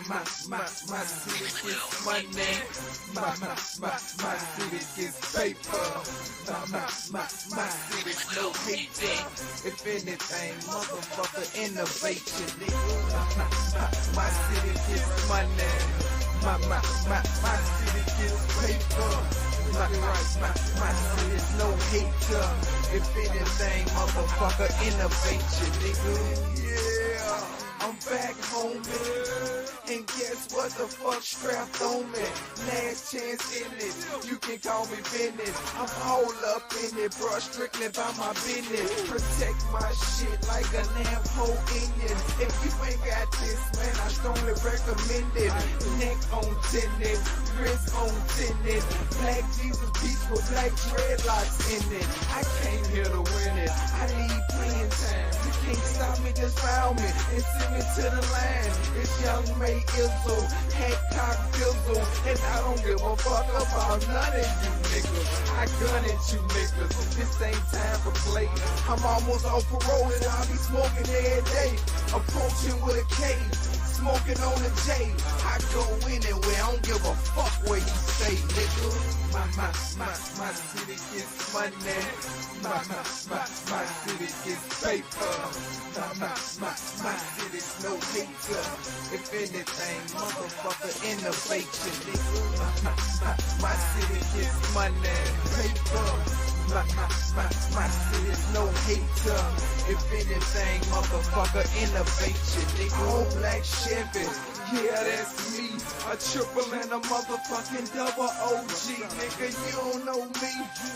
My city gets money. My city gets paper. My city's no hating. If anything, motherfucker, innovation, nigga. My city gets money. My city gets paper. My city's no hater. If anything, motherfucker, innovation, nigga. Yeah, I'm back home, man. And guess what the fuck strapped on me? Last chance in it, you can call me business. I'm all up in it, bro, strictly by my business. Protect my shit like a lamp hole Indian. If you ain't got this, man, I strongly recommend it. Neck on tennis, wrist on tennis. Black Jesus beats with black dreadlocks in it. I came here to win it, I need playing time. You can't stop me, just found me and send me to the line. It's young May Izzo, Hancock Dizzle, and I don't give a fuck about none of you niggas. I gun at you niggas, this ain't time for play. I'm almost off parole and I'll be smoking every day. Approaching with a K, smoking on a J. I go anywhere, I don't give a fuck where you stay, nigga. My city gets money. My city gets paper. My city's no hater. If anything, motherfucker, innovation, nigga. My city gets money, paper. My city's no hater. If anything, motherfucker, innovation, nigga. All black Chevy, yeah, that's me. A triple and a motherfucking double OG, nigga. You don't know me,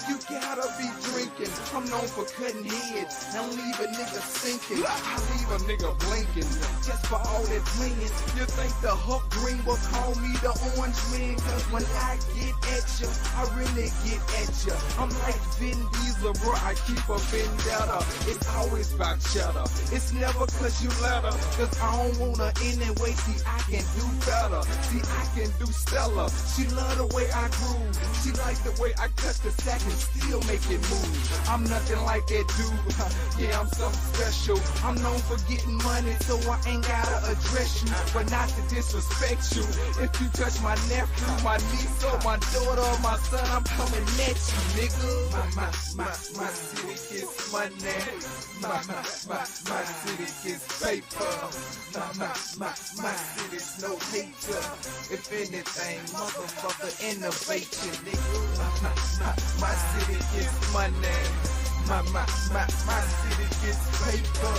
you gotta be drinking. I'm known for cutting heads and leave a nigga sinking. I leave a nigga blinking just for all that blinging. You think the Hook Green will call me the Orange Man? Cause when I get at you, I really get at you. I'm like Vin Diesel, bro, I keep a vendetta. It's always about cheddar. It's never cause you let her. Cause I don't wanna anyway. See, I can do better. See, I can do stellar. She love the way I groove. She like the way I cut the sack and still make it move. I'm nothing like that dude. Yeah, I'm something special. I'm known for getting money, so I ain't gotta address you. But not to disrespect you. If you touch my nephew, my niece, or my daughter, or my son, I'm coming at you, nigga. My city gets money. My city gets paper. My city's no hater. If anything, motherfucker, innovation, nigga. My city gets money. My city gets paper.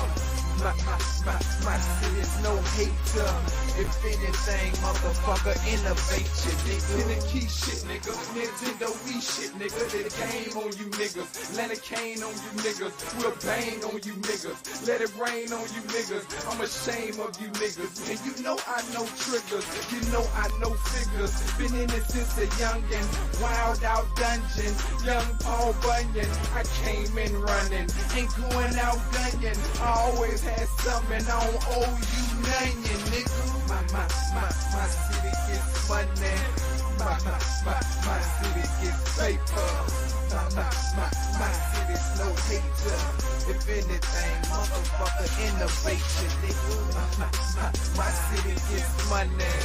My city's no hater. If anything, motherfucker, innovation, nigga. In the key shit, nigga. Nintendo Wii shit, nigga. The game on you niggas. Let it cane on you niggas. We'll bang on you niggas. Let it rain on you niggas. I'm ashamed of you niggas. And you know I know triggers. You know I know figures. Been in it since a youngin'. Wild out dungeon. Young Paul Bunyan. I came in running. Ain't going out gunning. I always had something, I don't owe you nothing, nigga. My city gets money. My city gets paper. My city's no hater. If anything, motherfucker, innovation, nigga. My city gets money.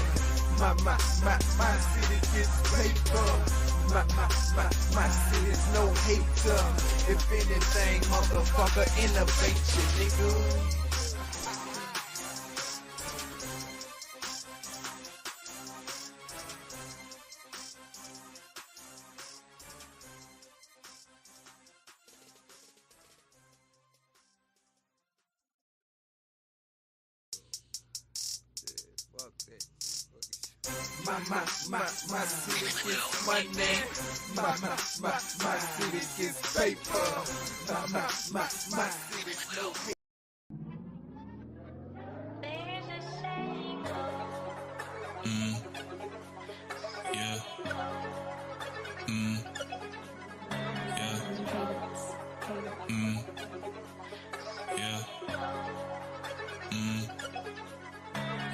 My city gets paper. My city's no hater. If anything, motherfucker, innovation, nigga. My city gets money. My city gets paper. My city's no hater. Yeah.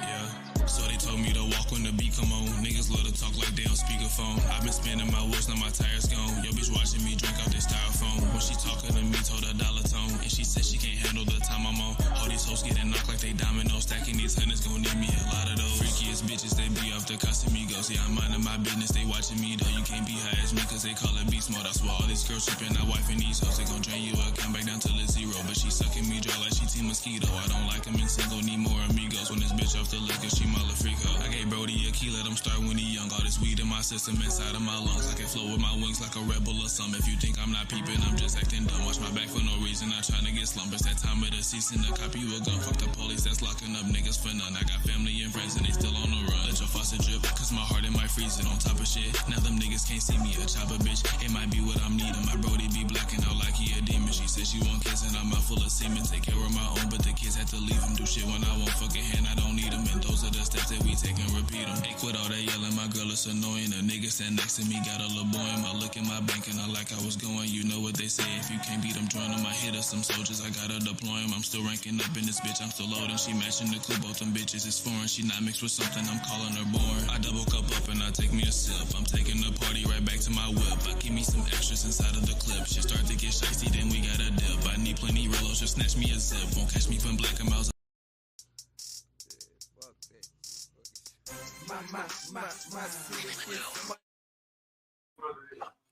Yeah. So they told me to walk when the beat come on. Niggas love to talk like they on speakerphone. I've been spinning my wheels, now my tires gone. Yo, bitch watching me drink out this styrofoam. When she talking to me, told her dollar tone. And she said she can't handle the time I'm on. All these hoes getting knocked like they dominoes. Stacking these hundreds gon' need me a lot of those. Freakiest bitches, they be off the Casamigos. Yeah, I'm minding my business, they watching me though. You can't be high as me cause they call it beast mode. I swear all these girls tripping, I wife and these hoes. They gon' drain you up, come back down till it's zero. But she sucking me dry like she Team Mosquito. I don't like them in single, need more amigos. When this bitch off the liquor, she mother freak her. I gave Brody a key, let him start when he young. All this weed in my system, inside of my lungs. I can flow with my wings like a rebel or something. If you think I'm not peeping, I'm just acting dumb. Watch my back for no reason, I'm trying to get slumped. It's that time of the season, to copy you a gun. Fuck the police that's locking up niggas for none. I got family and friends and they still on the run. Let your faucet drip, cause my heart it might freeze it on top of shit. Now them niggas can't see me, a chopper bitch. It might be what I'm needing. My Brody be blacking out like he a demon. She said she want kids and I'm out full of semen. Take care of my own, but the kids had to leave him. Do shit when I won't fucking hand, I don't need them. And those are the steps that we take and repeat them. Hey, quit all that yelling, my girl is annoying. A nigga stand next to me, got a little boy in my look in my bank and I like I was going. You know what they say, if you can't beat them, join them. I hit us some soldiers, I gotta deploy them. I'm still ranking up in this bitch, I'm still loading. She matching the clue, both them bitches is foreign. She not mixed with something, I'm calling her born. I double cup up and I take me a sip. I'm taking the party right back to my whip. I keep me some extras inside of the clip. Shit start to get shicey, then we gotta dip. I need plenty relos, just snatch me a zip. Won't catch me from black and miles.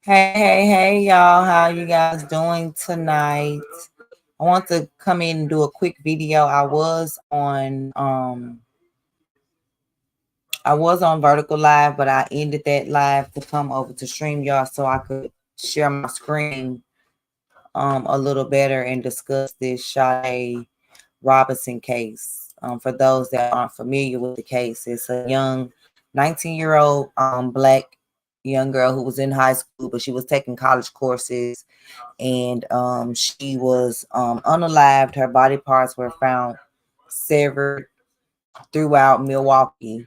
Hey, y'all. How you guys doing tonight? I want to come in and do a quick video. I was on Vertical Live, but I ended that live to come over to StreamYard so I could share my screen a little better and discuss this Sade Robinson case. For those that aren't familiar with the case, it's a young 19-year-old black young girl who was in high school, but she was taking college courses, and she was unalived. Her body parts were found severed throughout Milwaukee,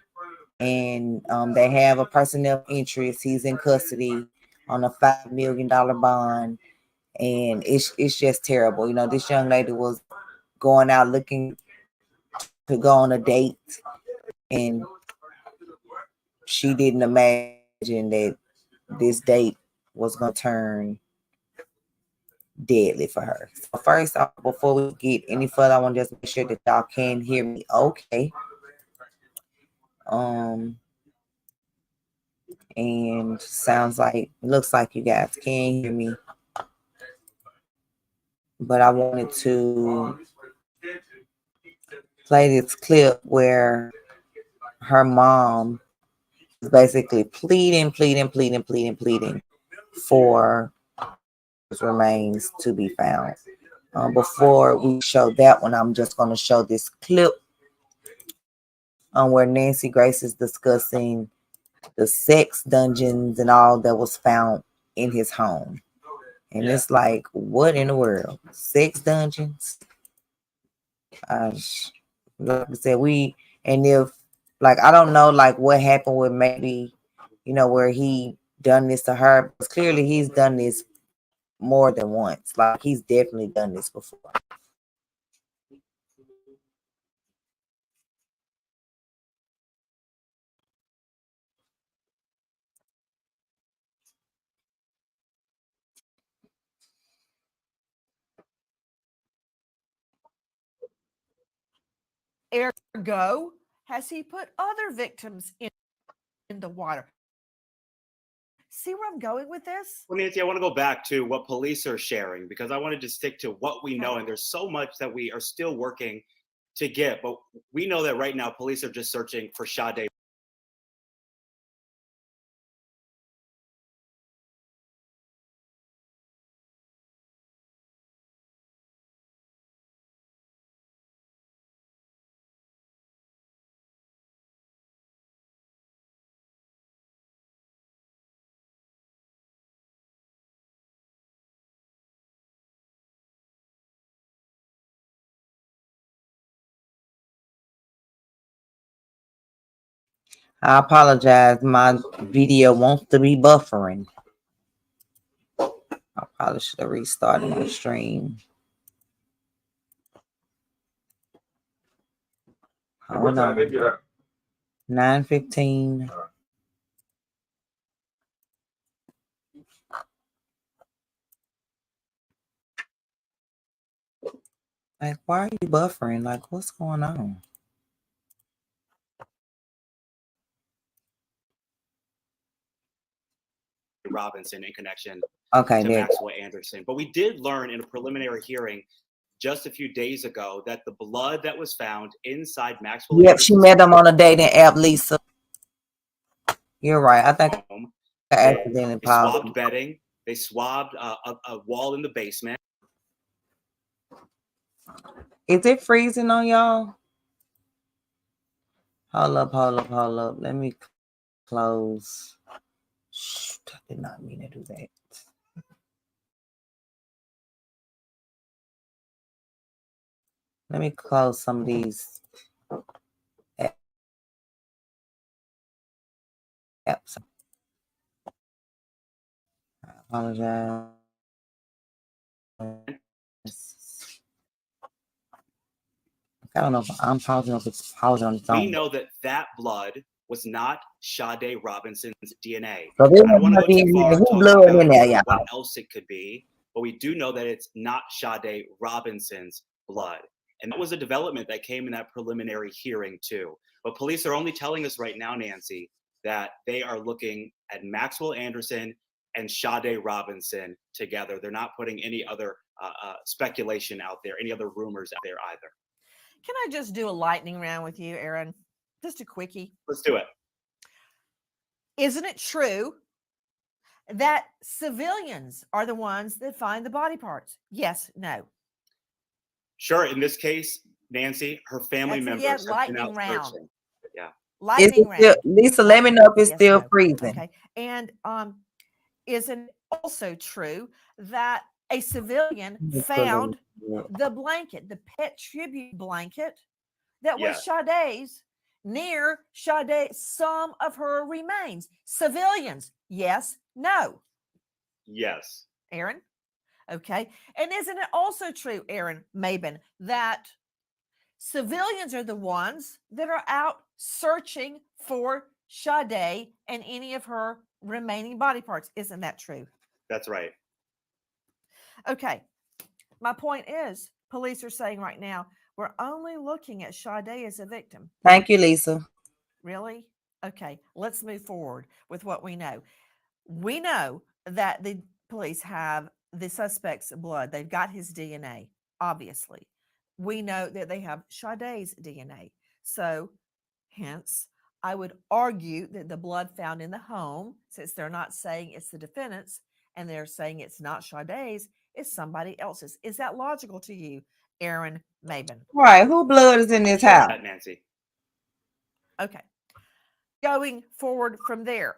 and they have a personnel interest. He's in custody on a $5 million bond, and it's just terrible. You know, this young lady was going out looking to go on a date, and she didn't imagine that this date was going to turn deadly for her. So first off, before we get any further, I want to just make sure that y'all can hear me okay. And looks like you guys can hear me. But I wanted to play this clip where her mom is basically pleading for his remains to be found. Before we show that one, I'm just going to show this clip where Nancy Grace is discussing the sex dungeons and all that was found in his home. And it's like, what in the world? Sex dungeons? Like I said, I don't know, like, what happened with maybe, where he done this to her. Because clearly he's done this more than once. Like, he's definitely done this before. Ergo, has he put other victims in the water? See where I'm going with this? Well, Nancy, I want to go back to what police are sharing, because I wanted to stick to what we know. And there's so much that we are still working to get. But we know that right now, police are just searching for Sade. I apologize. My video wants to be buffering. I probably should have restarted my stream. Hold on. 9:15. Like, why are you buffering? Like, what's going on? Robinson in connection Okay, to there. Maxwell Anderson. But we did learn in a preliminary hearing just a few days ago that the blood that was found inside Maxwell Yep, she Anderson's met them on a dating app, Lisa. You're right. I think home, I accidentally they paused. swabbed bedding. They swabbed a wall in the basement. Is it freezing on y'all? Hold up. Let me close. Shoot, I did not mean to do that. Let me close some of these apps. I apologize. I don't know if I'm pausing or if it's pausing on its own. We know that that blood was not Sade Robinson's DNA. So I don't want to go too far talking about what else it could be, but we do know that it's not Sade Robinson's blood. And that was a development that came in that preliminary hearing too. But police are only telling us right now, Nancy, that they are looking at Maxwell Anderson and Sade Robinson together. They're not putting any other speculation out there, any other rumors out there either. Can I just do a lightning round with you, Aaron? Just a quickie. Let's do it. Isn't it true that civilians are the ones that find the body parts? Yes, no. Sure. In this case, Nancy, her family members have lightning been out round. searching. Yeah. Lightning round. Lisa, let me know if it's still freezing. Okay. And isn't it also true that a civilian found the blanket, the pet tribute blanket that was Sade's, near Sade, some of her remains? Civilians, yes, no. Yes. Aaron? Okay. And isn't it also true, Aaron Mabin, that civilians are the ones that are out searching for Sade and any of her remaining body parts? Isn't that true? That's right. Okay. My point is, police are saying right now, we're only looking at Sade as a victim. Thank you, Lisa. Really? Okay. Let's move forward with what we know. We know that the police have the suspect's blood. They've got his DNA, obviously. We know that they have Sade's DNA. So, hence, I would argue that the blood found in the home, since they're not saying it's the defendant's and they're saying it's not Sade's, it's somebody else's. Is that logical to you, Aaron Mabin? Right. Who blood is in this house? Nancy. Okay. Going forward from there,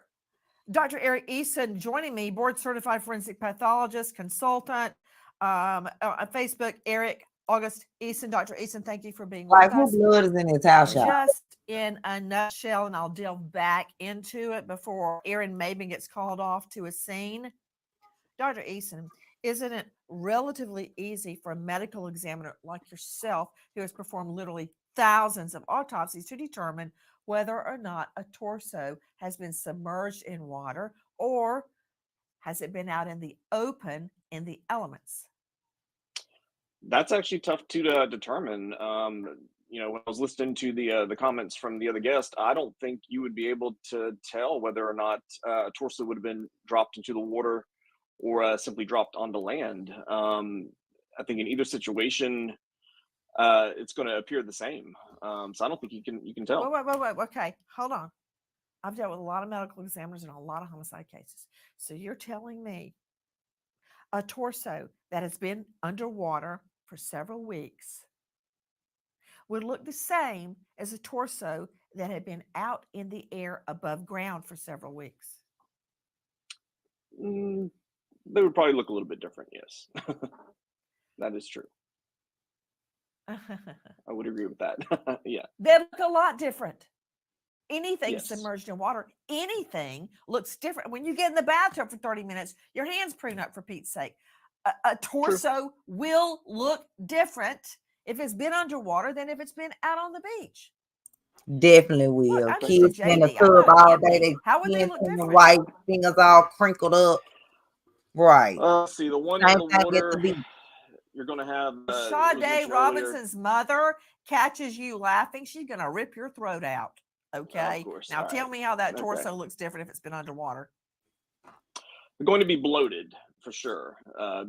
Dr. Eric Eason joining me, board certified forensic pathologist, consultant, on Facebook, Eric August Eason. Dr. Eason, thank you for being with us. Who blood is in this house, y'all? Just in a nutshell, and I'll delve back into it before Aaron Mabin gets called off to a scene. Dr. Eason, isn't it relatively easy for a medical examiner like yourself, who has performed literally thousands of autopsies, to determine whether or not a torso has been submerged in water or has it been out in the open in the elements? That's actually tough to determine. When I was listening to the comments from the other guest, I don't think you would be able to tell whether or not a torso would have been dropped into the water or simply dropped onto land. I think in either situation, it's going to appear the same. So I don't think you can tell. Wait. Okay, hold on. I've dealt with a lot of medical examiners and a lot of homicide cases. So you're telling me a torso that has been underwater for several weeks would look the same as a torso that had been out in the air above ground for several weeks? They would probably look a little bit different, yes. That is true. I would agree with that. Yeah. They look a lot different. Anything Yes. submerged in water, anything looks different. When you get in the bathtub for 30 minutes, your hands prune up, for Pete's sake. A torso will look different if it's been underwater than if it's been out on the beach. Definitely will. Look, Kids I'm in the JD. tub I'm not all Anthony. day. How would they They look skin different? white, fingers all crinkled up. Right. See, the one in Same the thing at the water, beach. you're going to have Sade Robinson's mother catches you laughing, she's going to rip your throat out. Okay. Of course. Now tell me how that torso looks different if it's been underwater. They're going to be bloated for sure,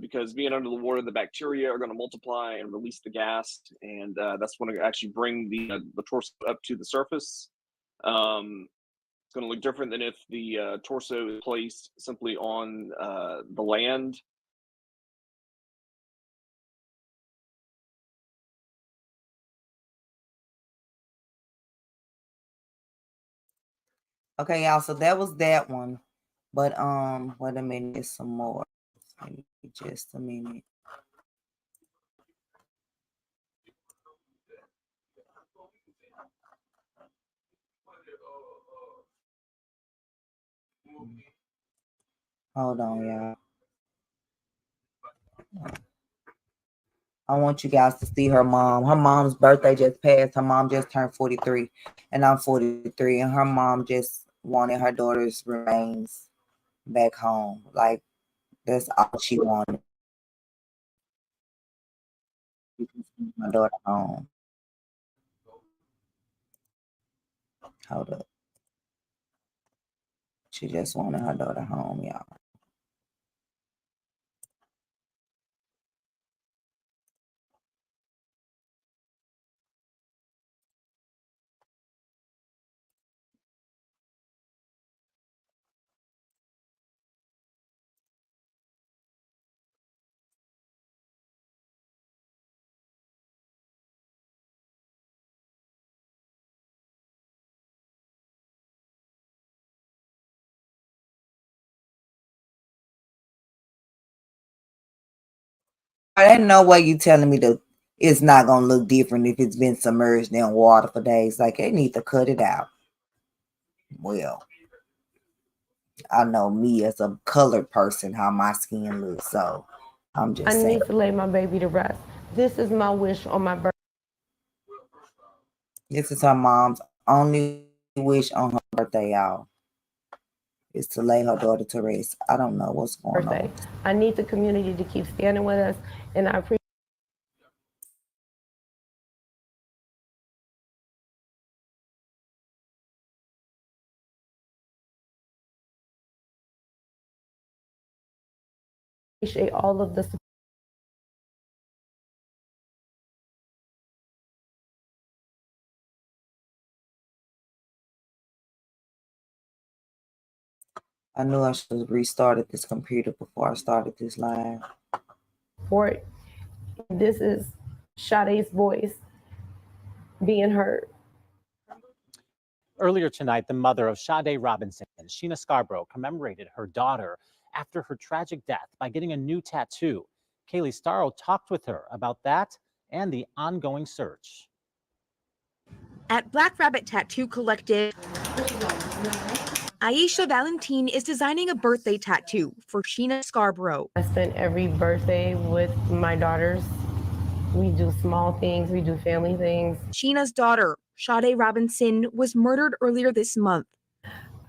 because being under the water, the bacteria are going to multiply and release the gas, and that's going to actually bring the torso up to the surface. It's going to look different than if the torso is placed simply on the land. Okay, y'all. So that was that one. But wait a minute, there's some more. Just a minute. Hold on, y'all. I want you guys to see her mom. Her mom's birthday just passed. Her mom just turned 43, and I'm 43, and her mom just wanted her daughter's remains back home. Like, that's all she wanted. My daughter home. Hold up. She just wanted her daughter home, y'all. Ain't no way you telling me that it's not gonna look different if it's been submerged in water for days. Like, they need to cut it out. Well, I know me as a colored person how my skin looks, so I'm just saying. I need to lay my baby to rest. This is my wish on my birthday. This is her mom's only wish on her birthday, y'all, is to lay her daughter to rest. I don't know what's going on. I need the community to keep standing with us, and I appreciate. Appreciate all of the support. I knew I should have restarted this computer before I started this live. This is Sade's voice being heard. Earlier tonight, the mother of Sade Robinson, Sheena Scarborough, commemorated her daughter after her tragic death by getting a new tattoo. Kaylee Starro talked with her about that and the ongoing search. At Black Rabbit Tattoo Collective, Aisha Valentine is designing a birthday tattoo for Sheena Scarborough. I spend every birthday with my daughters. We do small things, we do family things. Sheena's daughter, Sade Robinson, was murdered earlier this month.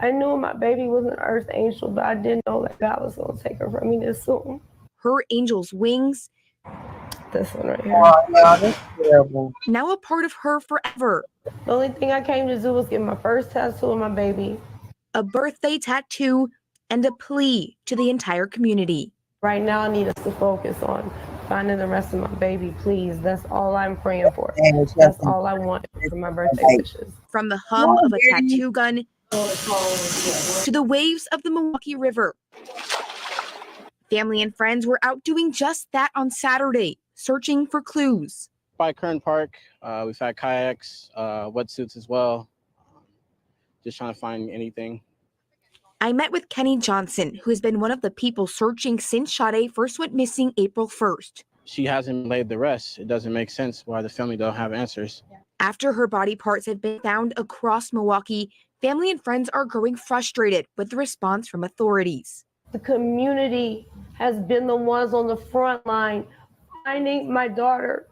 I knew my baby was an earth angel, but I didn't know that God was going to take her from me this soon. Her angel's wings, this one right here. Oh, no, that's terrible. Now a part of her forever. The only thing I came to do was get my first tattoo of my baby. A birthday tattoo and a plea to the entire community. Right now, I need us to focus on finding the rest of my baby, please. That's all I'm praying for. That's all I want for my birthday wishes. From the hum of a tattoo gun to the waves of the Milwaukee River. Family and friends were out doing just that on Saturday, searching for clues. By Kern Park, we've had kayaks, wetsuits as well. Just trying to find anything. I met with Kenny Johnson, who has been one of the people searching since Sade first went missing April 1st. She hasn't laid the rest. It doesn't make sense why the family don't have answers. After her body parts have been found across Milwaukee, family and friends are growing frustrated with the response from authorities. The community has been the ones on the front line finding my daughter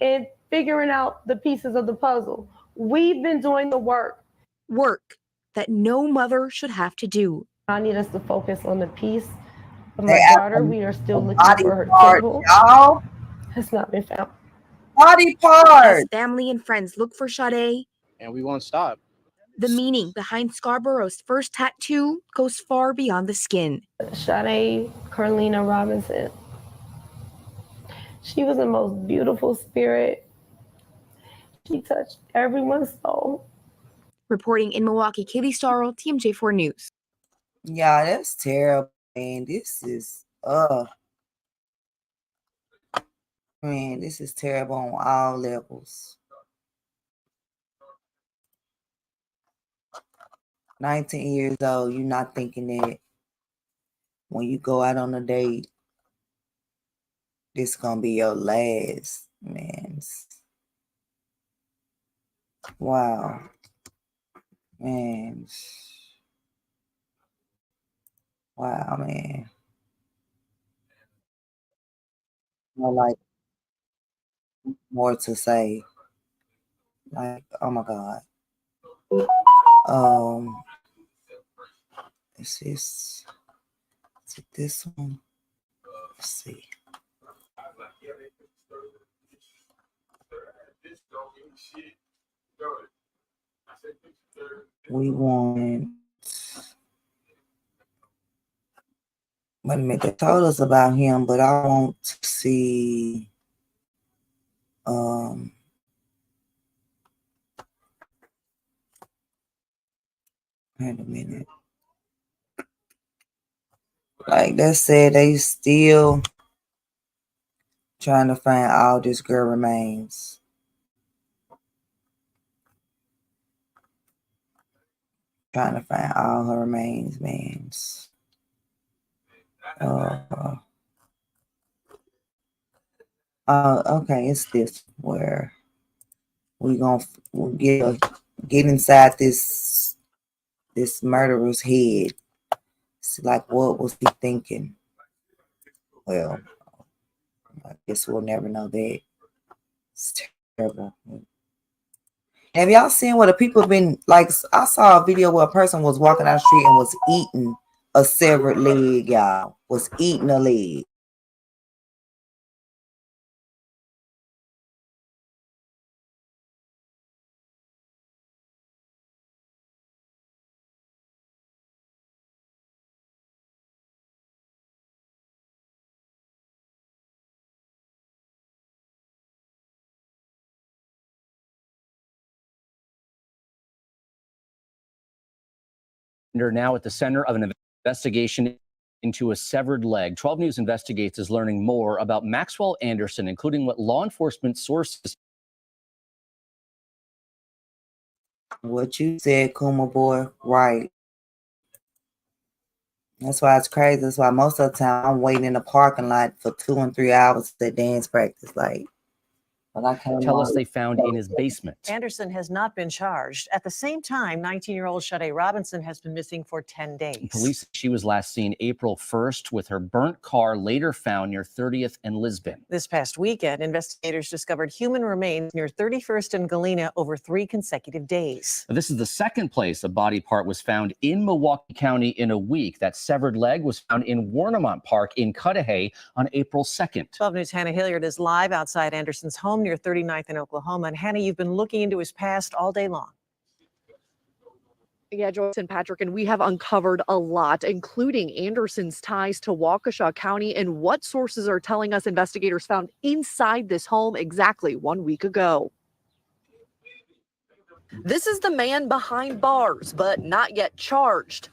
and figuring out the pieces of the puzzle. We've been doing the work. Work that no mother should have to do. I need us to focus on the piece of my daughter. We are still looking for her table. has not been found. Body As part. family and friends look for Sade, and we won't stop. the meaning behind Scarborough's first tattoo goes far beyond the skin. Sade Carlina Robinson. She was the most beautiful spirit. She touched everyone's soul. Reporting in Milwaukee, Kaylee Starrell, TMJ4 News. Yeah, that's terrible, man. This is man, this is terrible on all levels. 19 years old, you're not thinking that when you go out on a date, this gonna be your last, man. Wow. Man. Wow, man. No, like, more to say. Like, oh my God. Is it this one? Let's see. We want. Wait a minute, they told us about him, but I want to see. Wait a minute. Like they said, they still trying to find all this girl remains. Trying to find all her remains, man. Okay, it's this where we'll get inside this murderer's head. It's like, what was he thinking? Well, I guess we'll never know that. It's terrible. Have y'all seen what the people have been like? I saw a video where a person was walking down the street and was eating a severed leg, y'all. Was eating a leg. Are now at the center of an investigation into a severed leg. 12 News Investigates is learning more about Maxwell Anderson, including what law enforcement sources. What you said, Kuma boy, right. That's why it's crazy. That's why most of the time I'm waiting in the parking lot for 2 and 3 hours to dance practice. Like, but I can't tell us they found in his basement. Anderson has not been charged. At the same time, 19-year-old Sade Robinson has been missing for 10 days. Police, she was last seen April 1st with her burnt car later found near 30th and Lisbon. This past weekend, investigators discovered human remains near 31st and Galena over 3 consecutive days. This is the second place a body part was found in Milwaukee County in a week. That severed leg was found in Warnemont Park in Cudahy on April 2nd. 12 News' Hannah Hilliard is live outside Anderson's home near 39th in Oklahoma. And Hannah, you've been looking into his past all day long. Yeah, Joyce and Patrick, and we have uncovered a lot, including Anderson's ties to Waukesha County and what sources are telling us investigators found inside this home exactly 1 week ago. This is the man behind bars, but not yet charged.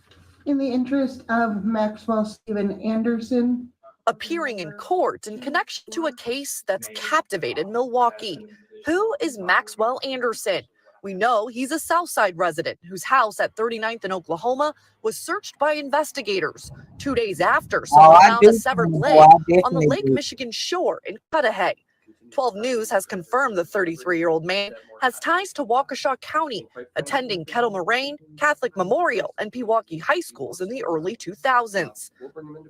In the interest of Maxwell Stephen Anderson, appearing in court in connection to a case that's captivated Milwaukee. Who is Maxwell Anderson? We know he's a Southside resident whose house at 39th in Oklahoma was searched by investigators 2 days after someone found a severed leg on the Lake Michigan shore in Cudahy. 12 News has confirmed the 33-year-old man has ties to Waukesha County, attending Kettle Moraine, Catholic Memorial, and Pewaukee High Schools in the early 2000s.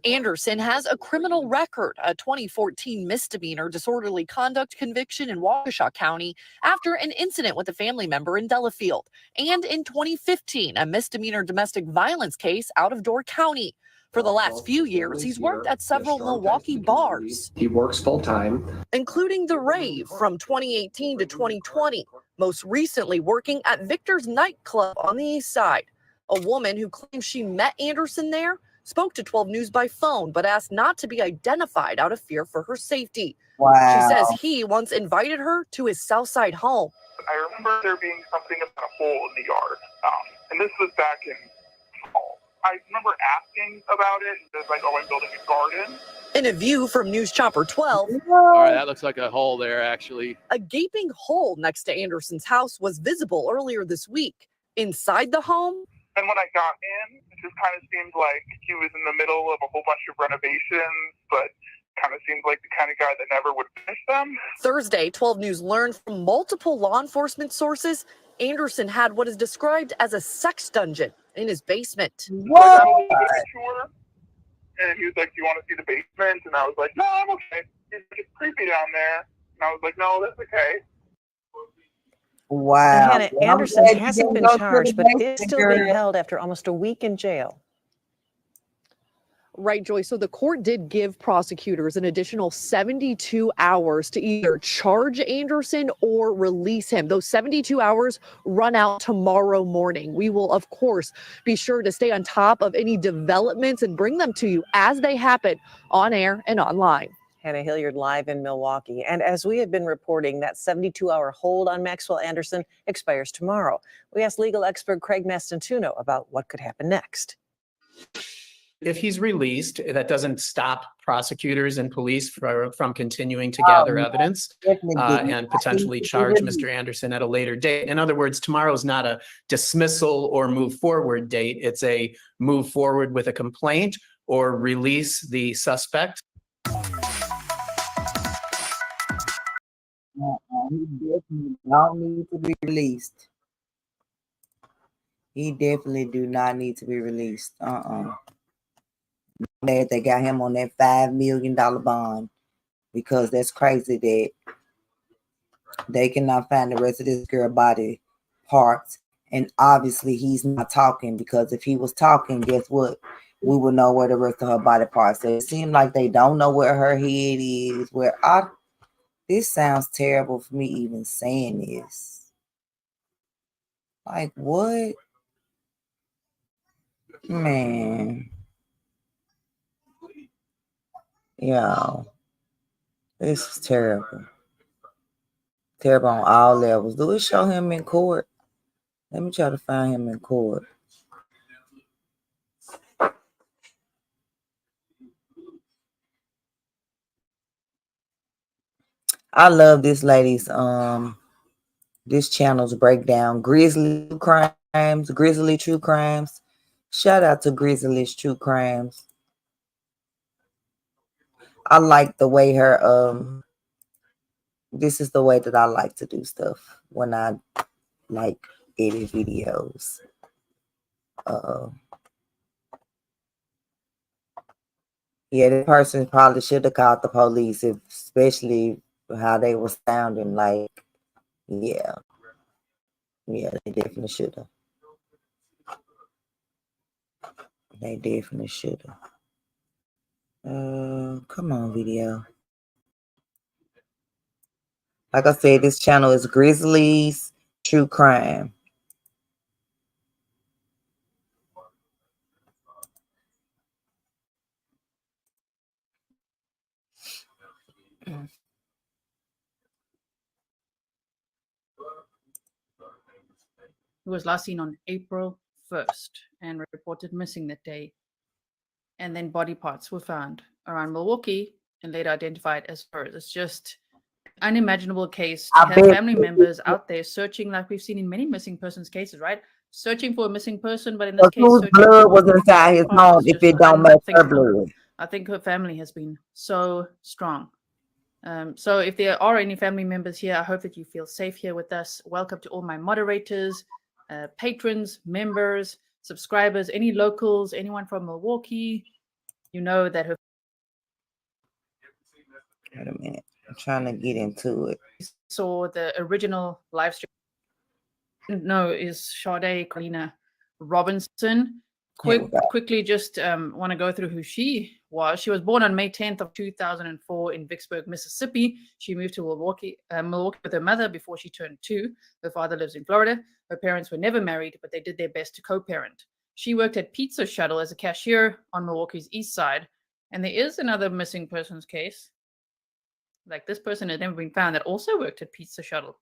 Anderson has a criminal record, a 2014 misdemeanor disorderly conduct conviction in Waukesha County after an incident with a family member in Delafield, and in 2015, a misdemeanor domestic violence case out of Door County. For the last few years, he's worked at several Milwaukee bars. He works full-time, including the Rave from 2018 to 2020, most recently working at Victor's nightclub on the East Side. A woman who claims she met Anderson there spoke to 12 News by phone, but asked not to be identified out of fear for her safety. Wow. She says he once invited her to his Southside home. I remember there being something about a hole in the yard, and this was back in fall. I remember asking about it, and it was like, oh, I'm building a garden. In a view from News Chopper 12, all right, that looks like a hole there, actually. A gaping hole next to Anderson's house was visible earlier this week. Inside the home, and when I got in, it just kind of seemed like he was in the middle of a whole bunch of renovations, but kind of seems like the kind of guy that never would finish them. Thursday, 12 News learned from multiple law enforcement sources Anderson had what is described as a sex dungeon in his basement. What? And he was like, do you want to see the basement? And I was like, no, I'm okay. It's creepy down there. And I was like, no, that's okay. Wow. Hannah, Anderson hasn't been charged, but is still being held after almost a week in jail. Right, Joy. So the court did give prosecutors an additional 72 hours to either charge Anderson or release him. Those 72 hours run out tomorrow morning. We will, of course, be sure to stay on top of any developments and bring them to you as they happen on air and online. Hannah Hilliard live in Milwaukee. And as we have been reporting, that 72-hour hold on Maxwell Anderson expires tomorrow. We asked legal expert Craig Mastantuono about what could happen next. If he's released, that doesn't stop prosecutors and police from continuing to gather evidence and potentially charge Mr. Anderson at a later date. In other words, tomorrow is not a dismissal or move forward date. It's a move forward with a complaint or release the suspect. He definitely don't need to be released. He definitely do not need to be released. Glad they got him on that $5 million bond, because that's crazy that they cannot find the rest of this girl body parts. And obviously he's not talking, because if he was talking, guess what? We would know where the rest of her body parts are. It seems like they don't know where her head is. This sounds terrible for me even saying this. Like, what? Man. Yo, this is terrible. Terrible on all levels. Do we show him in court? Let me try to find him in court. I love this lady's this channel's breakdown. Grizzly True Crimes. Shout out to Grizzly's True Crimes. I like the way her this is the way that I like to do stuff when I like edit videos. Yeah, the person probably should have called the police, especially how they were sounding. Like, yeah, they definitely should have. They definitely should have. Come on, video. Like I said, this channel is Grizzly's True Crime. He was last seen on April 1st and reported missing that day. And then body parts were found around Milwaukee and later identified as hers. It's just an unimaginable case to have family members out there searching, like we've seen in many missing persons cases, right? Searching for a missing person, but in this case, whose blood was inside his home if it don't match her blood? I think her family has been so strong. So if there are any family members here, I hope that you feel safe here with us. Welcome to all my moderators, patrons, members, subscribers, any locals, anyone from Milwaukee. You know that her. Wait a minute. I'm trying to get into it. Saw the original live stream. No, is Sade Robinson. Of quickly just want to go through who she was. She was born on May 10th of 2004 in Vicksburg, Mississippi. She moved to Milwaukee with her mother before she turned 2. Her father lives in Florida. Her parents were never married, but they did their best to co-parent. She worked at Pizza Shuttle as a cashier on Milwaukee's east side. And there is another missing persons case. Like this person has never been found that also worked at Pizza Shuttle.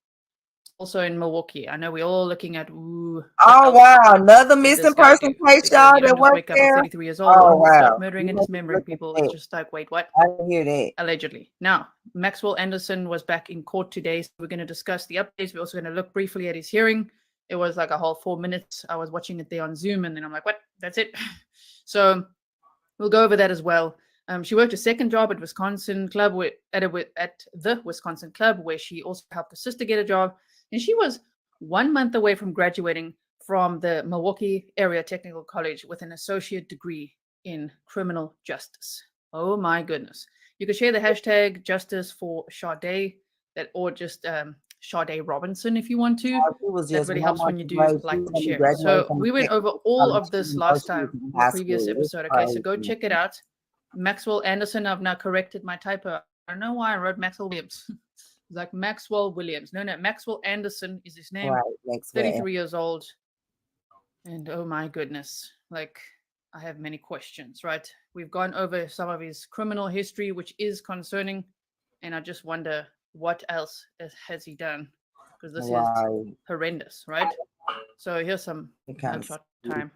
Also in Milwaukee. I know we're all looking at, ooh. Oh, wow. Another missing person case, y'all, that worked there? 33 years old. Oh, wow. Start murdering and dismembering people. It's just like, wait, what? I didn't hear that. Allegedly. Now, Maxwell Anderson was back in court today. So we're going to discuss the updates. We're also going to look briefly at his hearing. It was like a whole 4 minutes. I was watching it there on Zoom, and then I'm like, what? That's it? So we'll go over that as well. She worked a second job at Wisconsin Club at the Wisconsin Club, where she also helped her sister get a job. And she was 1 month away from graduating from the Milwaukee Area Technical College with an associate degree in criminal justice. Oh my goodness. You could share the hashtag justice for Sade, or just Sade Robinson if you want to. That really helps when you do like and share. So we went over all of this last time in the previous episode. Okay, so go check it out. Maxwell Anderson, I've now corrected my typo. I don't know why I wrote Maxwell Williams. It's like Maxwell Williams. No, Maxwell Anderson is his name. Right, 33 years old. And oh my goodness, like I have many questions, right? We've gone over some of his criminal history, which is concerning. And I just wonder what else has he done? Because this is horrendous, right? So here's some gunshot time.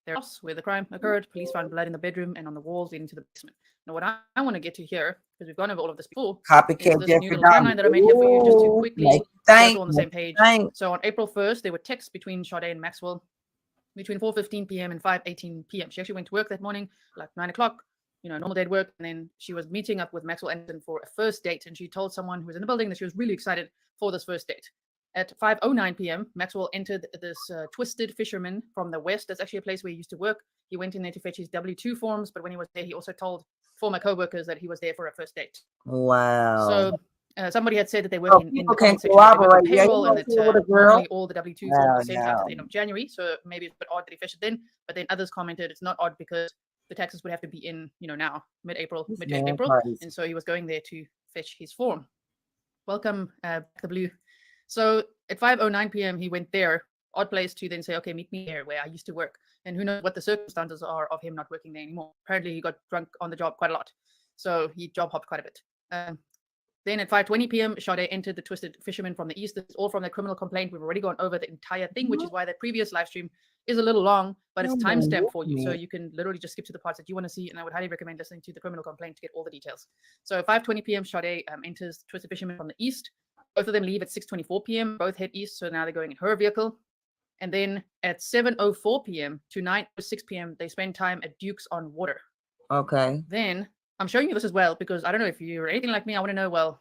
There's where the crime occurred. Police found blood in the bedroom and on the walls leading to the basement. Now, what I want to get to here, because we've gone over all of this before, Copycat is this new little timeline that I made here for you, just to quickly get all on the same page. So on April 1st, there were texts between Sade and Maxwell between 4:15 p.m. and 5:18 p.m. She actually went to work that morning, like 9 o'clock, normal day at work. And then she was meeting up with Maxwell Anderson for a first date. And she told someone who was in the building that she was really excited for this first date. At 5:09 p.m., Maxwell entered this Twisted Fisherman from the West. That's actually a place where he used to work. He went in there to fetch his W-2 forms, but when he was there, he also told former co-workers that he was there for a first date. Wow. So somebody had said that they work in the comment section, they work in payroll, and that normally all the W-2s are sent out at the end of January. So maybe it's a bit odd that he fetched it then. But then others commented it's not odd because the taxes would have to be in, now, mid-April, mid-April. And so he was going there to fetch his form. Welcome, the Blue. So at 5:09 p.m., he went there, odd place to then say, okay, meet me here where I used to work. And who knows what the circumstances are of him not working there anymore. Apparently, he got drunk on the job quite a lot. So he job hopped quite a bit. Then at 5:20 p.m., Sade entered the Twisted Fisherman from the East. This is all from the criminal complaint. We've already gone over the entire thing, which is why that previous live stream is a little long, but it's timestamped for you. So you can literally just skip to the parts that you want to see. And I would highly recommend listening to the criminal complaint to get all the details. So at 5:20 p.m., Sade enters Twisted Fisherman from the East. Both of them leave at 6:24 p.m. Both head east, so now they're going in her vehicle. And then at 7:04 p.m. to 9:06 p.m., they spend time at Duke's on Water. Okay. Then I'm showing you this as well because I don't know if you're anything like me. I want to know, well,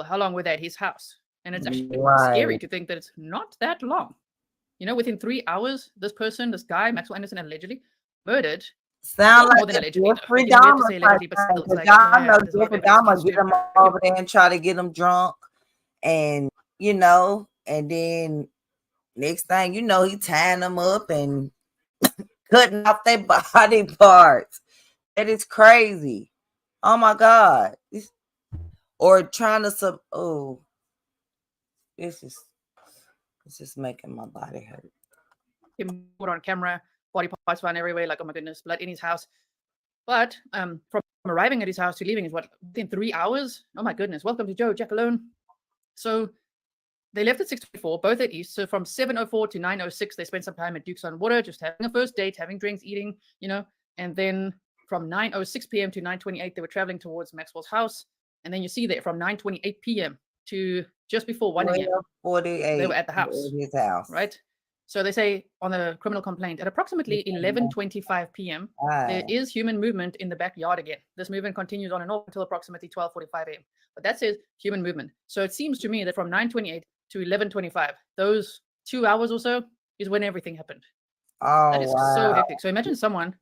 how long were they at his house? And it's actually scary to think that it's not that long. Within 3 hours, this guy, Maxwell Anderson, allegedly murdered. Sound more like than allegedly. Jeffrey Dahmer. Y'all know Jeffrey Dahmer get them over there and try to get them drunk, and and then next thing you know, he tying them up and cutting off their body parts. That is crazy. Oh my God. Or trying to this is making my body hurt. Him put on camera. Body parts found everywhere, like, oh my goodness, blood in his house. But from arriving at his house to leaving is within 3 hours? Oh my goodness. Welcome to Joe, Jack alone. So they left at 6:24, both at East. So from 7:04 to 9:06, they spent some time at Duke's on Water, just having a first date, having drinks, eating, And then from 9:06 p.m. to 9:28, they were traveling towards Maxwell's house. And then you see that from 9:28 p.m. to just before 1 a.m., they were at the house. His house. Right? So they say on the criminal complaint, at approximately 11:25 p.m., there is human movement in the backyard again. This movement continues on and off until approximately 12:45 a.m. But that says human movement. So it seems to me that from 9:28 to 11:25, those 2 hours or so is when everything happened. Oh, that is so hectic. So imagine someone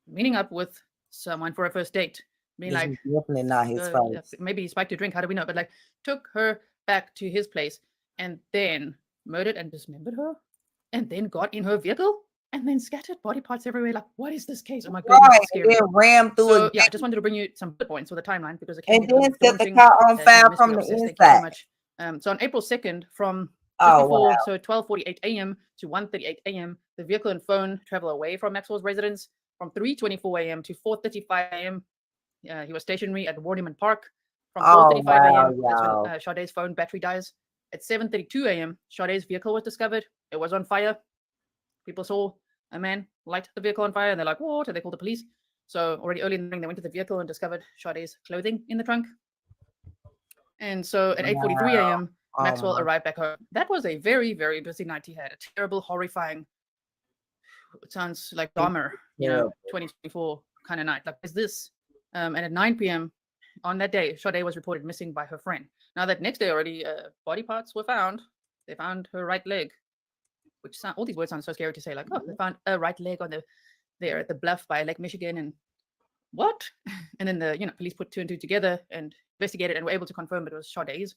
meeting up with someone for a first date, being like, definitely not his fault. Maybe he spiked a drink. How do we know? But like, took her back to his place and then murdered and dismembered her, and then got in her vehicle. and then scattered body parts everywhere. Like, what is this case? Oh my goodness, Right, it's and scary. then ram through So it. yeah, I just wanted to bring you some bullet points for the timeline because it can And get a little then bit set the daunting. car on If you're fire mystery from the obsessed, thank you so inside. much. So on April 2nd, from just Oh, before, wow. so 12:48 a.m. to 1:38 a.m., the vehicle and phone travel away from Maxwell's residence. From 3:24 a.m. to 4:35 a.m., he was stationary at Wardiman Park. From Oh, 4:35 wow, a.m., that's when y'all. Sade's phone battery dies. At 7:32 a.m., Sade's vehicle was discovered. It was on fire. People saw a man light the vehicle on fire, and they're like, "What?" And they called the police. So already early in the morning, they went to the vehicle and discovered Sade's clothing in the trunk. And so at 8:43 a.m., Oh, Maxwell my. arrived back home. That was a very, very busy night he had. A terrible, horrifying, it sounds like Dahmer, you know, 2024 kind of night. Like, is this? And at 9 p.m. on that day, Sade was reported missing by her friend. Now, that next day already, body parts were found. They found her right leg, which all these words sound so scary to say. Like, oh, they found a right leg on there at the bluff by Lake Michigan, and what? And then the police put 2 and 2 together and investigated and were able to confirm it was Sade's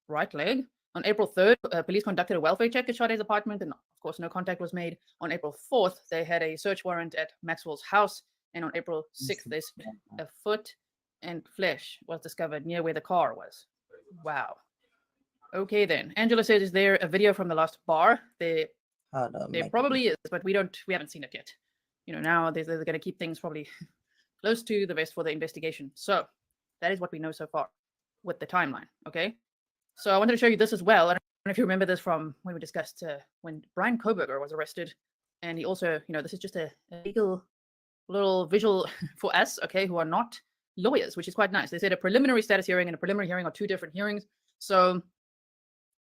right leg. On April 3rd, police conducted a welfare check at Sade's apartment, and of course, no contact was made. On April 4th, they had a search warrant at Maxwell's house, and on April 6th, a foot and flesh was discovered near where the car was. Wow. Okay, then. Angela says, is there a video from the last bar? There probably is, but we haven't seen it yet. You know, now they're going to keep things probably close to the vest for the investigation. So that is what we know so far with the timeline. Okay. So I wanted to show you this as well. I don't know if you remember this from when we discussed when Brian Koberger was arrested. And he also, this is just a legal little visual for us, okay, who are not lawyers, which is quite nice. They said a preliminary status hearing and a preliminary hearing are 2 different hearings. So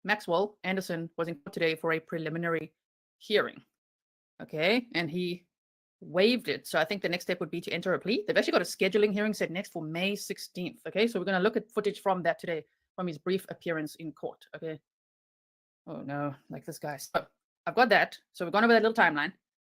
Maxwell Anderson was in court today for a preliminary hearing. Okay. And he waived it. So I think the next step would be to enter a plea. They've actually got a scheduling hearing set next for May 16th. Okay. So we're going to look at footage from that today, from his brief appearance in court. Okay. Oh no, like this guy. So I've got that. So we've gone over that little timeline.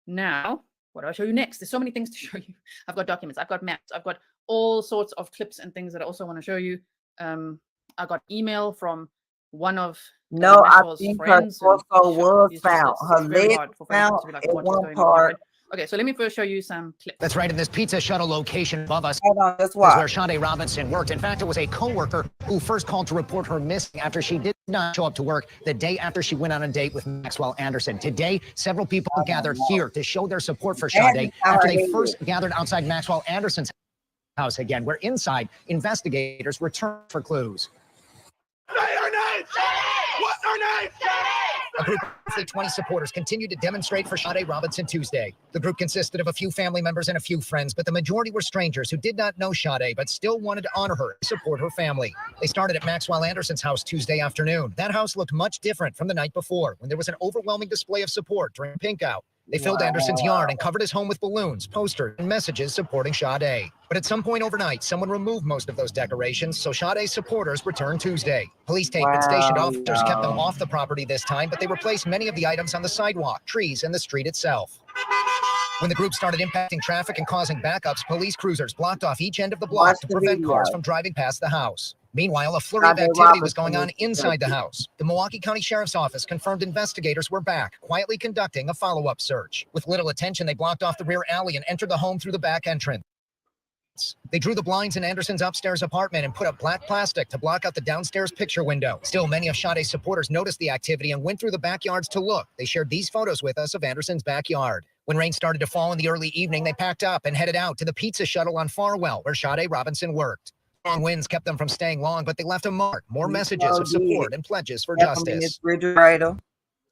Now, what do I show you next? There's so many things to show you. I've got documents, I've got maps, I've got all sorts of clips and things that I also want to show you. I got email from one of Maxwell's friends. Her torso was found. Her leg found like, at what is one going on part. here, right? Okay, so let me first show you some clips. That's right, in this pizza shuttle location above us is where Sade Robinson worked. In fact, it was a co-worker who first called to report her missing after she did not show up to work the day after she went on a date with Maxwell Anderson. Today, several people gathered here to show their support for Sade after they first gathered outside Maxwell Anderson's house again, where inside investigators returned for clues. Say her name! What's her name? A group of 20 supporters continued to demonstrate for Sade Robinson Tuesday. The group consisted of a few family members and a few friends, but the majority were strangers who did not know Sade, but still wanted to honor her and support her family. They started at Maxwell Anderson's house Tuesday afternoon. That house looked much different from the night before, when there was an overwhelming display of support during Pink Out. They filled Anderson's yard and covered his home with balloons, posters, and messages supporting Sade. But at some point overnight, someone removed most of those decorations, so Sade's supporters returned Tuesday. Police tape and stationed officers kept them off the property this time, but they replaced many of the items on the sidewalk, trees, and the street itself. When the group started impacting traffic and causing backups, police cruisers blocked off each end of the block to prevent cars from driving past the house. Meanwhile, a flurry of activity was going on inside the house. The Milwaukee County Sheriff's Office confirmed investigators were back, quietly conducting a follow-up search. With little attention, they blocked off the rear alley and entered the home through the back entrance. They drew the blinds in Anderson's upstairs apartment and put up black plastic to block out the downstairs picture window. Still, many of Sade's supporters noticed the activity and went through the backyards to look. They shared these photos with us of Anderson's backyard. When rain started to fall in the early evening, they packed up and headed out to the pizza shuttle on Farwell, where Sade Robinson worked. Strong winds kept them from staying long, but they left a mark, more messages of support and pledges for justice.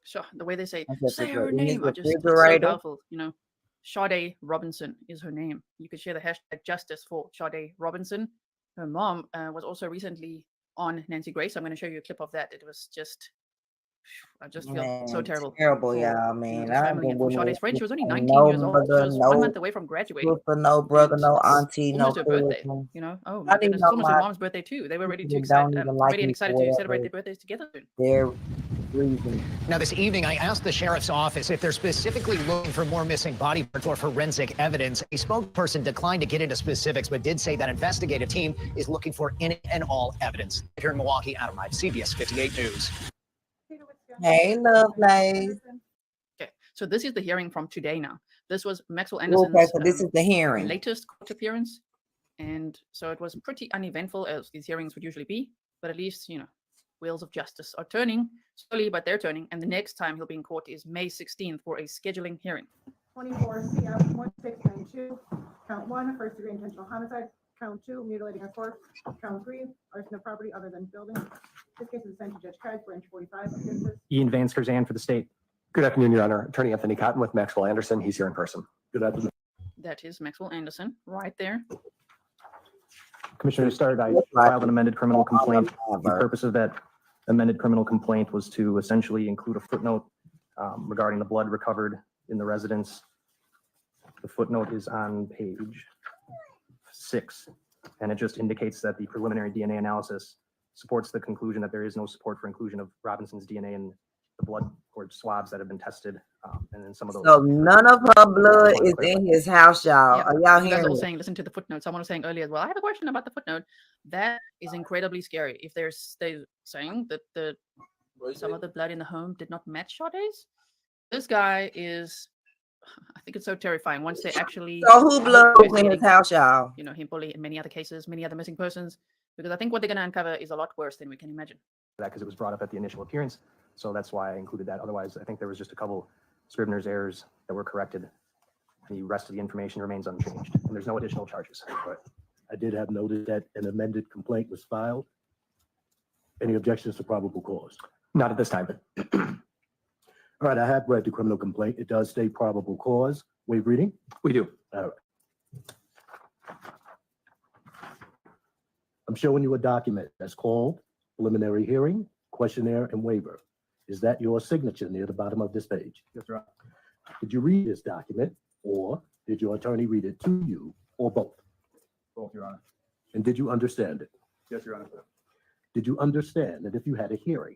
Sure, the way they say her name, it's so powerful, Sade Robinson is her name. You could share the hashtag justice for Sade Robinson. Her mom was also recently on Nancy Grace. I'm going to show you a clip of that. It was just, I just feel so terrible. Terrible, y'all, man. I for Sade's friend. She was only 19 years old. She was 1 month away from graduating. No brother, no auntie, no her birthday. Oh my goodness, it's almost her mom's birthday too. They were ready to ready and excited to celebrate their birthdays together. Now, this evening, I asked the sheriff's office if they're specifically looking for more missing body parts or forensic evidence. A spokesperson declined to get into specifics, but did say that investigative team is looking for any and all evidence. Here in Milwaukee, Adam Rive, CBS 58 News. Hey, Lovelace. Okay, So this is the hearing from today now. This was Maxwell Okay, Anderson's so this is the hearing. latest court appearance. And so it was pretty uneventful, as these hearings would usually be. But at least, you know, wheels of justice are turning slowly, but they're turning. And the next time he'll be in court is May 16th for a scheduling hearing. 24 CF 1692, count 1, first degree intentional homicide, count 2, mutilating a corpse, count 3, arson of property other than building. This case is sent to Judge Kai's branch 45. Ian Van Skerzan for the state. Good afternoon, Your Honor. Attorney Anthony Cotton with Maxwell Anderson. He's here in person. Good afternoon. That is Maxwell Anderson right there. Commissioner Stark, I filed an amended criminal complaint. The purpose of that amended criminal complaint was to essentially include a footnote regarding the blood recovered in the residence. The footnote is on page 6, and it just indicates that the preliminary DNA analysis supports the conclusion that there is no support for inclusion of Robinson's DNA in the blood or swabs that have been tested, and then some of those. So none of her blood is in his house, y'all. Yeah, Are y'all you guys hearing are all me? saying, listen to the footnote. Someone was saying earlier as well, I have a question about the footnote. That is incredibly scary. If they're saying that some of the blood in the home did not match Sade's, this guy is, I think it's so terrifying. Once they actually So who blood was in his house, y'all? You know, him bully and many other cases, many other missing persons, because I think what they're going to uncover is a lot worse than we can imagine. That because it was brought up at the initial appearance, so that's why I included that. Otherwise, I think there was just a couple Scrivener's errors that were corrected. The rest of the information remains unchanged, and there's no additional charges. Right. I did have noted that an amended complaint was filed. Any objections to probable cause? Not at this time. All right, I have read the criminal complaint. It does state probable cause. Waive reading? We do. All right. I'm showing you a document that's called preliminary hearing, questionnaire, and waiver. Is that your signature near the bottom of this page? Yes, sir. Did you read this document, or did your attorney read it to you, or both? Both, Your Honor. And did you understand it? Yes, Your Honor. Did you understand that if you had a hearing,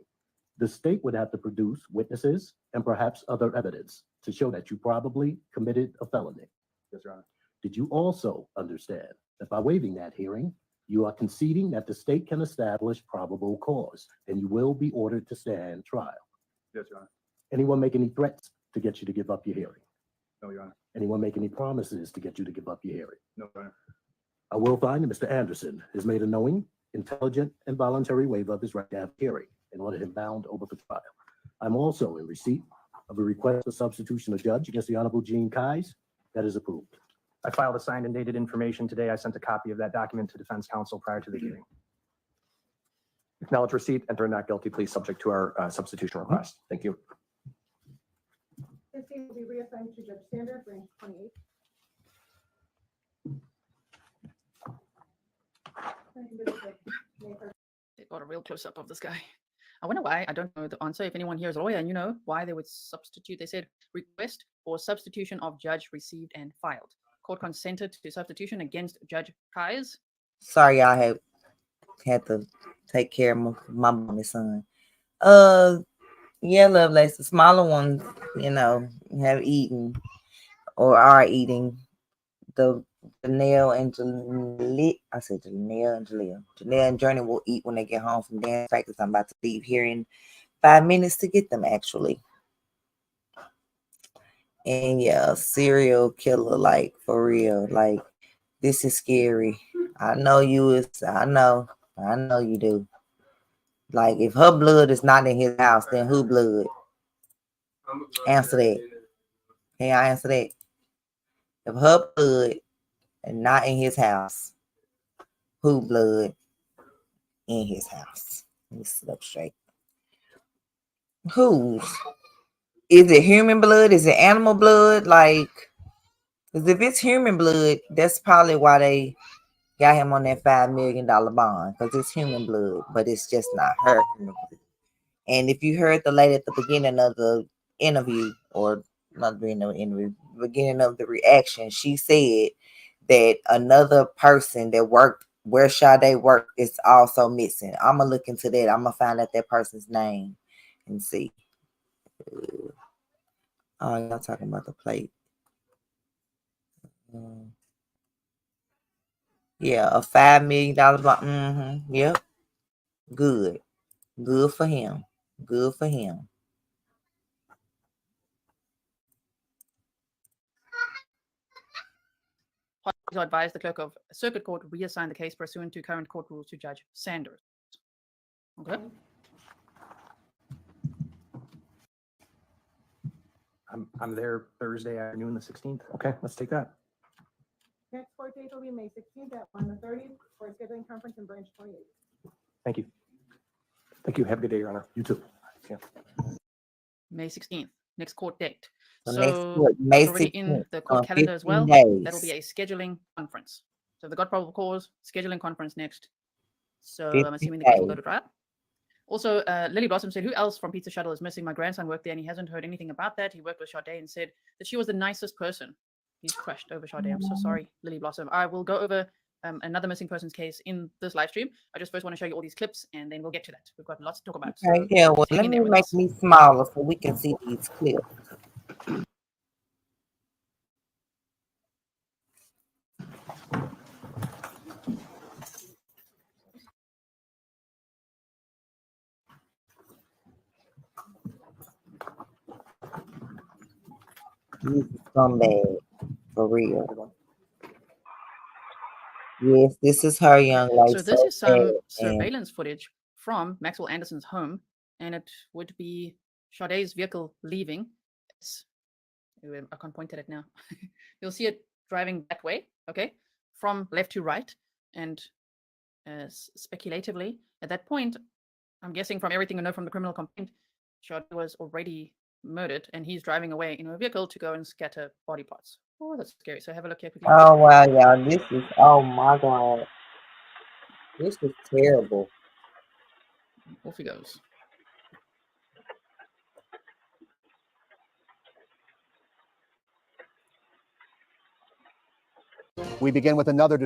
the state would have to produce witnesses and perhaps other evidence to show that you probably committed a felony? Yes, Your Honor. Did you also understand that by waiving that hearing, you are conceding that the state can establish probable cause and you will be ordered to stand trial? Yes, Your Honor. Anyone make any threats to get you to give up your hearing? No, Your Honor. Anyone make any promises to get you to give up your hearing? No, Your Honor. I will find that Mr. Anderson has made a knowing, intelligent, and voluntary waiver of his right to have a hearing and ordered him bound over for trial. I'm also in receipt of a request for substitution of judge against the Honorable Gene Kais. That is approved. I filed a signed and dated information today. I sent a copy of that document to defense counsel prior to the hearing. Acknowledge receipt, enter not guilty plea subject to our substitution request. Thank you. This case will be reassigned to Judge Sander, branch 28. They got a real close up of this guy. I wonder why. I don't know the answer. If anyone here is a lawyer and you know why they would substitute, they said request for substitution of judge received and filed. Court consented to substitution against Judge Kais. Sorry, y'all had to take care of my mommy son. Yeah, Lovelace, the smaller ones, you know, have eaten or are eating the Janelle and Jalea. I said Janelle and Jalea. Janelle and Journey will eat when they get home from dance practice. I'm about to leave here in 5 minutes to get them, actually. And yeah, serial killer, like for real. Like, this is scary. I know you is, I know you do. Like, if her blood is not in his house, then who blood? Answer that. Can I answer that? If her blood is not in his house, who blood in his house? Let me sit up straight. Whose? Is it human blood? Is it animal blood? Like, because if it's human blood, that's probably why they got him on that $5 million bond, because it's human blood, but it's just not her human blood. And if you heard the lady at the beginning of the interview, or not the beginning of the interview, beginning of the reaction, she said that another person that worked where Sade worked is also missing. I'm going to look into that. I'm going to find out that person's name and see. Oh, y'all talking about the plate. Yeah, a $5 million bond. Yep. Good. Good for him. Good for him. parties advised the clerk of circuit court reassign the case pursuant to current court rules to Judge Sanders. Okay. I'm there Thursday afternoon, the 16th. Okay, let's take that. Next court date will be May 16th at 1:30 for a scheduling conference in Branch 28. Thank you. Thank you. Have a good day, Your Honor. You too. Yeah. May 16th, next court date. So next So court, May that's already in 16th, the court calendar as 15 well. days. That'll be a scheduling conference. So they got probable cause, scheduling conference next. So 15 I'm assuming the case will go days. to trial. Also, Lily Blossom said, who else from Pizza Shuttle is missing? My grandson worked there and he hasn't heard anything about that. He worked with Sade and said that she was the nicest person. He's crushed over Sade. I'm so sorry, Lily Blossom. I will go over another missing persons case in this live stream. I just first want to show you all these clips and then we'll get to that. We've got lots to talk about. Okay, So yeah, well, hang let in me there with make us. me smaller so we can see these clips. This is scumbag, for real. Yes, this is her young lady. So this is some bad, and surveillance footage from Maxwell Anderson's home, and it would be Sade's vehicle leaving. I can't point at it now. You'll see it driving that way, okay, from left to right, and speculatively, at that point, I'm guessing from everything I know from the criminal complaint, Sade was already murdered, and he's driving away in a vehicle to go and scatter body parts. Oh, that's scary. So have a look here quickly. oh wow, y'all, this is, oh my God, this is terrible. Off he goes. We begin with another.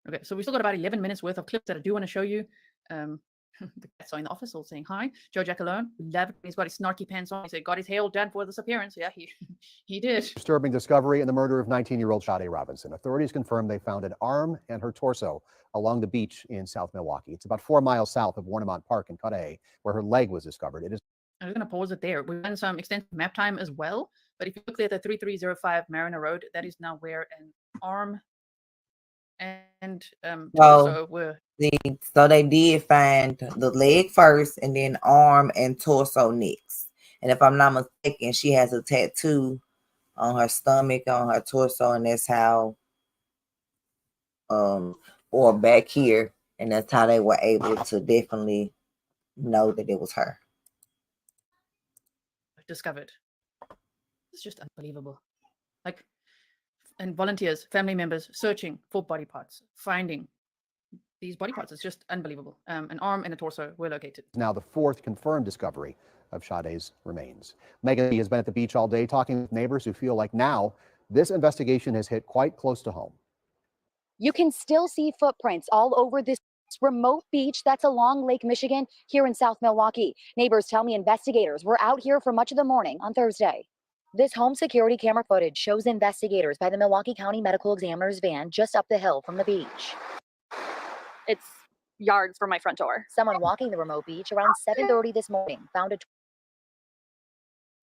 Okay, so we still got about 11 minutes worth of clips that I do want to show you. The cats are in the office all saying hi. Joe Jackalone, love it. He's got his snarky pants on. He said, got his hair all done for this appearance. Yeah, he did. Disturbing discovery in the murder of 19-year-old Sade Robinson. Authorities confirm they found an arm and her torso along the beach in South Milwaukee. It's about 4 miles south of Warnemont Park in Cudahy, where her leg was discovered. It is. I'm going to pause it there. We ran some extensive map time as well. But if you look there at the 3305 Mariner Road, that is now where an arm and torso were. So they did find the leg first and then arm and torso next. And if I'm not mistaken, she has a tattoo on her stomach, on her torso, and that's how, or back here, and that's how they were able to definitely know that it was her. Discovered. It's just unbelievable. Like, and volunteers, family members searching for body parts, finding these body parts. It's just unbelievable. An arm and a torso were located. Now the fourth confirmed discovery of Sade's remains. Megan Lee has been at the beach all day talking with neighbors who feel like now this investigation has hit quite close to home. You can still see footprints all over this remote beach that's along Lake Michigan here in South Milwaukee. Neighbors tell me investigators were out here for much of the morning on Thursday. This home security camera footage shows investigators by the Milwaukee County Medical Examiner's van just up the hill from the beach. It's yards from my front door. Someone walking the remote beach around 7:30 this morning found a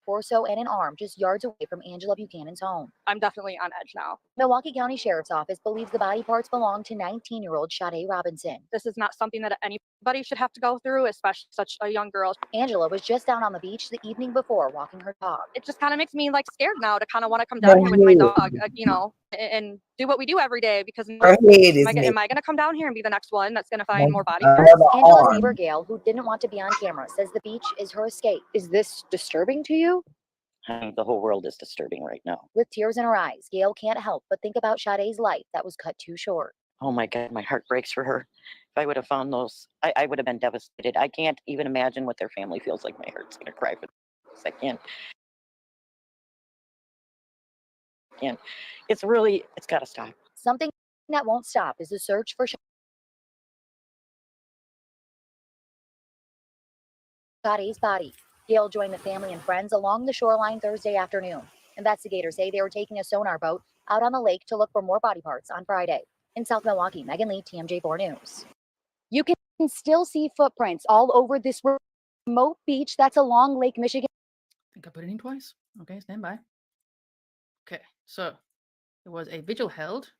torso and an arm just yards away from Angela Buchanan's home. I'm definitely on edge now. Milwaukee County Sheriff's Office believes the body parts belong to 19-year-old Sade Robinson. This is not something that anybody should have to go through, especially such a young girl. Angela was just down on the beach the evening before walking her dog. It just kind of makes me like scared now to kind of want to come down here with my dog, you know, and do what we do every day, because am I going to come down here and be the next one that's going to find more body parts? Angela's neighbor Gail, who didn't want to be on camera, says the beach is her escape. Is this disturbing to you? The whole world is disturbing right now. With tears in her eyes, Gail can't help but think about Sade's life that was cut too short. Oh my God, my heart breaks for her. If I would have found those, I would have been devastated. I can't even imagine what their family feels like. My heart's going to cry for this. I can't. It's got to stop. Something that won't stop is the search for Sade's body. Gail joined the family and friends along the shoreline Thursday afternoon. Investigators say they were taking a sonar boat out on the lake to look for more body parts on Friday. In South Milwaukee, Megan Lee, TMJ4 News. You can still see footprints all over this remote beach that's along Lake Michigan. I think I put it in twice. Okay, stand by. Okay, so there was a vigil held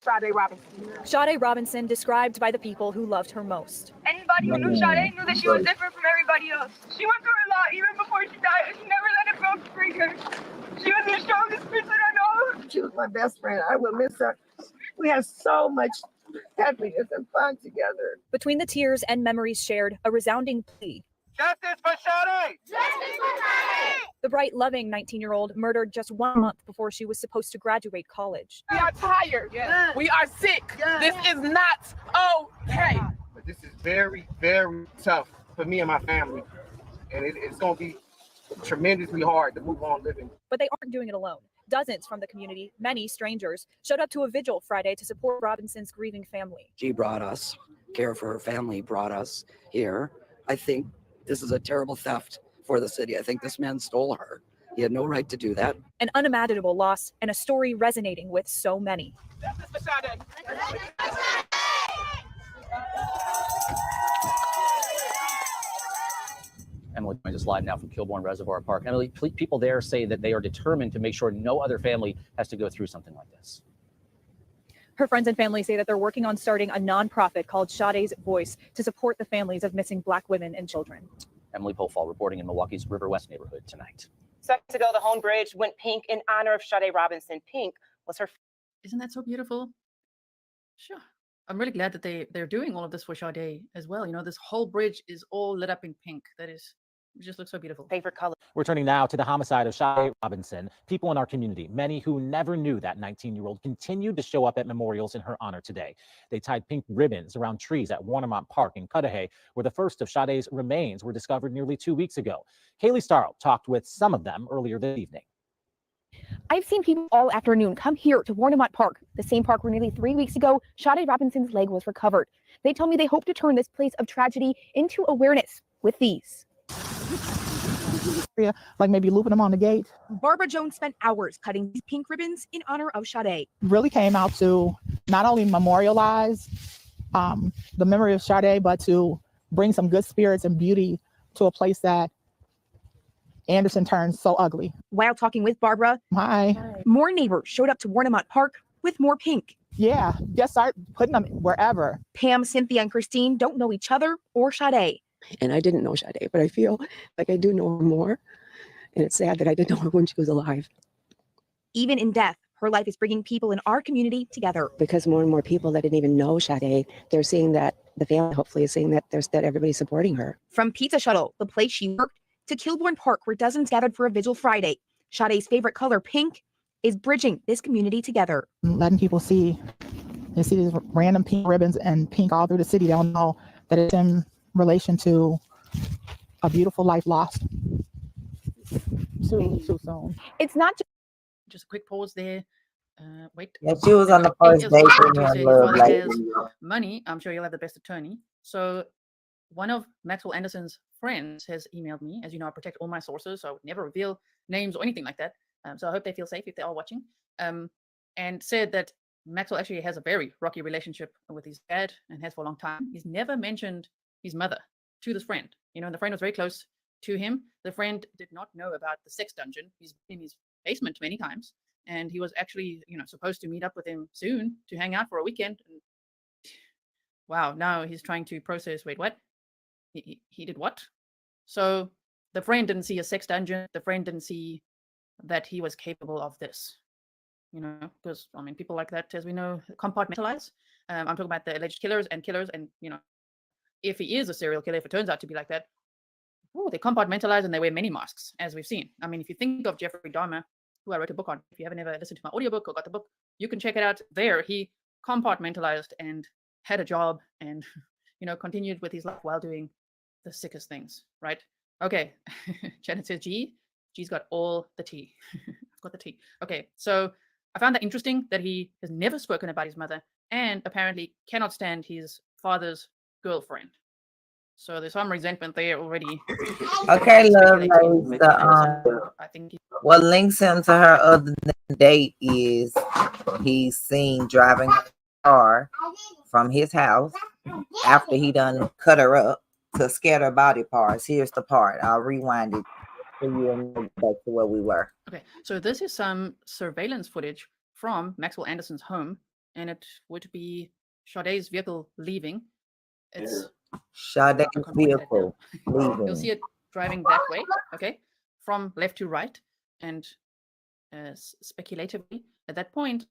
Sade Robinson. Sade Robinson described by the people who loved her most. Anybody who knew Sade knew that she was different from everybody else. She went through a lot even before she died, and she never let it break her. She was the strongest person I know. She was my best friend. I will miss her. We had so much happiness and fun together. Between the tears and memories shared, a resounding plea. Justice for Sade! Justice for Sade! The bright, loving 19-year-old murdered just 1 month before she was supposed to graduate college. We are tired. We are sick. This is not okay. But this is very, very tough for me and my family. And it's going to be tremendously hard to move on living. But they aren't doing it alone. Dozens from the community, many strangers, showed up to a vigil Friday to support Robinson's grieving family. She brought us, care for her family brought us here. I think this is a terrible theft for the city. I think this man stole her. He had no right to do that. An unimaginable loss and a story resonating with so many. Justice for Sade! Emily joins us live now from Kilbourne Reservoir Park. Emily, people there say that they are determined to make sure no other family has to go through something like this. Her friends and family say that they're working on starting a nonprofit called Sade's Voice to support the families of missing Black women and children. Emily Pofall reporting in Milwaukee's River West neighborhood tonight. Seconds ago, the Hone Bridge went pink in honor of Sade Robinson. Pink was her. Isn't that so beautiful? Sure. I'm really glad that they're doing all of this for Sade as well. You know, this whole bridge is all lit up in pink. It just looks so beautiful. Favorite color. We're turning now to the homicide of Sade Robinson. People in our community, many who never knew that 19-year-old, continued to show up at memorials in her honor today. They tied pink ribbons around trees at Warnemont Park in Cudahy, where the first of Sade's remains were discovered nearly 2 weeks ago. Kaylee Starl talked with some of them earlier this evening. I've seen people all afternoon come here to Warnemont Park, the same park where nearly 3 weeks ago, Sade Robinson's leg was recovered. They tell me they hope to turn this place of tragedy into awareness with these. Like maybe looping them on the gate. Barbara Jones spent hours cutting these pink ribbons in honor of Sade. Really came out to not only memorialize the memory of Sade, but to bring some good spirits and beauty to a place that Anderson turned so ugly. While talking with Barbara, more neighbors showed up to Warnemont Park with more pink. Yeah, just start putting them wherever. Pam, Cynthia, and Christine don't know each other or Sade. And I didn't know Sade, but I feel like I do know her more. And it's sad that I didn't know her when she was alive. Even in death, her life is bringing people in our community together. Because more and more people that didn't even know Sade, they're seeing that, the family hopefully is seeing that that everybody's supporting her. From Pizza Shuttle, the place she worked, to Kilbourne Park, where dozens gathered for a vigil Friday, Sade's favorite color, pink, is bridging this community together. Letting people see, they see these random pink ribbons and pink all through the city. They'll know that it's in relation to a beautiful life lost too soon. It's not just a quick pause there. Wait. Yeah, she was on the first date with money. I'm sure you'll have the best attorney. So one of Maxwell Anderson's friends has emailed me. As you know, I protect all my sources, so I would never reveal names or anything like that. So I hope they feel safe if they are watching. And said that Maxwell actually has a very rocky relationship with his dad and has for a long time. He's never mentioned his mother to this friend. You know, and the friend was very close to him. The friend did not know about the sex dungeon. He's been in his basement many times, and he was actually, you know, supposed to meet up with him soon to hang out for a weekend. And wow, now he's trying to process. Wait, what? He did what? So the friend didn't see a sex dungeon. The friend didn't see that he was capable of this. You know, because I mean, people like that, as we know, compartmentalize. I'm talking about the alleged killers, and you know, if he is a serial killer, if it turns out to be like that, they compartmentalize and they wear many masks, as we've seen. I mean, if you think of Jeffrey Dahmer, who I wrote a book on, if you haven't ever listened to my audiobook or got the book, you can check it out there. He compartmentalized and had a job and, you know, continued with his life while doing the sickest things, right? Okay. Janet says, G's got all the tea. I've got the tea. Okay. So I found that interesting that he has never spoken about his mother and apparently cannot stand his father's girlfriend. So there's some resentment there already. Okay, love. I think what links him to her other than date is he's seen driving a car from his house after he done cut her up to scatter body parts. Here's the part. I'll rewind it for you and back to where we were. Okay, so this is some surveillance footage from Maxwell Anderson's home and it would be Sade's vehicle leaving. It's Sade's vehicle You'll leaving. see it driving that way, okay, from left to right, and speculatively, at that point,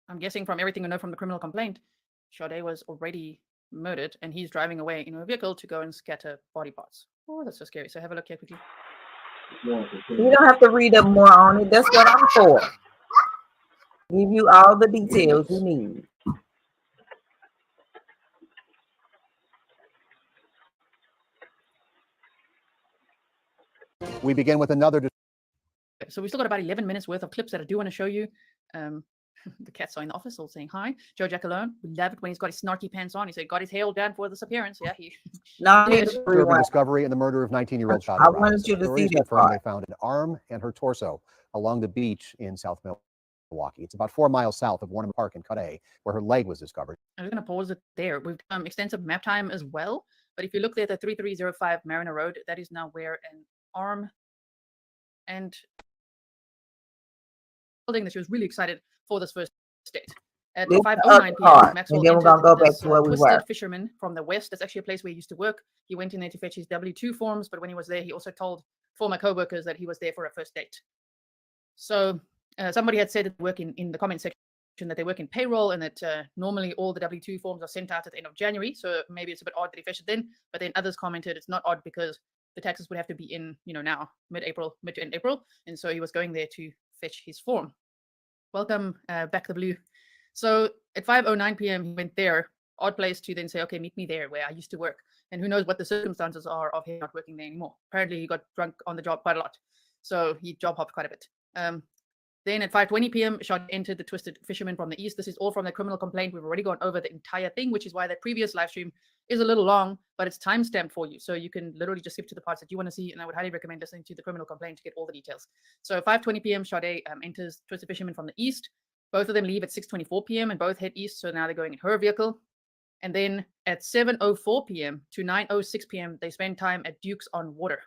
I'm guessing from everything I know from the criminal complaint, Sade was already murdered, and he's driving away in a vehicle to go and scatter body parts. Oh, that's so scary. So have a look here quickly. You don't have to read up more on it. That's what I'm for. Give you all the details you need. We begin with another. So we still got about 11 minutes worth of clips that I do want to show you. The cats are in the office all saying hi. Joe Jackalone, we love it when he's got his snarky pants on. He said, got his hair done for this appearance. Yeah, he Disturbing discovery in the murder of 19-year-old Sade Robinson. wanted you to see Authorities that confirm part. they found an arm and her torso along the beach in South Milwaukee. It's about 4 miles south of Warnham Park in Cudahy, where her leg was discovered. I'm just going to pause it there. We've done extensive map time as well. But if you look there at the 3305 Mariner Road, that is now where an arm and building that she was really excited for this first date. At This 5:09 other p.m., part, Maxwell and then we're entered gonna go back this to where we twisted were. fisherman from the west. That's actually a place where he used to work. He went in there to fetch his W-2 forms, but when he was there, he also told former co-workers that he was there for a first date. So somebody had said at work in the comment section that they work in payroll and that normally all the W-2 forms are sent out at the end of January. So maybe it's a bit odd that he fetched it then. But then others commented it's not odd because the taxes would have to be in, now, mid to end April. And so he was going there to fetch his form. Welcome back to the blue. So at 5:09 p.m. he went there, odd place to then say, okay, meet me there where I used to work. And who knows what the circumstances are of him not working there anymore. Apparently he got drunk on the job quite a lot. So he job hopped quite a bit. Then at 5:20 p.m. Sade entered the twisted fisherman from the east. This is all from the criminal complaint. We've already gone over the entire thing, which is why that previous live stream is a little long, but it's timestamped for you. So you can literally just skip to the parts that you want to see. And I would highly recommend listening to the criminal complaint to get all the details. So 5:20 p.m. Sade enters twisted fisherman from the east. Both of them leave at 6:24 p.m. and both head east. So now they're going in her vehicle. And then at 7:04 p.m. to 9:06 p.m., they spend time at Duke's on Water.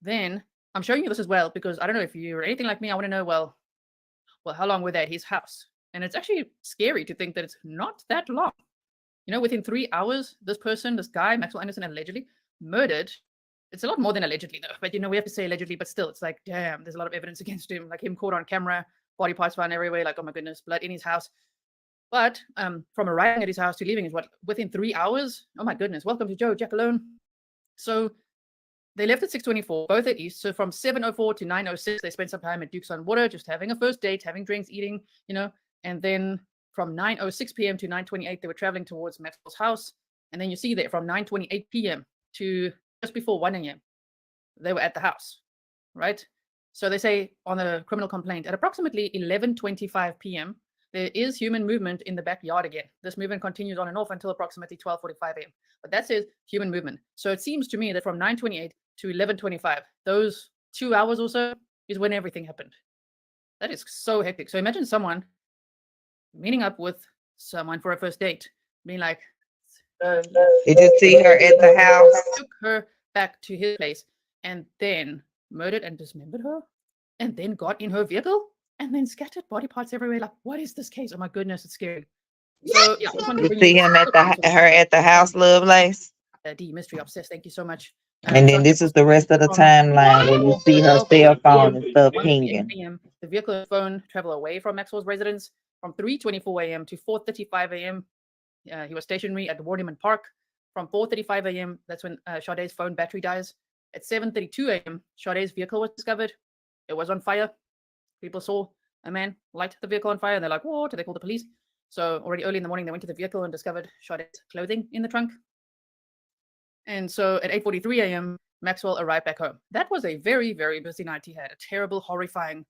Then I'm showing you this as well because I don't know if you're anything like me. I want to know, well, how long were they at his house? And it's actually scary to think that it's not that long. Within 3 hours, this guy, Maxwell Anderson, allegedly murdered. It's a lot more than allegedly, though. But, we have to say allegedly, but still, it's like, damn, there's a lot of evidence against him, like him caught on camera, body parts found everywhere, like, oh my goodness, blood in his house. But from arriving at his house to leaving is within 3 hours? Oh my goodness, welcome to Joe Jackalone. So they left at 6:24, both at east. So from 7:04 to 9:06, they spent some time at Duke's on Water, just having a first date, having drinks, eating, and then from 9:06 p.m. to 9:28, they were traveling towards Maxwell's house. And then you see that from 9:28 p.m. to just before 1 a.m., they were at the house, right? So they say on the criminal complaint, at approximately 11:25 p.m., there is human movement in the backyard again. This movement continues on and off until approximately 12:45 a.m. But that says human movement. So it seems to me that from 9:28 to 11:25, those 2 hours or so is when everything happened. That is so hectic. So imagine someone meeting up with someone for a first date, being like, did you see her at the house? Took her back to his place and then murdered and dismembered her and then got in her vehicle and then scattered body parts everywhere. Like, what is this case? Oh my goodness, it's scary. So yeah, You see him at her at the house, Lovelace? D Mystery Obsessed, thank you so much. And then this is the rest of the timeline where you see her cell phone and stuff pinging. The vehicle and phone travel away from Maxwell's residence from 3:24 a.m. to 4:35 a.m. He was stationary at Warnham Park. From 4:35 a.m., that's when Sade's phone battery dies. At 7:32 a.m., Sade's vehicle was discovered. It was on fire. People saw a man light the vehicle on fire, and they're like, what? They called the police. So already early in the morning, they went to the vehicle and discovered Sade's clothing in the trunk. And so at 8:43 a.m., Maxwell arrived back home. That was a very, very busy night he had. A terrible, horrifying,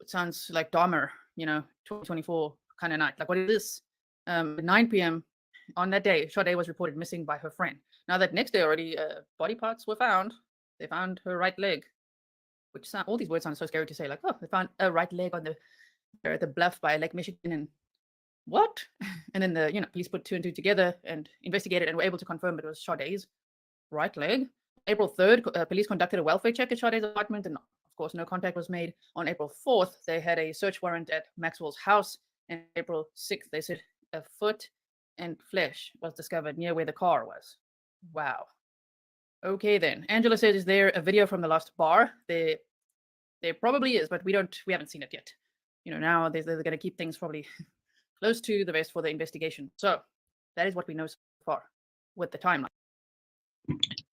it sounds like Dahmer, 2024 kind of night. Like, what is this? At 9 p.m. on that day, Sade was reported missing by her friend. Now, that next day already, body parts were found. They found her right leg, which all these words sound so scary to say. Like, oh, they found a right leg on the bluff by Lake Michigan, and what? And then the police put two and two together and investigated and were able to confirm it was Sade's right leg. April 3rd, police conducted a welfare check at Sade's apartment, and of course, no contact was made. On April 4th, they had a search warrant at Maxwell's house. And April 6th, they said a foot and flesh was discovered near where the car was. Wow. Okay then. Angela says, is there a video from the lost bar? There probably is, but we haven't seen it yet. You know, now they're going to keep things probably close to the vest for the investigation. So that is what we know so far with the timeline.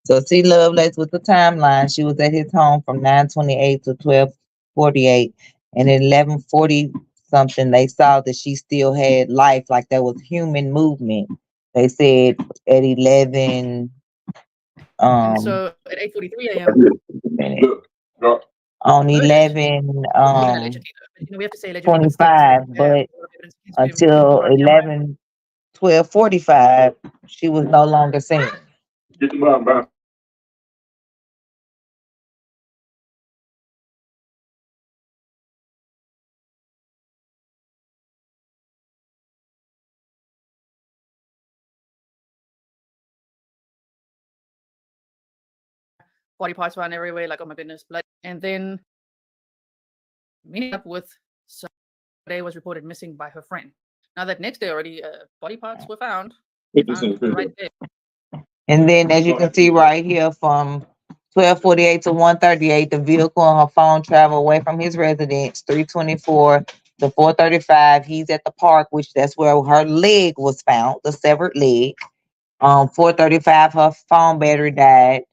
So see Lovelace with the timeline. She was at his home from 9:28 to 12:48, and at 11:40 something, they saw that she still had life, like there was human movement. They said at 11. So at 8:43 a.m. On 11. We have to say allegedly, 25, but until 12:45, she was no longer seen. Get the bottom back. Body parts found everywhere, like, oh my goodness, blood. And then meeting up with Sade was reported missing by her friend. Now that next day already, body parts were found. Right there. And then, as you can see right here, from 12:48 to 1:38, the vehicle and her phone travel away from his residence. 3:24 to 4:35, he's at the park, which that's where her leg was found, the severed leg. 4:35, her phone battery died.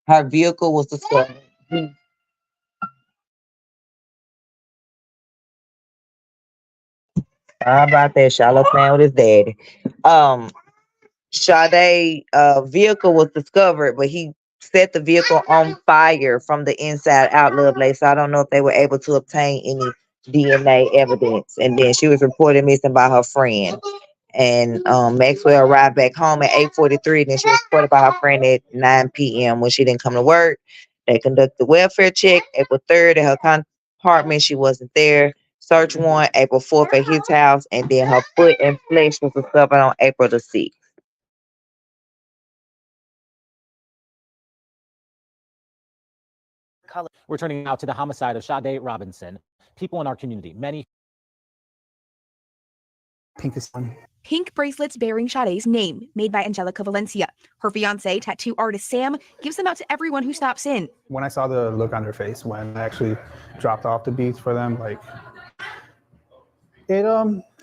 Her vehicle was discovered. How about that? Charlotte playing with his daddy. Sade vehicle was discovered, but he set the vehicle on fire from the inside out, Lovelace. So I don't know if they were able to obtain any DNA evidence. And then she was reported missing by her friend. And Maxwell arrived back home at 8:43. Then she was reported by her friend at 9 p.m. when she didn't come to work. They conducted the welfare check April 3rd at her apartment. She wasn't there. Search warrant April 4th at his house. And then her foot and flesh was discovered on April the 6th. We're turning now to the homicide of Sade Robinson. People in our community, many. Pink bracelets bearing Sade's name, made by Angelica Valencia. Her fiance, tattoo artist Sam, gives them out to everyone who stops in. When I saw the look on their face when I actually dropped off the beats for them, like it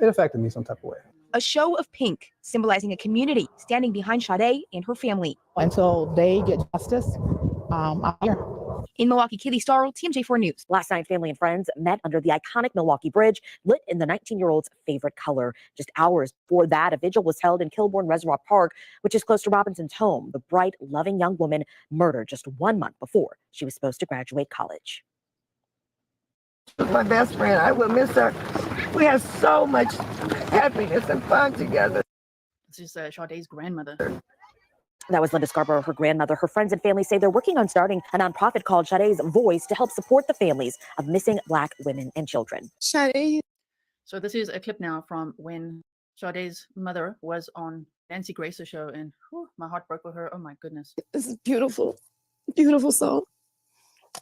affected me some type of way. A show of pink, symbolizing a community standing behind Sade and her family. Until they get justice, I'm here. In Milwaukee, Kaylee Starl, TMJ4 News. Last night, family and friends met under the iconic Milwaukee Bridge, lit in the 19-year-old's favorite color. Just hours before that, a vigil was held in Kilbourne Reservoir Park, which is close to Robinson's home. The bright, loving young woman murdered just 1 month before she was supposed to graduate college. My best friend, I will miss her. We had so much happiness and fun together. This is Sade's grandmother. That was Linda Scarborough, her grandmother. Her friends and family say they're working on starting a nonprofit called Sade's Voice to help support the families of missing Black women and children. Sade. So this is a clip now from when Sade's mother was on Nancy Grace's show, and whew, my heart broke for her. Oh my goodness. This is beautiful, beautiful song.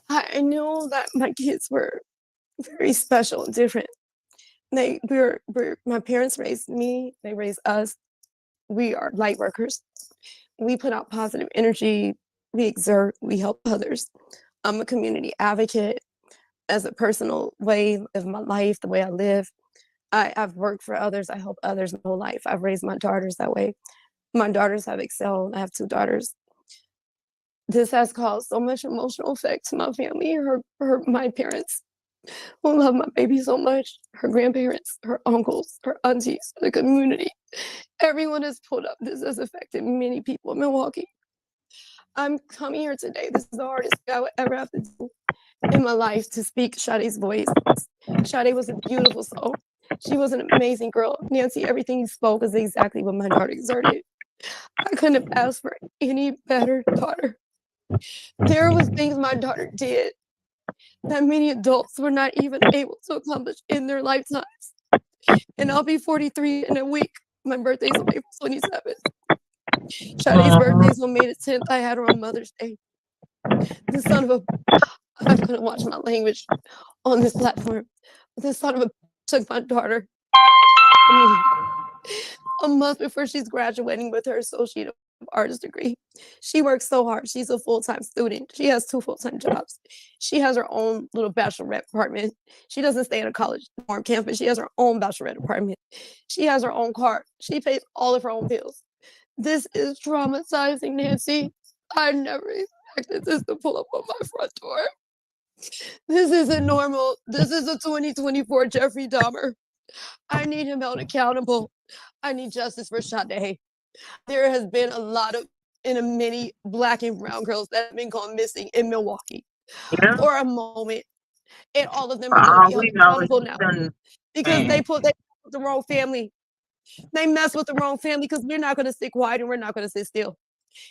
I knew that my kids were very special and different. My parents raised me, they raised us. We are light workers. We put out positive energy, we exert, we help others. I'm a community advocate as a personal way of my life, the way I live. I've worked for others, I help others my whole life. I've raised my daughters that way. My daughters have excelled, I have 2 daughters. This has caused so much emotional effect to my family, my parents who love my baby so much, her grandparents, her uncles, her aunties, the community. Everyone has pulled up. This has affected many people in Milwaukee. I'm coming here today. This is the hardest thing I would ever have to do in my life, to speak Sade's voice. Sade was a beautiful soul. She was an amazing girl. Nancy, everything you spoke is exactly what my daughter exerted. I couldn't have asked for any better daughter. There was things my daughter did that many adults were not even able to accomplish in their lifetimes. And I'll be 43 in a week. My birthday's on April 27th. Sade's birthday's on May the 10th. I had her on Mother's Day. This son of a, I'm gonna watch my language on this platform. This son of a took my daughter A month before she's graduating with her Associate of Arts degree. She works so hard. She's a full-time student. She has 2 full-time jobs. She has her own little bachelorette apartment. She doesn't stay in a college dorm campus. She has her own bachelorette apartment. She has her own car. She pays all of her own bills. This is traumatizing, Nancy. I never expected this to pull up on my front door. This isn't normal. This is a 2024 Jeffrey Dahmer. I need him held accountable. I need justice for Sade. There has been a lot of many Black and brown girls that have been gone missing in Milwaukee for a moment, and all of them are going to be held accountable now because they put the wrong family. They mess with the wrong family because we're not going to sit quiet and we're not going to sit still.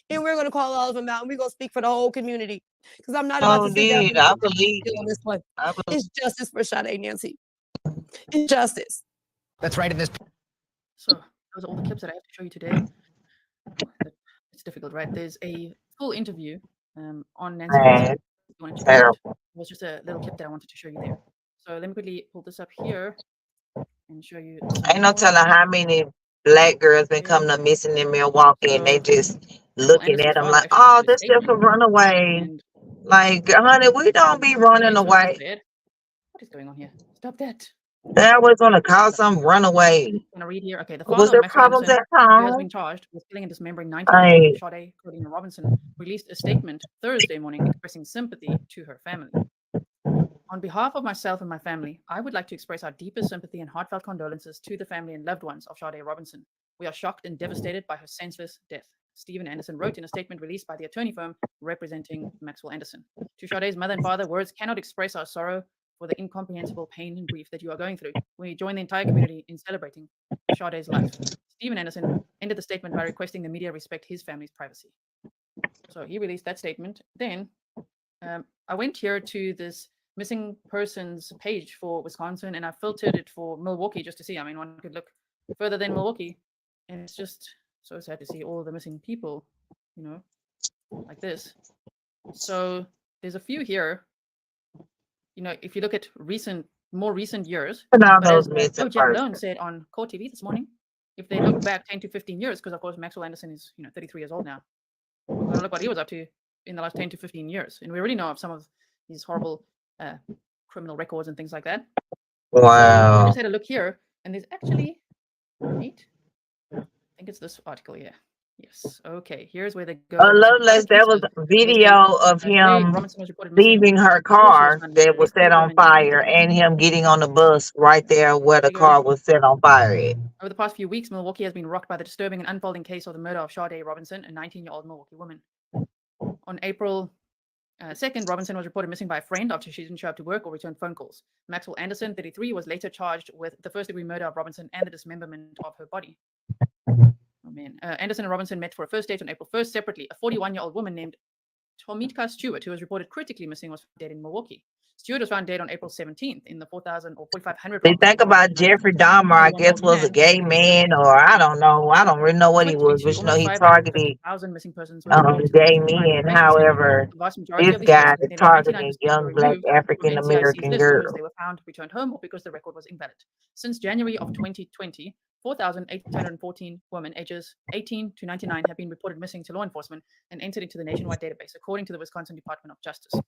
And we're going to call all of them out and we're going to speak for the whole community because I'm not about to sit down I believe on this one. It's justice for Sade, Nancy. It's justice. That's right in this. So those are all the clips that I have to show you today. It's difficult, right? There's a full interview on Nancy. It was just a little clip that I wanted to show you there. So let me quickly pull this up here and show you. Ain't no telling how many Black girls been coming up missing in Milwaukee, and they just looking at them like, oh, this just a runaway. Like, honey, we don't be running away. What is going on here? Stop that. They always want to call some runaway. I'm gonna read here. Okay, the Was father there of Maxwell problems Anderson, at who has home? been charged with killing and dismembering 19-year-old Sade Robinson, released a statement Thursday morning expressing sympathy to her family. On behalf of myself and my family, I would like to express our deepest sympathy and heartfelt condolences to the family and loved ones of Sade Robinson. We are shocked and devastated by her senseless death. Stephen Anderson wrote in a statement released by the attorney firm representing Maxwell Anderson. To Sade's mother and father, words cannot express our sorrow for the incomprehensible pain and grief that you are going through. We join the entire community in celebrating Sade's life. Stephen Anderson ended the statement by requesting the media respect his family's privacy. So he released that statement. Then I went here to this missing persons page for Wisconsin, and I filtered it for Milwaukee just to see. I mean, one could look further than Milwaukee, and it's just so sad to see all the missing people, you know, like this. So there's a few here. You know, if you look at more recent years, but as Jeff Lone said on Court TV this morning, if they look back 10 to 15 years, because of course Maxwell Anderson is 33 years old now, we're gonna look what he was up to in the last 10 to 15 years, and we already know of some of these horrible criminal records and things like that. Wow. So I just had a look here, and there's actually I think it's this article here. Yes. Okay. Here's where they go. Loveless, there was a video of him leaving her car that was set on fire and him getting on the bus right there where the car was set on fire at. Over the past few weeks, Milwaukee has been rocked by the disturbing and unfolding case of the murder of Sade Robinson, a 19-year-old Milwaukee woman. On April 2nd, Robinson was reported missing by a friend after she didn't show up to work or return phone calls. Maxwell Anderson, 33, was later charged with the first-degree murder of Robinson and the dismemberment of her body. Oh man. Anderson and Robinson met for a first date on April 1st separately. A 41-year-old woman named Tomitka Stewart, who was reported critically missing, was dead in Milwaukee. Stewart was found dead on April 17th in the 4,000 or 4,500. They think about Jeffrey Dahmer, I guess, was a gay man, or I don't know. I don't really know what he was, but he targeted gay men. However, this guy is targeting young Black African American girls. They were found, returned home, or because the record was invalid. Since January of 2020, 4,814 women ages 18 to 99 have been reported missing to law enforcement and entered into the nationwide database, according to the Wisconsin Department of Justice.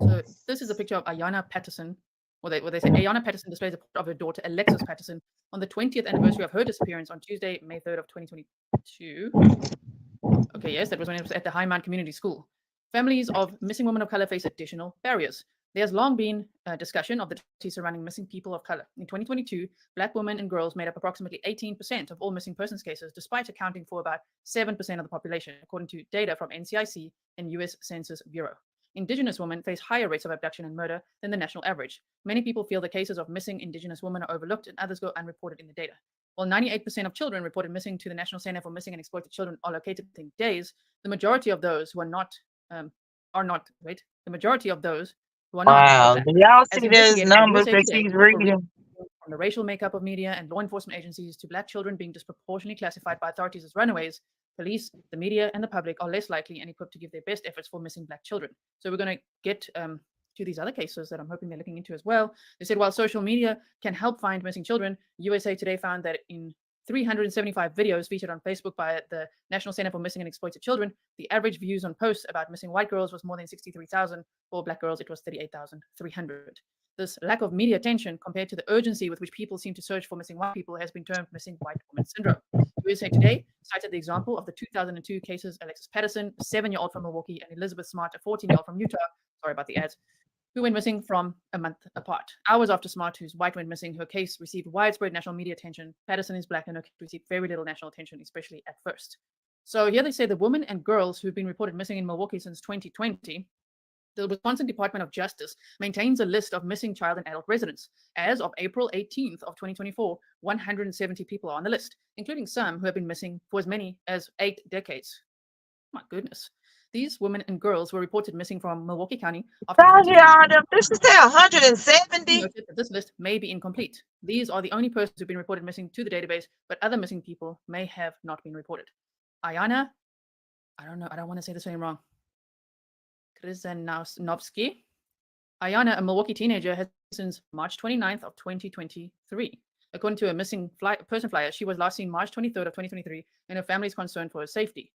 So this is a picture of Ayanna Patterson, or they say Ayanna Patterson displays a photo of her daughter Alexis Patterson on the 20th anniversary of her disappearance on Tuesday, May 3rd of 2022. Okay, yes, that was when it was at the Highmount Community School. Families of missing women of color face additional barriers. There's long been a discussion of the difficulties surrounding missing people of color. In 2022, Black women and girls made up approximately 18% of all missing persons cases, despite accounting for about 7% of the population, according to data from NCIC and U.S. Census Bureau. Indigenous women face higher rates of abduction and murder than the national average. Many people feel the cases of missing Indigenous women are overlooked and others go unreported in the data. While 98% of children reported missing to the National Center for Missing and Exploited Children are located within days, the majority of those who are not, the majority of those who are not. Wow, do y'all see those numbers that she's reading? From the racial makeup of media and law enforcement agencies to Black children being disproportionately classified by authorities as runaways, police, the media, and the public are less likely and equipped to give their best efforts for missing Black children. So we're going to get to these other cases that I'm hoping they're looking into as well. They said while social media can help find missing children, USA Today found that in 375 videos featured on Facebook by the National Center for Missing and Exploited Children, the average views on posts about missing white girls was more than 63,000. For black girls, it was 38,300. This lack of media attention compared to the urgency with which people seem to search for missing white people has been termed missing white woman syndrome. USA Today cited the example of the 2002 cases Alexis Patterson, a 7-year-old from Milwaukee, and Elizabeth Smart, a 14-year-old from Utah, sorry about the ads, who went missing from a month apart. Hours after Smart, whose white, went missing, her case received widespread national media attention. Patterson is black and her case received very little national attention, especially at first. So here they say the women and girls who've been reported missing in Milwaukee since 2020, the Wisconsin Department of Justice maintains a list of missing child and adult residents. As of April 18th of 2024, 170 people are on the list, including some who have been missing for as many as 8 decades. My goodness. These women and girls were reported missing from Milwaukee County after This is 170. noted that this list may be incomplete. These are the only persons who've been reported missing to the database, but other missing people may have not been reported. Ayana, I don't know, I don't want to say this name wrong. Krizanovsky. Ayana, a Milwaukee teenager, has been since March 29th of 2023. According to a missing person flyer, she was last seen March 23rd of 2023, and her family is concerned for her safety.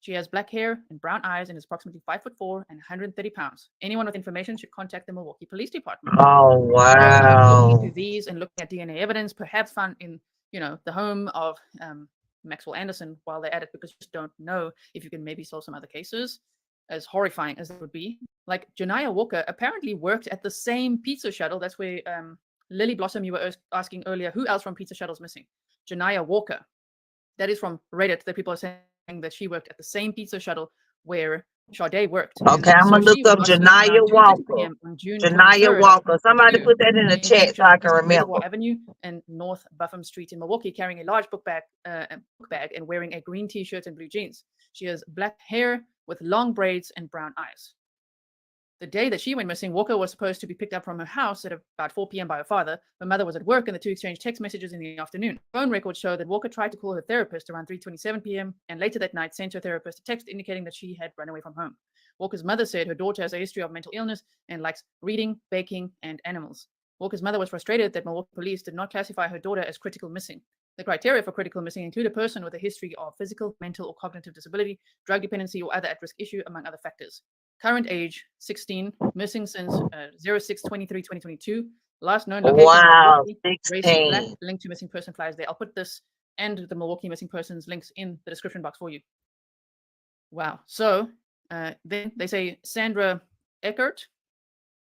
She has black hair and brown eyes and is approximately 5'4" and 130 pounds. Anyone with information should contact the Milwaukee Police Department. Oh, wow. Looking into these and looking at DNA evidence, perhaps found in, the home of Maxwell Anderson while they're at it, because you just don't know if you can maybe solve some other cases, as horrifying as it would be. Like Janiyah Walker apparently worked at the same pizza shuttle. That's where Lily Blossom, you were asking earlier, who else from Pizza Shuttle's missing? Janiyah Walker. That is from Reddit, that people are saying that she worked at the same pizza shuttle where Sade worked. Okay, I'm going to look up Janiyah Walker. Janiyah Walker. Somebody put that in the chat so I can remember. Avenue and North Buffum Street in Milwaukee, carrying a large book bag and wearing a green t-shirt and blue jeans. She has black hair with long braids and brown eyes. The day that she went missing, Walker was supposed to be picked up from her house at about 4 p.m. by her father. Her mother was at work, and the two exchanged text messages in the afternoon. Phone records show that Walker tried to call her therapist around 3:27 p.m. and later that night sent her therapist a text indicating that she had run away from home. Walker's mother said her daughter has a history of mental illness and likes reading, baking, and animals. Walker's mother was frustrated that Milwaukee police did not classify her daughter as critical missing. The criteria for critical missing include a person with a history of physical, mental, or cognitive disability, drug dependency, or other at-risk issue, among other factors. Current age, 16, missing since 06/23/2022. Last known location, wow, race black, linked to missing person flyers there. I'll put this and the Milwaukee missing persons links in the description box for you. Wow. So then they say Sandra Eckert,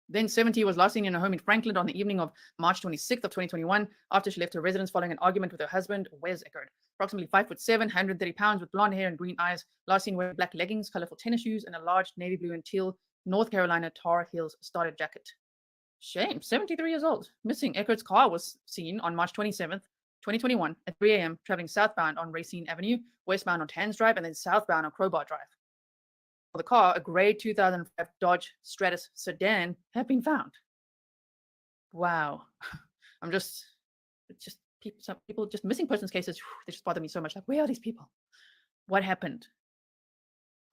then 70, was last seen in her home in Franklin on the evening of March 26th of 2021 after she left her residence following an argument with her husband, Wes Eckert. Approximately 5'7", 130 pounds with blonde hair and green eyes. Last seen wearing black leggings, colorful tennis shoes, and a large navy blue and teal North Carolina Tar Heels starter jacket. Shame, 73 years old. Missing. Eckert's car was seen on March 27th, 2021 at 3 a.m. traveling southbound on Racine Avenue, westbound on Tans Drive, and then southbound on Crowbar Drive. For the car, a gray 2005 Dodge Stratus sedan had been found. Wow. Some people just missing persons cases, they just bother me so much. Like, where are these people? What happened?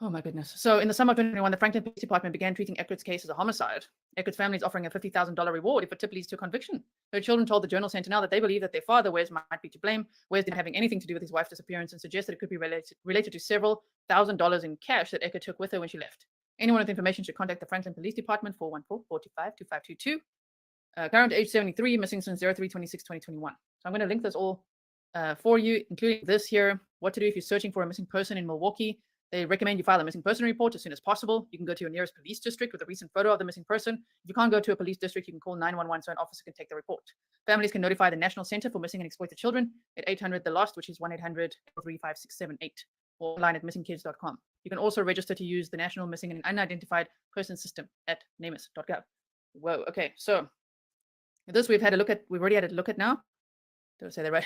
Oh my goodness. So in the summer of 2021, the Franklin Police Department began treating Eckert's case as a homicide. Eckert's family is offering a $50,000 reward if it leads to a conviction. Her children told the Journal Sentinel that they believe that their father, Wes, might be to blame. Wes didn't have anything to do with his wife's disappearance and suggested it could be related to several $1,000s in cash that Eckert took with her when she left. Anyone with information should contact the Franklin Police Department, 414-425-2522. Current age 73, missing since 03/26/2021. So I'm going to link this all for you, including this here. What to do if you're searching for a missing person in Milwaukee. They recommend you file a missing person report as soon as possible. You can go to your nearest police district with a recent photo of the missing person. If you can't go to a police district, you can call 911 so an officer can take the report. Families can notify the National Center for Missing and Exploited Children at 800-THE-LOST, which is 1-800-35678, or online at missingkids.com. You can also register to use the National Missing and Unidentified Persons System at namus.gov. Whoa, okay, so this we've already had a look at now. Did I say that right?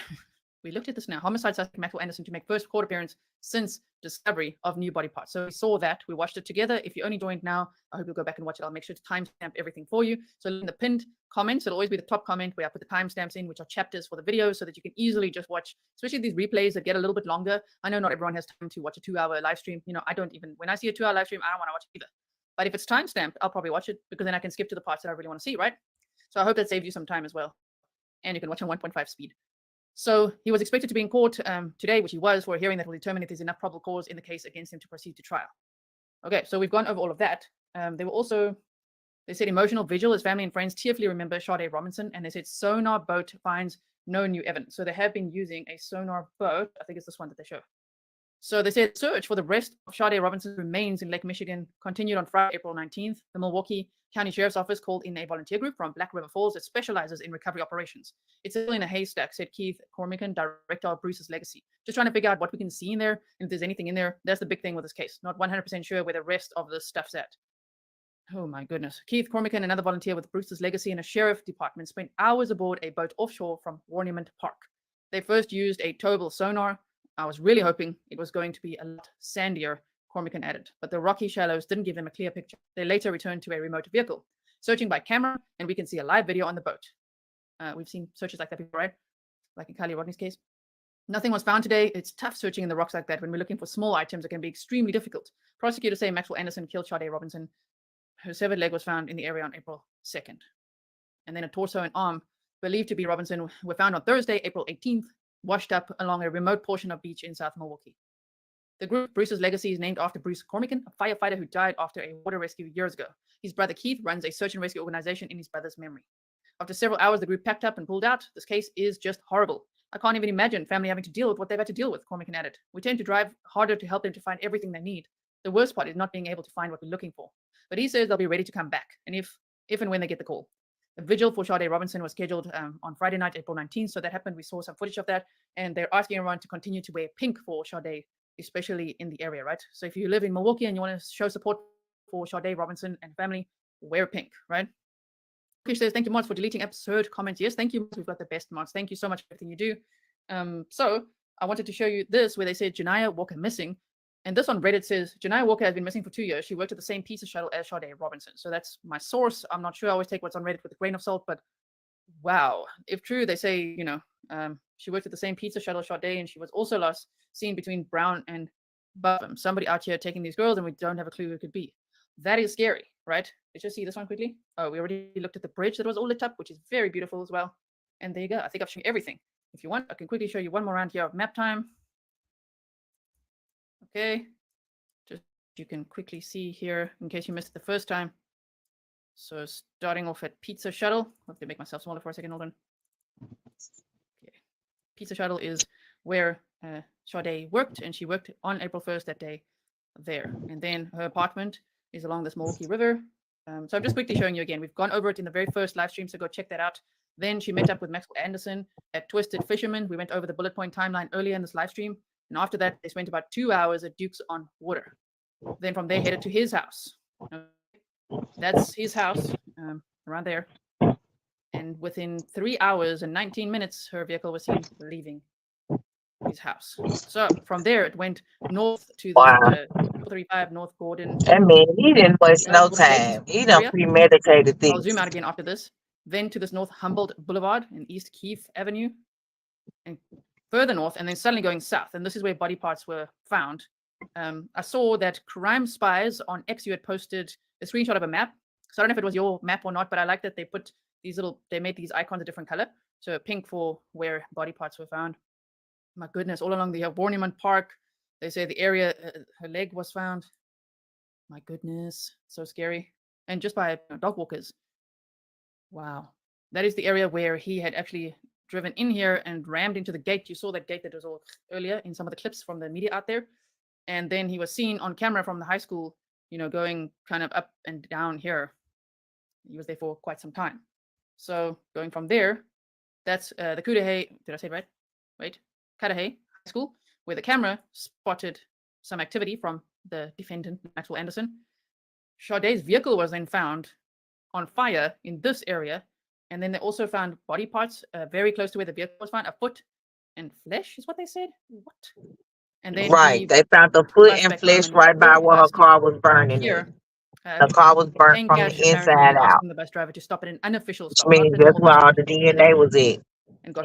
We looked at this now. Homicide suspect Maxwell Anderson to make first court appearance since discovery of new body parts. So we saw that. We watched it together. If you only joined now, I hope you'll go back and watch it. I'll make sure to timestamp everything for you. So in the pinned comments, it'll always be the top comment where I put the timestamps in, which are chapters for the video, so that you can easily just watch, especially these replays that get a little bit longer. I know not everyone has time to watch a 2-hour live stream. I don't even, when I see a 2-hour live stream, I don't want to watch it either. But if it's timestamped, I'll probably watch it because then I can skip to the parts that I really want to see, right? So I hope that saves you some time as well. And you can watch on 1.5 speed. So he was expected to be in court today, which he was, for a hearing that will determine if there's enough probable cause in the case against him to proceed to trial. Okay, so we've gone over all of that. They said emotional vigil as family and friends tearfully remember Sade Robinson, and they said sonar boat finds no new evidence. So they have been using a sonar boat. I think it's this one that they show. So they said search for the rest of Sade Robinson's remains in Lake Michigan continued on Friday, April 19th. The Milwaukee County Sheriff's Office called in a volunteer group from Black River Falls that specializes in recovery operations. It's still in a haystack, said Keith Cormican, director of Bruce's Legacy. Just trying to figure out what we can see in there, and if there's anything in there. That's the big thing with this case. Not 100% sure where the rest of the stuff's at. Oh my goodness. Keith Cormican, another volunteer with Bruce's Legacy and a sheriff department, spent hours aboard a boat offshore from Warniment Park. They first used a towable sonar. I was really hoping it was going to be a lot sandier, Cormican added, but the rocky shallows didn't give them a clear picture. They later returned to a remote vehicle, searching by camera, and we can see a live video on the boat. We've seen searches like that before, right? Like in Kylie Rodney's case. Nothing was found today. It's tough searching in the rocks like that when we're looking for small items. It can be extremely difficult. Prosecutors say Maxwell Anderson killed Sade Robinson. Her severed leg was found in the area on April 2nd. And then a torso and arm believed to be Robinson were found on Thursday, April 18th, washed up along a remote portion of beach in South Milwaukee. The group, Bruce's Legacy, is named after Bruce Cormican, a firefighter who died after a water rescue years ago. His brother Keith runs a search and rescue organization in his brother's memory. After several hours, the group packed up and pulled out. This case is just horrible. I can't even imagine family having to deal with what they've had to deal with, Cormican added. We tend to drive harder to help them to find everything they need. The worst part is not being able to find what we're looking for. But he says they'll be ready to come back, and if and when they get the call. A vigil for Sade Robinson was scheduled on Friday night, April 19th, so that happened. We saw some footage of that, and they're asking everyone to continue to wear pink for Sade, especially in the area, right? So if you live in Milwaukee and you want to show support for Sade Robinson and family, wear pink, right? Kish says, thank you, Mods, for deleting absurd comments. Yes, thank you. We've got the best mods. Thank you so much for everything you do. So I wanted to show you this where they said Janiyah Walker missing. And this on Reddit says, Janiyah Walker has been missing for 2 years. She worked at the same pizza shuttle as Sade Robinson. So that's my source. I'm not sure. I always take what's on Reddit with a grain of salt, but wow. If true, they say, she worked at the same pizza shuttle as Sade, and she was also last seen between Brown and Buffum. Somebody out here taking these girls, and we don't have a clue who it could be. That is scary, right? Let's just see this one quickly. Oh, we already looked at the bridge that was all lit up, which is very beautiful as well. And there you go. I think I've shown you everything. If you want, I can quickly show you one more round here of map time. Okay. Just you can quickly see here in case you missed it the first time. So starting off at Pizza Shuttle. I have to make myself smaller for a second. Hold on. Okay. Pizza Shuttle is where Sade worked, and she worked on April 1st that day there. And then her apartment is along this Milwaukee River. So I'm just quickly showing you again. We've gone over it in the very first live stream, so go check that out. Then she met up with Maxwell Anderson at Twisted Fisherman. We went over the bullet point timeline earlier in this live stream. And after that, they spent about 2 hours at Duke's on Water. Then from there, headed to his house. That's his house, around there. And within 3 hours and 19 minutes, her vehicle was seen leaving his house. So from there, it went north to the 435 North Gordon. I mean, he didn't waste no time. He done premeditated things. I'll zoom out again after this. Then to this North Humboldt Boulevard and East Keefe Avenue. And further north, and then suddenly going south. And this is where body parts were found. I saw that Crime Spies on X, you had posted a screenshot of a map. So I don't know if it was your map or not, but I like that they put these they made these icons a different color. So pink for where body parts were found. My goodness, all along the Warniment Park, they say the area her leg was found. My goodness, so scary. And just by dog walkers. Wow. That is the area where he had actually driven in here and rammed into the gate. You saw that gate that was all earlier in some of the clips from the media out there. And then he was seen on camera from the high school, going kind of up and down here. He was there for quite some time. So going from there, that's the Cudahy, did I say it right? Wait, Cudahy High School, where the camera spotted some activity from the defendant, Maxwell Anderson. Sade's vehicle was then found on fire in this area. And then they also found body parts very close to where the vehicle was found, a foot and flesh is what they said. What? And then they found the foot and flesh right by where her car was burning. Here, the car was burnt from the inside out. The bus driver to stop at an unofficial stop. Which means that's where all the DNA was at.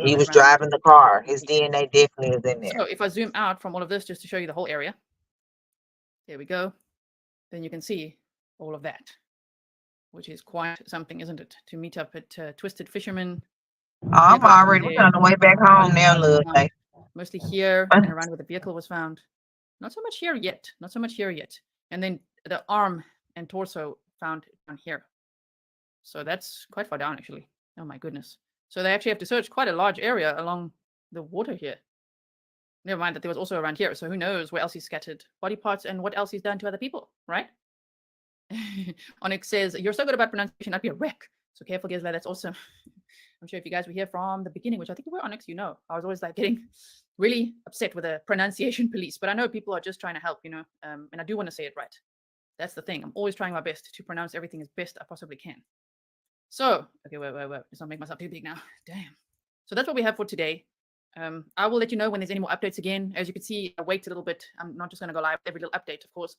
He was driving the car. His DNA definitely is in there. So if I zoom out from all of this just to show you the whole area, there we go. Then you can see all of that, which is quite something, isn't it? To meet up at Twisted Fisherman. I'm already on the way back home now, look. Mostly here and around where the vehicle was found. Not so much here yet. Not so much here yet. And then the arm and torso found down here. So that's quite far down, actually. Oh my goodness. So they actually have to search quite a large area along the water here. Never mind that there was also around here. So who knows where else he's scattered body parts and what else he's done to other people, right? Onyx says, you're so good about pronunciation, I'd be a wreck. So careful, Gisela, that's awesome. I'm sure if you guys were here from the beginning, which I think you were, Onyx, you know, I was always like getting really upset with the pronunciation police, but I know people are just trying to help, you know, and I do want to say it right. That's the thing. I'm always trying my best to pronounce everything as best I possibly can. So, okay, wait. Let's not make myself too big now. Damn. So that's what we have for today. I will let you know when there's any more updates again. As you can see, I wait a little bit. I'm not just going to go live with every little update, of course.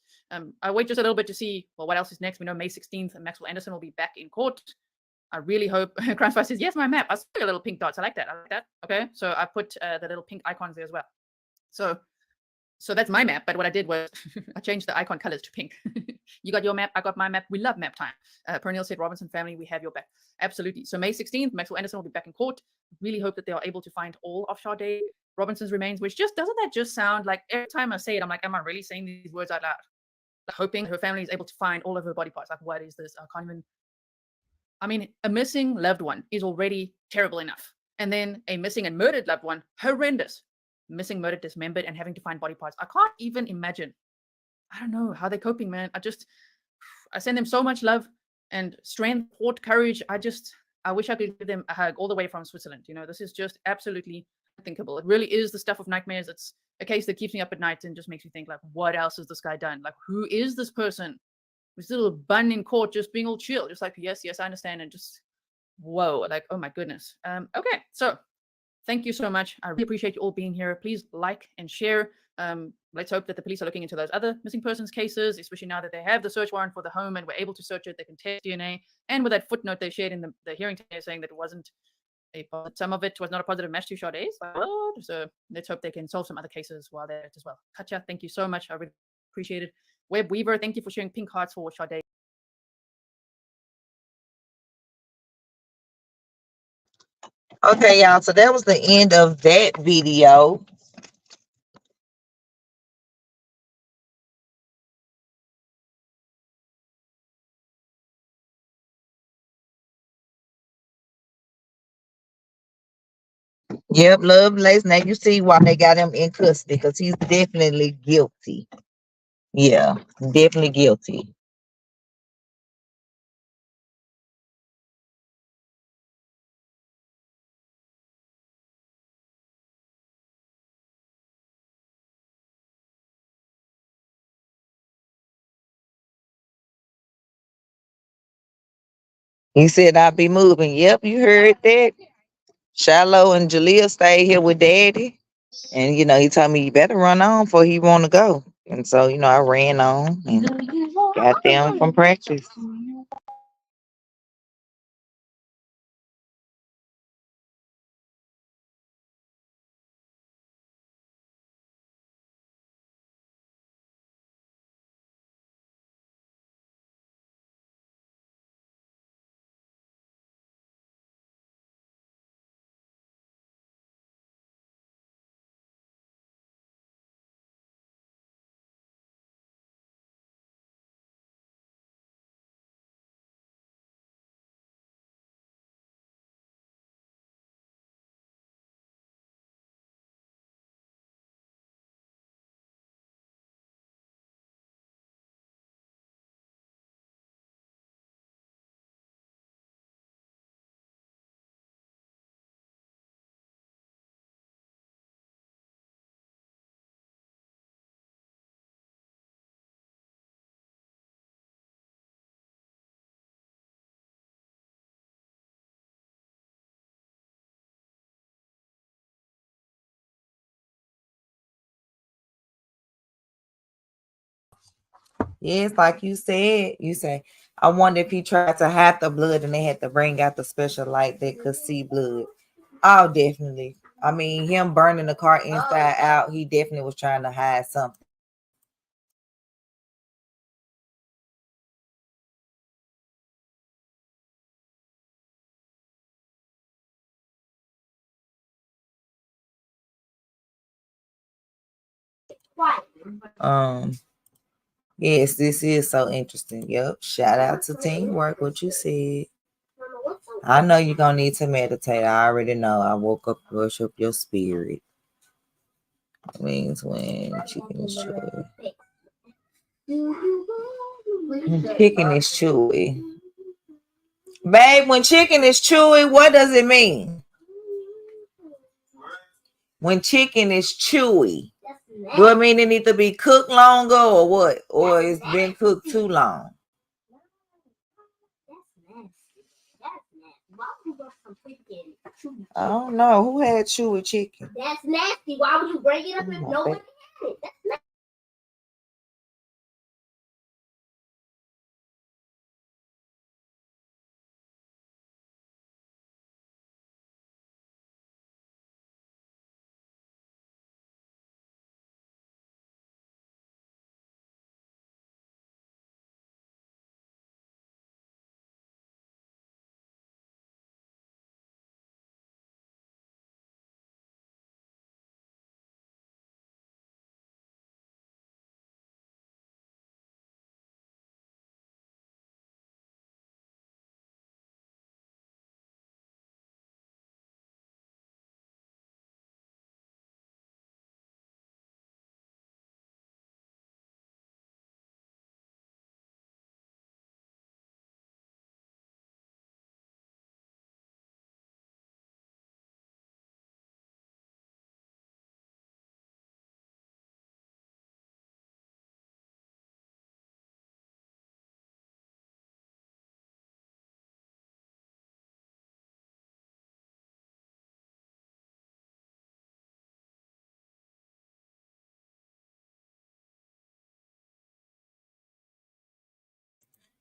I wait just a little bit to see, well, what else is next. We know May 16th, Maxwell Anderson will be back in court. I really hope. Crownfire says, yes, my map. I saw your little pink dots. I like that. Okay, so I put the little pink icons there as well. So that's my map, but what I did was I changed the icon colors to pink. You got your map, I got my map. We love map time. Perennial said, Robinson family, we have your back. Absolutely. So May 16th, Maxwell Anderson will be back in court. Really hope that they are able to find all of Sade Robinson's remains, which just, doesn't that just sound like, every time I say it, I'm like, am I really saying these words out loud? Like, hoping her family is able to find all of her body parts. Like, what is this? I can't even. I mean, a missing loved one is already terrible enough. And then a missing and murdered loved one, horrendous. Missing, murdered, dismembered, and having to find body parts. I can't even imagine. I don't know how they're coping, man. I send them so much love and strength, support, courage. I wish I could give them a hug all the way from Switzerland. You know, this is just absolutely unthinkable. It really is the stuff of nightmares. It's a case that keeps me up at night and just makes me think, like, what else has this guy done? Like, who is this person? This little bun in court just being all chill, just like, yes, I understand, and just, whoa, like, oh my goodness. Okay, so thank you so much. I really appreciate you all being here. Please like and share. Let's hope that the police are looking into those other missing persons cases, especially now that they have the search warrant for the home and we're able to search it. They can test DNA. And with that footnote they shared in the hearing today saying that it wasn't some of it was not a positive match to Sade's. So let's hope they can solve some other cases while they're at it as well. Katja, thank you so much. I really appreciate it. Web Weaver, thank you for sharing pink hearts for Sade. Okay, y'all. So that was the end of that video. Yep, love Lace. Now you see why they got him in custody, because he's definitely guilty. Yeah, definitely guilty. He said, I'll be moving. Yep, you heard that. Shiloh and Jaleel stayed here with Daddy. And, you know, he told me, you better run on before he want to go. And so, you know, I ran on and got them from practice. Yes, like you said, I wonder if he tried to hide the blood and they had to bring out the special light that could see blood. Oh, definitely. I mean, him burning the car inside out, he definitely was trying to hide something. Yes, this is so interesting. Yep. Shout out to teamwork, what you said. I know you're gonna need to meditate. I already know. I woke up to brush up your spirit. It means when chicken is chewy. When chicken is chewy. Babe, when chicken is chewy, what does it mean? When chicken is chewy, do it mean it need to be cooked longer or what? Or it's been cooked too long? I don't know. Who had chewy chicken? That's nasty. Why would you bring it up if no one had it? That's nasty.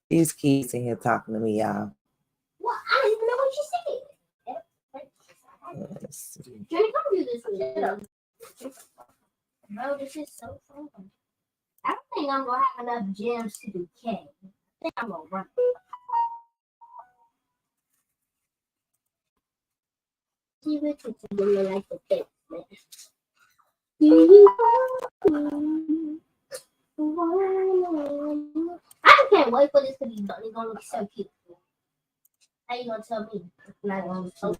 These kids in here talking to me, y'all. What? I don't even know what you said. Let's see. Jenny, come do this with it. Bro, this is so fun. I don't think I'm gonna have enough gems to do K. I think I'm gonna run. See which is gonna like the best, man. I can't wait for this to be done. It's gonna look so cute. How you gonna tell me? It's not gonna look so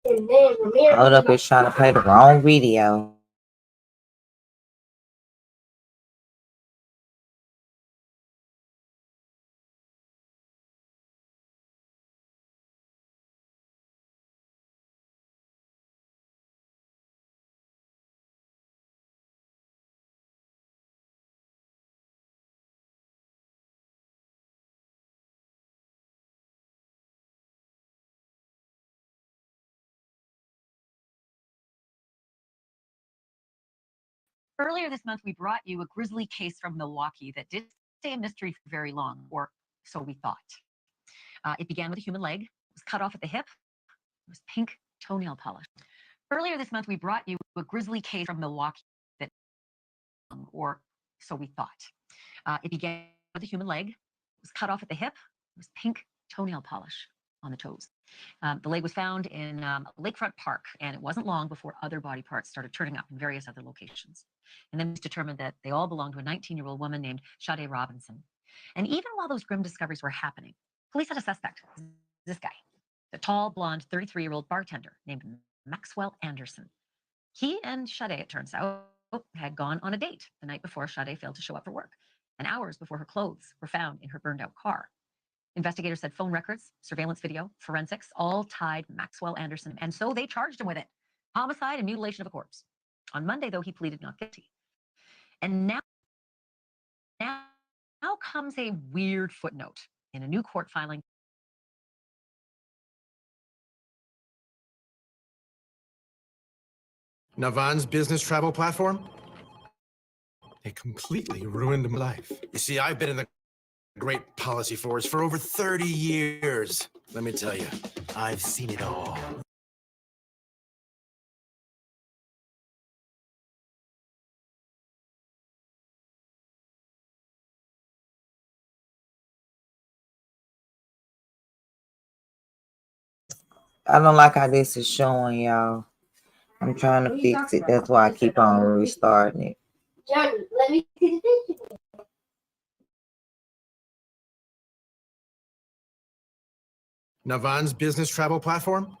Hold up, it's trying to play the wrong video. Earlier this month, we brought you a grisly case from Milwaukee that didn't stay a mystery for very long, or so we thought. It began with a human leg. It was cut off at the hip. It was pink toenail polish. Earlier this month, we brought you a grisly case from Milwaukee that, or so we thought. It began with a human leg. It was cut off at the hip. It was pink toenail polish on the toes. The leg was found in Lakefront Park, and it wasn't long before other body parts started turning up in various other locations. And then it was determined that they all belonged to a 19-year-old woman named Sade Robinson. And even while those grim discoveries were happening, police had a suspect, this guy, the tall, blonde, 33-year-old bartender named Maxwell Anderson. He and Sade, it turns out, had gone on a date the night before Sade failed to show up for work, and hours before her clothes were found in her burned-out car. Investigators said phone records, surveillance video, forensics all tied Maxwell Anderson, and so they charged him with it. Homicide and mutilation of a corpse. On Monday, though, he pleaded not guilty. And now comes a weird footnote in a new court filing Navan's business travel platform? It completely ruined my life. You see, I've been in the great policy force for over 30 years. Let me tell you, I've seen it all. I don't like how this is showing, y'all. I'm trying to fix it. That's why I keep on restarting it. Johnny, let me see the picture. Navan's business travel platform?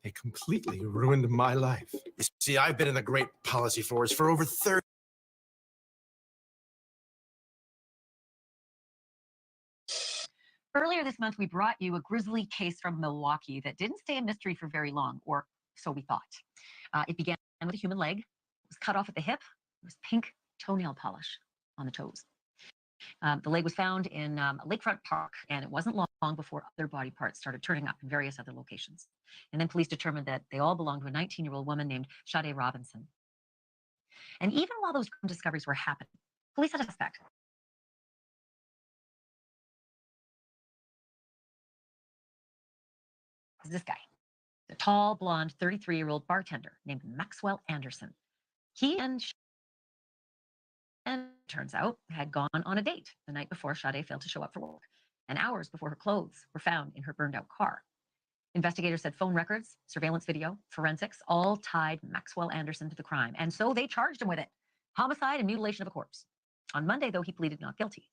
It completely ruined my life. You see, I've been in the great policy force for over 30. Earlier this month, we brought you a grisly case from Milwaukee that didn't stay a mystery for very long, or so we thought. It began with a human leg. It was cut off at the hip. It was pink toenail polish on the toes. The leg was found in a lakefront park, and it wasn't long before other body parts started turning up in various other locations. And then police determined that they all belonged to a 19-year-old woman named Sade Robinson. And even while those discoveries were happening, police had a suspect. This guy, the tall, blonde, 33-year-old bartender named Maxwell Anderson. He and turns out, had gone on a date the night before Sade failed to show up for work, and hours before her clothes were found in her burned-out car. Investigators said phone records, surveillance video, forensics all tied Maxwell Anderson to the crime, and so they charged him with it. Homicide and mutilation of a corpse. On Monday, though, he pleaded not guilty.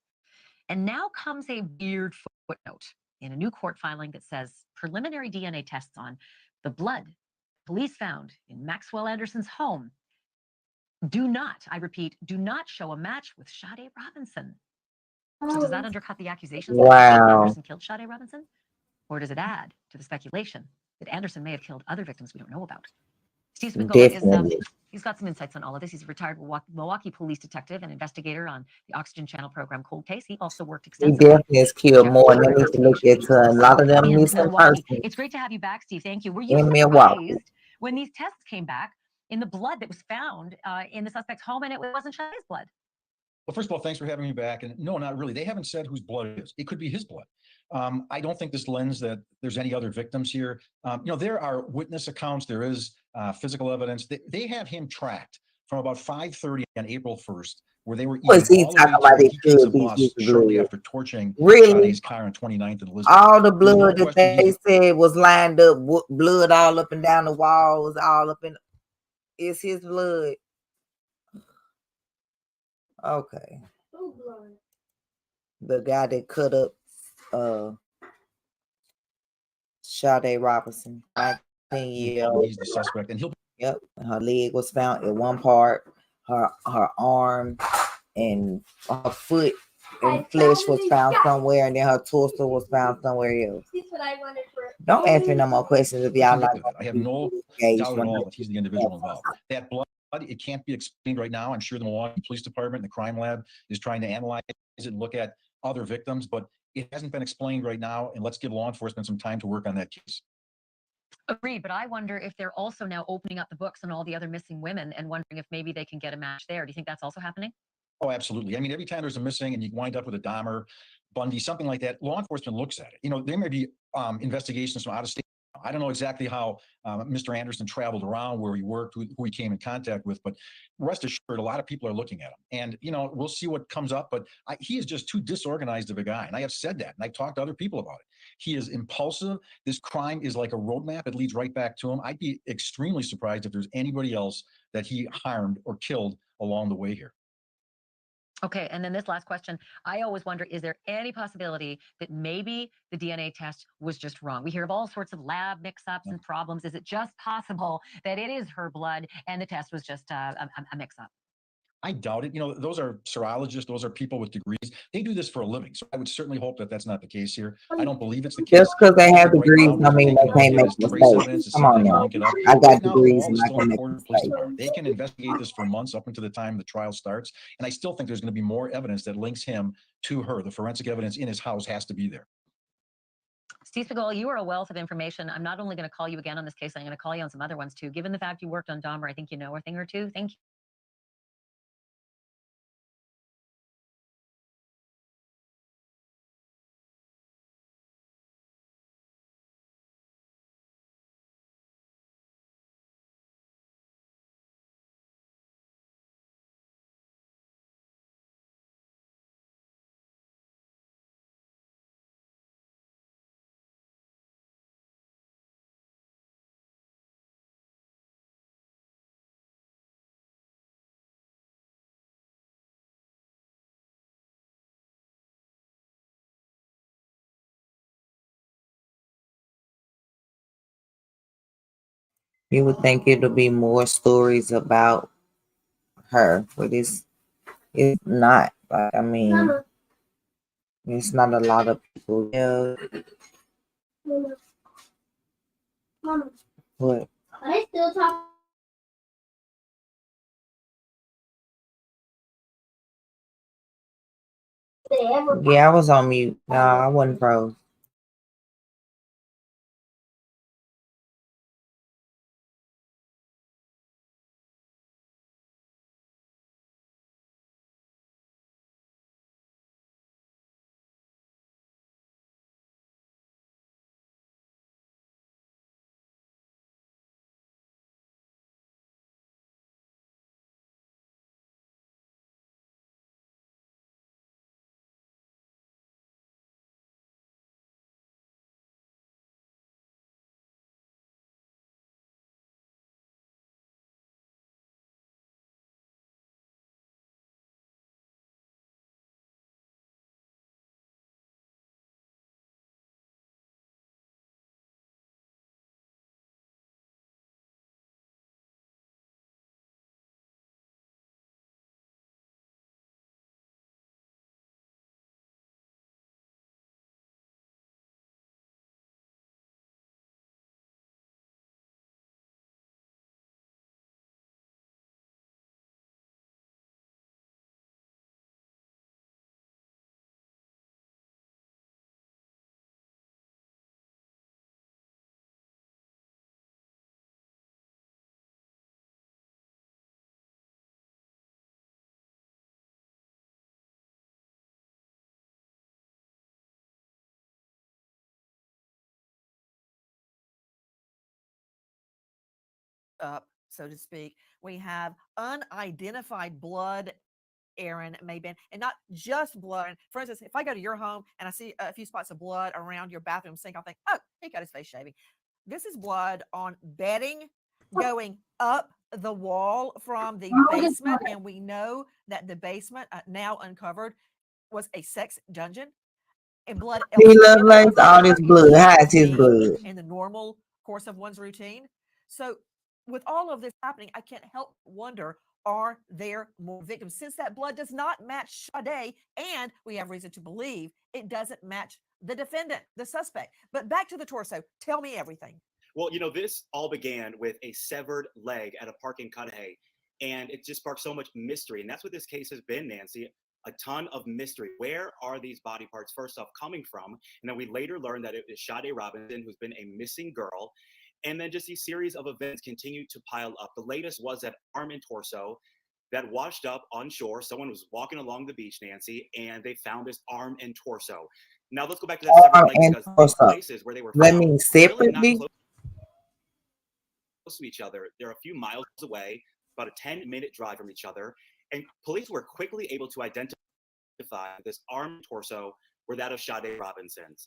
And now comes a weird footnote in a new court filing that says preliminary DNA tests on the blood police found in Maxwell Anderson's home do not, I repeat, do not show a match with Sade Robinson. So does that undercut the accusations that Anderson killed Sade Robinson? Or does it add to the speculation that Anderson may have killed other victims we don't know about? Steve Spicoli is, he's got some insights on all of this. He's a retired Milwaukee police detective and investigator on the Oxygen Channel program Cold Case. He also worked extensively. He definitely has killed more, and they need to look into a lot of them missing persons. It's great to have you back, Steve. Thank you. Were you in Milwaukee surprised when these tests came back in the blood that was found in the suspect's home, and it wasn't Sade's blood? Well, first of all, thanks for having me back. And no, not really. They haven't said whose blood it is. It could be his blood. I don't think this lends that there's any other victims here. There are witness accounts. There is physical evidence. They have him tracked from about 5:30 on April 1st, where they were eating shortly after torching Sade's car on 29th and Elizabeth. All the blood that they said was lined up, blood all up and down the walls, all up in. It's his blood. Okay. The guy that cut up Sade Robinson, 19-year-old. He's the suspect, and he'll. Yep, her leg was found in one part, her arm and her foot and flesh was found somewhere, and then her torso was found somewhere else. Don't ask me no more questions if y'all like. I have no doubt at all that he's the individual involved. That blood, it can't be explained right now. I'm sure the Milwaukee Police Department and the crime lab is trying to analyze it and look at other victims, but it hasn't been explained right now, and let's give law enforcement some time to work on that case. Agreed, but I wonder if they're also now opening up the books on all the other missing women and wondering if maybe they can get a match there. Do you think that's also happening? Oh, absolutely. I mean, every time there's a missing and you wind up with a Dahmer, Bundy, something like that, law enforcement looks at it. There may be investigations from out of state. I don't know exactly how Mr. Anderson traveled around, where he worked, who he came in contact with, but rest assured, a lot of people are looking at him. And, we'll see what comes up, but he is just too disorganized of a guy. And I have said that, and I've talked to other people about it. He is impulsive. This crime is like a roadmap. It leads right back to him. I'd be extremely surprised if there's anybody else that he harmed or killed along the way here. Okay, and then this last question, I always wonder, is there any possibility that maybe the DNA test was just wrong? We hear of all sorts of lab mix-ups and problems. Is it just possible that it is her blood and the test was just a mix-up? I doubt it. Those are serologists. Those are people with degrees. They do this for a living. So I would certainly hope that that's not the case here. I don't believe it's the case. Just because they have degrees, I mean, they can't make mistakes. Come on now. I got degrees and I can make mistakes. They can investigate this for months up until the time the trial starts. And I still think there's going to be more evidence that links him to her. The forensic evidence in his house has to be there. Steve Segal, you are a wealth of information. I'm not only going to call you again on this case, I'm going to call you on some other ones too. Given the fact you worked on Dahmer, I think you know a thing or two. Thank you. You would think it'll be more stories about her, but it's not. Like, I mean, it's not a lot of people. Yeah. Mama. Mama. What? Are they still talking? Yeah, I was on mute. No, I wasn't froze. Up, so to speak. We have unidentified blood, Aaron Maben, and not just blood. For instance, if I go to your home and I see a few spots of blood around your bathroom sink, I'll think, oh, he got his face shaving. This is blood on bedding going up the wall from the basement, and we know that the basement, now uncovered, was a sex dungeon. And blood He elsewhere in the Lovelace, house all this you blood. can't How is his see blood? in the normal course of one's routine. So, with all of this happening, I can't help but wonder, are there more victims? Since that blood does not match Sade, and we have reason to believe it doesn't match the defendant, the suspect. But back to the torso. Tell me everything. Well, this all began with a severed leg at a park in Cudahy, and it just sparked so much mystery. And that's what this case has been, Nancy. A ton of mystery. Where are these body parts, first off, coming from? And then we later learned that it is Sade Robinson, who's been a missing girl. And then just these series of events continue to pile up. The latest was that arm and torso that washed up on shore. Someone was walking along the beach, Nancy, and they found this arm and torso. Now let's go back to that severed Arm leg, and because these torso. places where they were That found means were really not separately? close to each other. They're a few miles away, about a 10-minute drive from each other. And police were quickly able to identify this arm and torso were that of Sade Robinson's.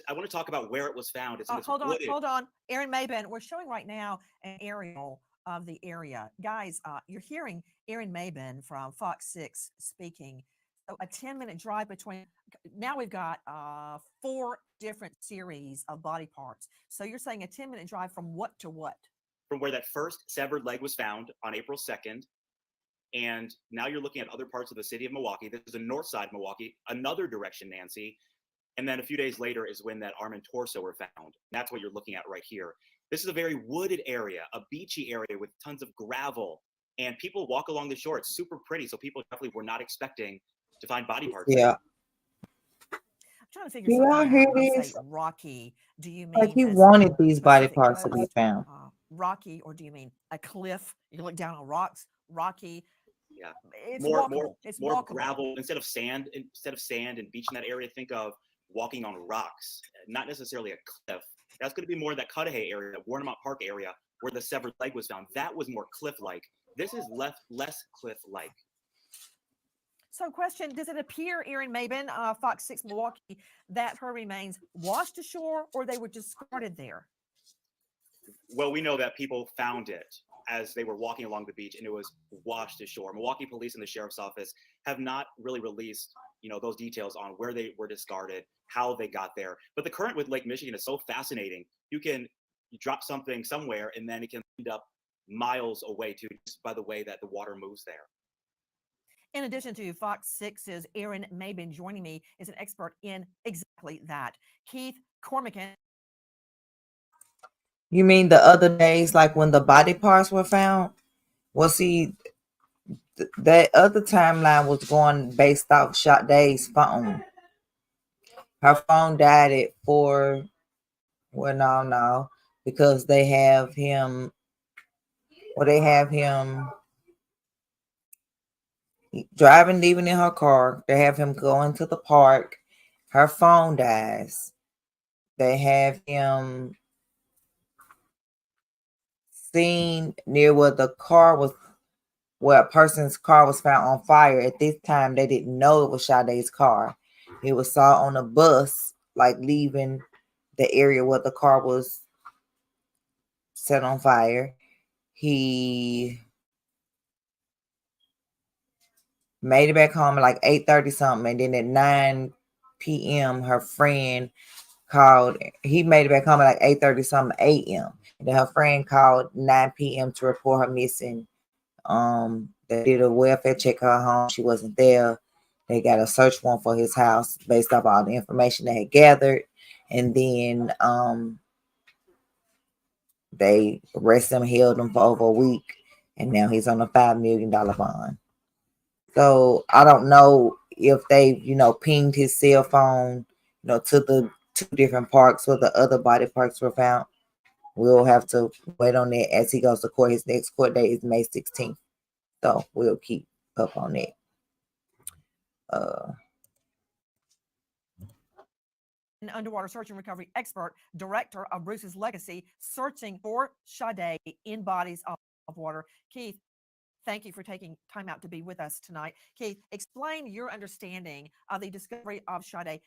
I want to talk about where it was found. It's in this Hold wooded. on. Aaron Maben, we're showing right now an aerial of the area. Guys, you're hearing Aaron Maben from Fox 6 speaking. So a 10-minute drive between, now we've got 4 different series of body parts. So you're saying a 10-minute drive from what to what? From where that first severed leg was found on April 2nd. And now you're looking at other parts of the city of Milwaukee. This is the north side of Milwaukee, another direction, Nancy. And then a few days later is when that arm and torso were found. That's what you're looking at right here. This is a very wooded area, a beachy area with tons of gravel. And people walk along the shore. It's super pretty. So people definitely were not expecting to find body parts. Yeah. trying to figure Do y'all something hear out. When you say this? rocky, do you Like mean he a wanted these body specific parts to be coast, found. rocky, or do you mean a cliff? You look down on rocks, rocky. Yeah. It's more walkable. It's more walkable. gravel instead of sand and beach in that area. Think of walking on rocks, not necessarily a cliff. That's going to be more that Cudahy area, that Warnemont Park area where the severed leg was found. That was more cliff-like. This is less cliff-like. So, question: does it appear, Erin Maben, Fox 6 Milwaukee, that her remains washed ashore, or they were discarded there? Well, we know that people found it as they were walking along the beach, and it was washed ashore. Milwaukee Police and the Sheriff's Office have not really released, those details on where they were discarded, how they got there. But the current with Lake Michigan is so fascinating. You drop something somewhere, and then it can end up miles away too, just by the way that the water moves there. In addition to Fox 6's Erin Maben, joining me is an expert in exactly that, Keith Cormican. You mean the other days, like when the body parts were found? Well, see, that other timeline was going based off Sade's phone. Her phone died at 4. Well, no, because they have him. Well, they have him driving, leaving in her car. They have him going to the park. Her phone dies. They have him seen near where a person's car was found on fire. At this time, they didn't know it was Sade's car. It was saw on a bus, like leaving the area where the car was set on fire. He made it back home at like 8:30 something, and then at 9 p.m. her friend called. He made it back home at like 8:30 something a.m. And then her friend called 9 p.m. to report her missing. They did a welfare check her home. She wasn't there. They got a search warrant for his house based off all the information they had gathered, and then they arrested him, held him for over a week, and now he's on a $5 million bond. So I don't know if they, pinged his cell phone, to the 2 different parks where the other body parts were found. We'll have to wait on that as he goes to court. His next court date is May 16th. So we'll keep up on that. An underwater search and recovery expert, director of Bruce's Legacy, searching for Sade in bodies of water. Keith, thank you for taking time out to be with us tonight. Keith, explain your understanding of the discovery of Sade.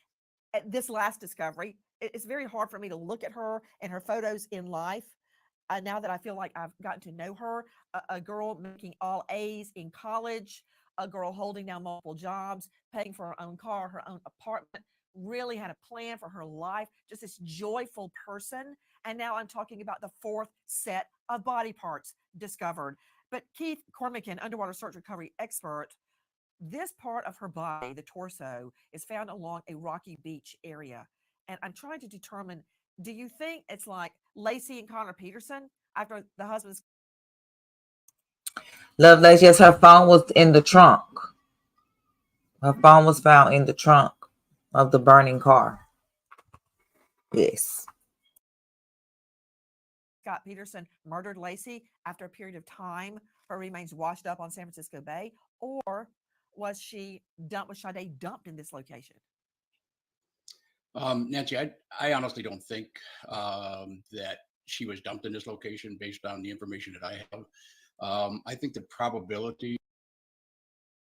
At this last discovery, it's very hard for me to look at her and her photos in life. Now that I feel like I've gotten to know her, a girl making all A's in college, a girl holding down multiple jobs, paying for her own car, her own apartment, really had a plan for her life, just this joyful person. And now I'm talking about the 4th set of body parts discovered. But Keith Cormican, underwater search recovery expert, this part of her body, the torso, is found along a rocky beach area. And I'm trying to determine, do you think it's like Lacey and Connor Peterson after the husband's... Lovelace, yes, her phone was in the trunk. Her phone was found in the trunk of the burning car. Yes. Scott Peterson murdered Lacey after a period of time. Her remains washed up on San Francisco Bay, or was she dumped? Was Sade dumped in this location? Nancy, I honestly don't think that she was dumped in this location based on the information that I have. I think the probability.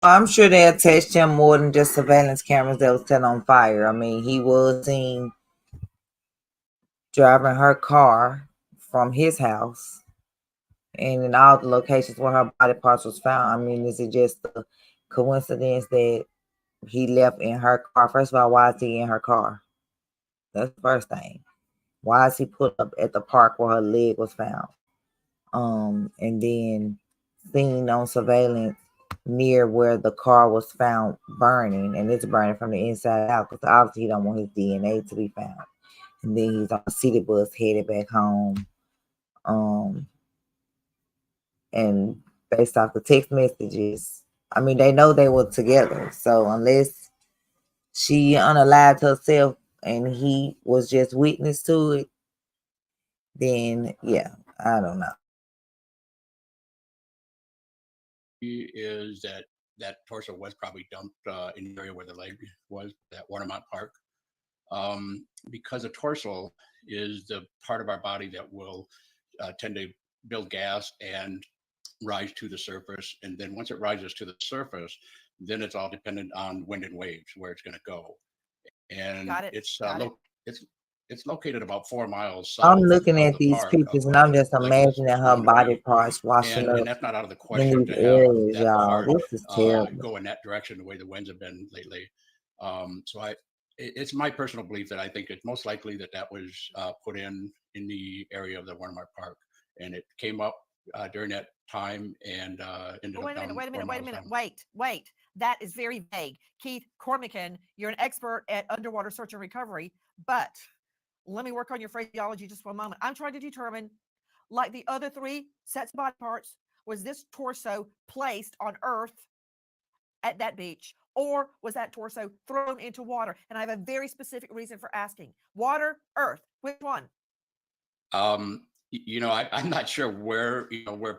I'm sure they attached him more than just surveillance cameras that was set on fire. I mean, he was seen driving her car from his house and in all the locations where her body parts was found. I mean, is it just a coincidence that he left in her car? First of all, why is he in her car? That's the first thing. Why is he put up at the park where her leg was found? And then seen on surveillance near where the car was found burning, and it's burning from the inside out because obviously he don't want his DNA to be found. And then he's on a city bus headed back home. And based off the text messages, I mean, they know they were together. So unless she unalived herself and he was just witness to it, then yeah, I don't know. Is that torso was probably dumped in the area where the leg was at Warnemont Park. Because the torso is the part of our body that will tend to build gas and rise to the surface. And then once it rises to the surface, then it's all dependent on wind and waves where it's going to go. And Got it. it's located about 4 miles I'm south looking of at the these park pictures of and where I'm the just leg was imagining her found to body be. parts washing And up that's not out of the in question these to have areas, that y'all. part This is terrible. go in that direction the way the winds have been lately. So it's my personal belief that I think it's most likely that was put in the area of the Warnemont Park, and it came up during that time and ended up Wait a down minute, 4 miles down. wait. That is very vague. Keith Cormican, you're an expert at underwater search and recovery, but let me work on your phraseology just for a moment. I'm trying to determine, like the other three sets of body parts, was this torso placed on Earth at that beach, or was that torso thrown into water? And I have a very specific reason for asking. Water, Earth, which one? I'm not sure where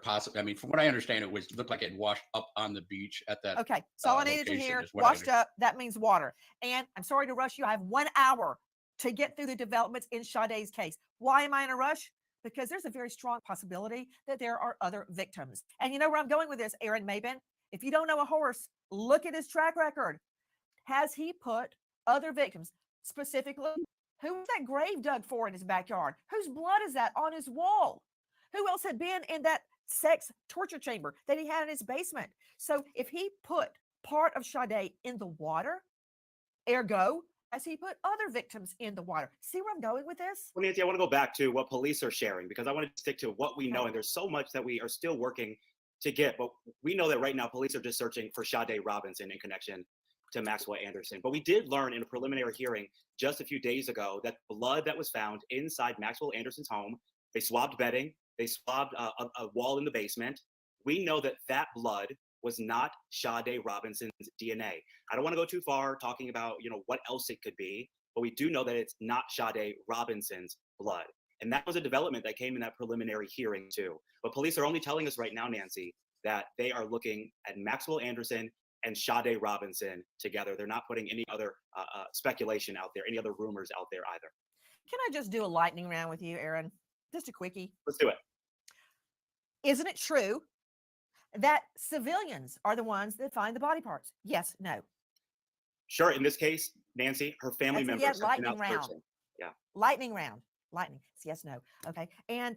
possible. I mean, from what I understand, it looked like it washed up on the beach at that. Okay, so all I needed to location hear, is what I washed up, that means water. And I'm sorry to rush you. I have 1 hour to get through the developments in Sade's case. Why am I in a rush? Because there's a very strong possibility that there are other victims. And you know where I'm going with this, Aaron Mabin? If you don't know a horse, look at his track record. Has he put other victims, specifically, who was that grave dug for in his backyard? Whose blood is that on his wall? Who else had been in that sex torture chamber that he had in his basement? So if he put part of Sade in the water, ergo, has he put other victims in the water? See where I'm going with this? Well, Nancy, I want to go back to what police are sharing because I want to stick to what we know. And there's so much that we are still working to get. But we know that right now police are just searching for Sade Robinson in connection to Maxwell Anderson. But we did learn in a preliminary hearing just a few days ago that blood that was found inside Maxwell Anderson's home, they swabbed bedding, they swabbed a wall in the basement. We know that that blood was not Sade Robinson's DNA. I don't want to go too far talking about, what else it could be, but we do know that it's not Sade Robinson's blood. And that was a development that came in that preliminary hearing too. But police are only telling us right now, Nancy, that they are looking at Maxwell Anderson and Sade Robinson together. They're not putting any other speculation out there, any other rumors out there either. Can I just do a lightning round with you, Aaron? Just a quickie. Let's do it. Isn't it true that civilians are the ones that find the body parts? Yes, no. Sure. In this case, Nancy, her family members have been lightning out round. searching. Yeah. Lightning round. Lightning. Yes, no. Okay. And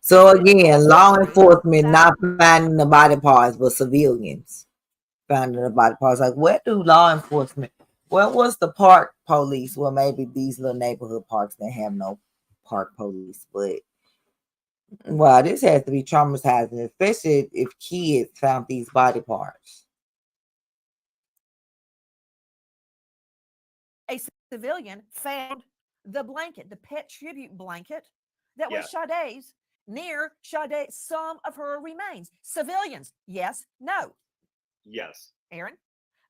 so again, law enforcement not finding the body parts, but civilians finding the body parts. Like, where do law enforcement? Where was the park police? Well, maybe these little neighborhood parks that have no park police, but wow, this has to be traumatizing, especially if kids found these body parts. A civilian found the blanket, the pet tribute blanket that was Yeah. Sade's, near Sade, some of her remains. Civilians, yes, no. Yes. Aaron?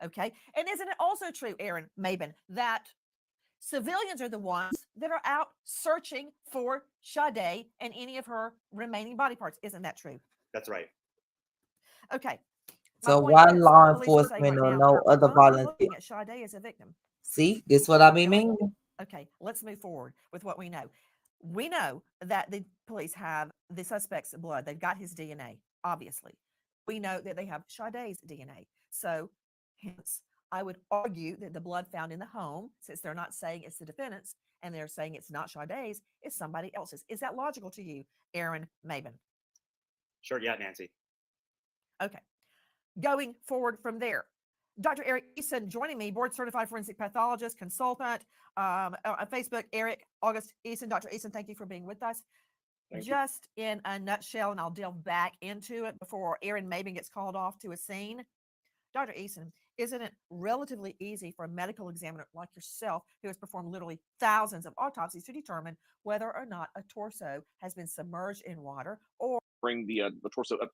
Okay. And isn't it also true, Aaron Mabin, that civilians are the ones that are out searching for Sade and any of her remaining body parts? Isn't that true? That's right. Okay. So why law enforcement or no other volunteer? Looking at Sade as a victim. See, this is what I mean. Okay, let's move forward with what we know. We know that the police have the suspect's blood. They've got his DNA, obviously. We know that they have Sade's DNA. So, hence, I would argue that the blood found in the home, since they're not saying it's the defendant's and they're saying it's not Sade's, it's somebody else's. Is that logical to you, Aaron Mabin? Sure. Yeah, Nancy. Okay. Going forward from there, Dr. Eric Eason joining me, board certified forensic pathologist, consultant, on Facebook, Eric August Eason. Dr. Eason, thank you for being with us. Just in a nutshell, and I'll delve back into it before Aaron Mabin gets called off to a scene. Dr. Eason, isn't it relatively easy for a medical examiner like yourself, who has performed literally thousands of autopsies, to determine whether or not a torso has been submerged in water or bring the torso up?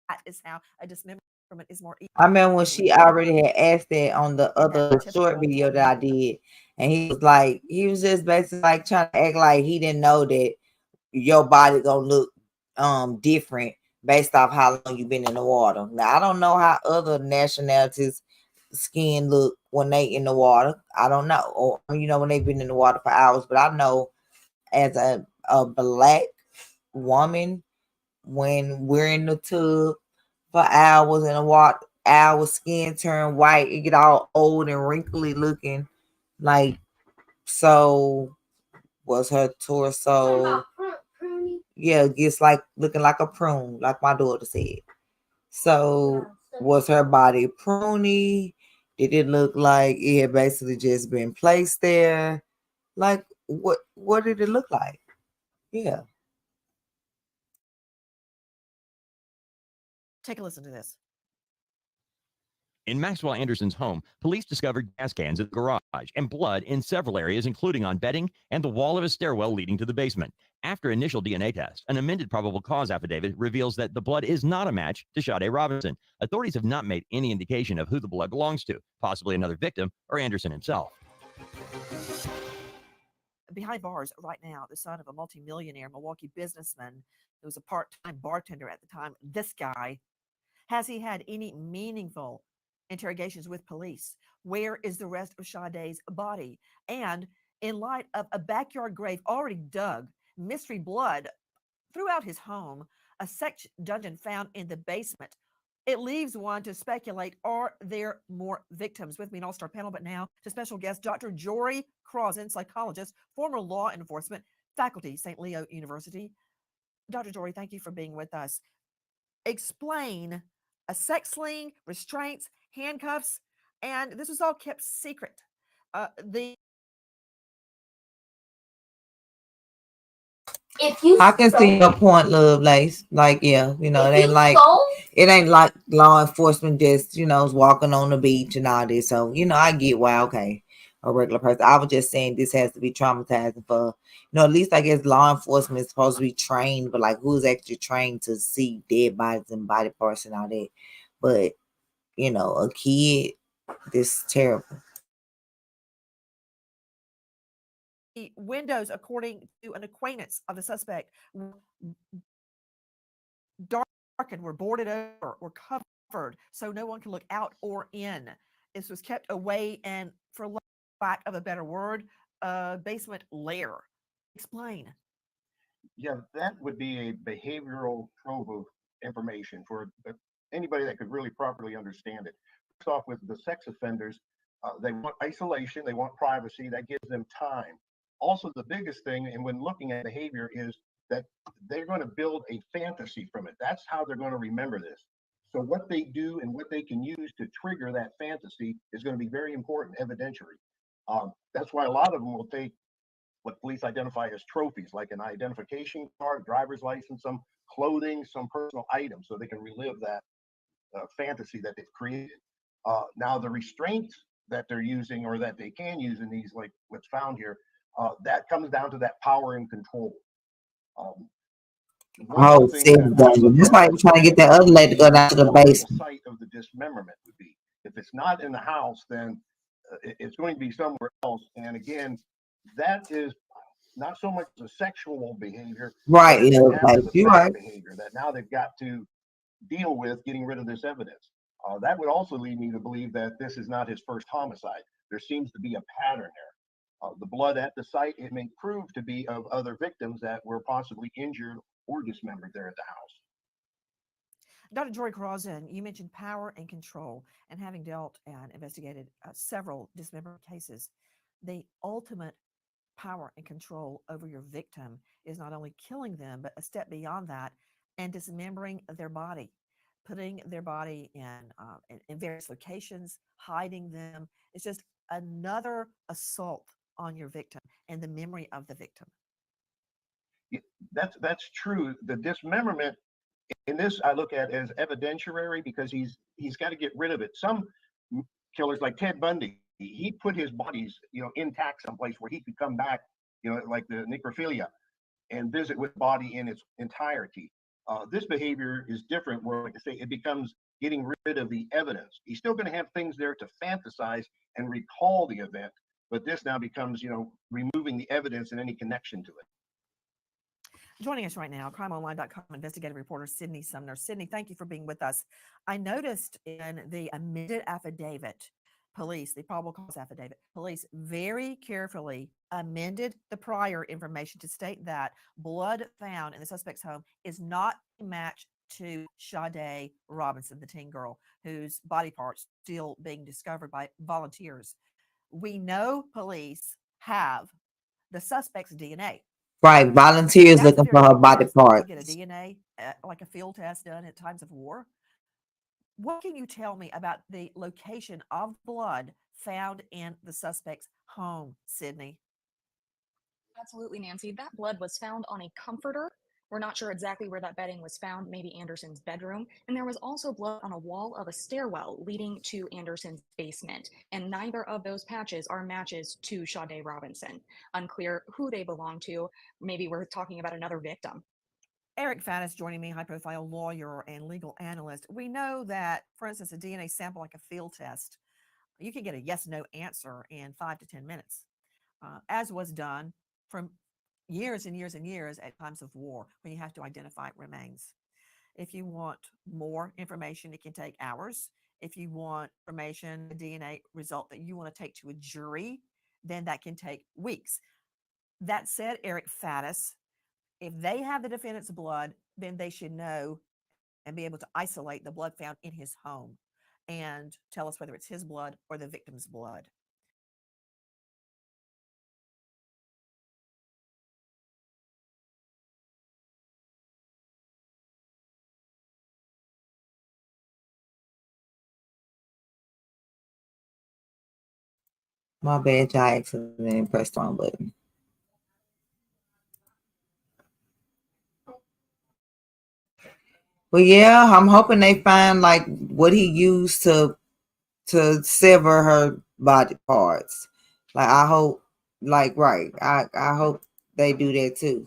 that is how a dismemberment is more I remember when she already had asked that on the other short video that I did, and he was just basically like trying to act like he didn't know that your body gonna look different based off how long you've been in the water. Now I don't know how other nationalities skin look when they in the water. I don't know, or when they've been in the water for hours. But I know as a black woman, when we're in the tub for hours in the water, our skin turn white, it get all old and wrinkly looking. Like, so was her torso, yeah, gets like looking like a prune, like my daughter said. So was her body pruny? Did it look like it had basically just been placed there? Like, what did it look like? Yeah. Take a listen to this. In Maxwell Anderson's home, police discovered gas cans in the garage and blood in several areas, including on bedding and the wall of a stairwell leading to the basement. After initial DNA test, an amended probable cause affidavit reveals that the blood is not a match to Sade Robinson. Authorities have not made any indication of who the blood belongs to, possibly another victim or Anderson himself. Behind bars right now, the son of a multimillionaire Milwaukee businessman who was a part-time bartender at the time, this guy, has he had any meaningful interrogations with police? Where is the rest of Sade's body? And in light of a backyard grave already dug, mystery blood throughout his home, a sex dungeon found in the basement, it leaves one to speculate, are there more victims? With me an all-star panel, but now to special guest Dr. Jory Crossan, psychologist, former law enforcement faculty, St. Leo University. Dr. Jory, thank you for being with us. Explain a sex sling, restraints, handcuffs, and this was all kept secret. I can see your point, Lovelace. Like, yeah, it ain't like law enforcement just, is walking on the beach and all this. So, I get why, okay, a regular person. I was just saying this has to be traumatizing for, at least I guess law enforcement is supposed to be trained, but like who's actually trained to see dead bodies and body parts and all that. But, a kid, this is terrible. The windows, according to an acquaintance of the suspect, darkened, were boarded over, were covered, so no one can look out or in. This was kept away and, for lack of a better word, basement lair. Explain. Yeah, that would be a behavioral trove of information for anybody that could really properly understand it. First off, with the sex offenders, they want isolation, they want privacy, that gives them time. Also, the biggest thing, and when looking at behavior, is that they're going to build a fantasy from it. That's how they're going to remember this. So what they do and what they can use to trigger that fantasy is going to be very important evidentiary. That's why a lot of them will take what police identify as trophies, like an identification card, driver's license, some clothing, some personal items, so they can relive that fantasy that they've created. Now, the restraints that they're using, or that they can use in these, like what's found here, that comes down to that power and control. This might be trying to get that other lady to go down to the basement. The site of the dismemberment would be. If it's not in the house, then it's going to be somewhere else. And again, that is not so much a sexual behavior, right? You're right. Behavior that now they've got to deal with getting rid of this evidence. That would also lead me to believe that this is not his first homicide. There seems to be a pattern there. The blood at the site, it may prove to be of other victims that were possibly injured or dismembered there at the house. Dr. Jory Crossan, you mentioned power and control, and having dealt and investigated several dismemberment cases, the ultimate power and control over your victim is not only killing them, but a step beyond that and dismembering their body, putting their body in various locations, hiding them. It's just another assault on your victim and the memory of the victim. That's true. The dismemberment in this I look at as evidentiary, because he's got to get rid of it. Some killers, like Ted Bundy, he put his bodies intact someplace where he could come back, like the necrophilia, and visit with the body in its entirety. This behavior is different, where, like I say, it becomes getting rid of the evidence. He's still going to have things there to fantasize and recall the event, but this now becomes, removing the evidence and any connection to it. Joining us right now, crimeonline.com investigative reporter Sydney Sumner. Sydney, thank you for being with us. I noticed in the amended affidavit, the probable cause affidavit, police very carefully amended the prior information to state that blood found in the suspect's home is not a match to Sade Robinson, the teen girl whose body parts still being discovered by volunteers. We know police have the suspect's DNA. Right. Volunteers That's looking very for her body important parts. to get a DNA, like a field test done at times of war. What can you tell me about the location of blood found in the suspect's home, Sydney? Absolutely, Nancy. That blood was found on a comforter. We're not sure exactly where that bedding was found, maybe Anderson's bedroom. And there was also blood on a wall of a stairwell leading to Anderson's basement. And neither of those patches are matches to Sade Robinson. Unclear who they belong to. Maybe we're talking about another victim. Eric Faddis joining me, high-profile lawyer and legal analyst. We know that, for instance, a DNA sample like a field test, you can get a yes-no answer in 5 to 10 minutes, as was done from years and years and years at times of war when you have to identify remains. If you want more information, it can take hours. If you want information, a DNA result that you want to take to a jury, then that can take weeks. That said, Eric Faddis, if they have the defendant's blood, then they should know and be able to isolate the blood found in his home and tell us whether it's his blood or the victim's blood. My bad, I accidentally pressed the wrong button. But yeah, I'm hoping they find like what he used to sever her body parts. Like I hope, like right, I hope they do that too.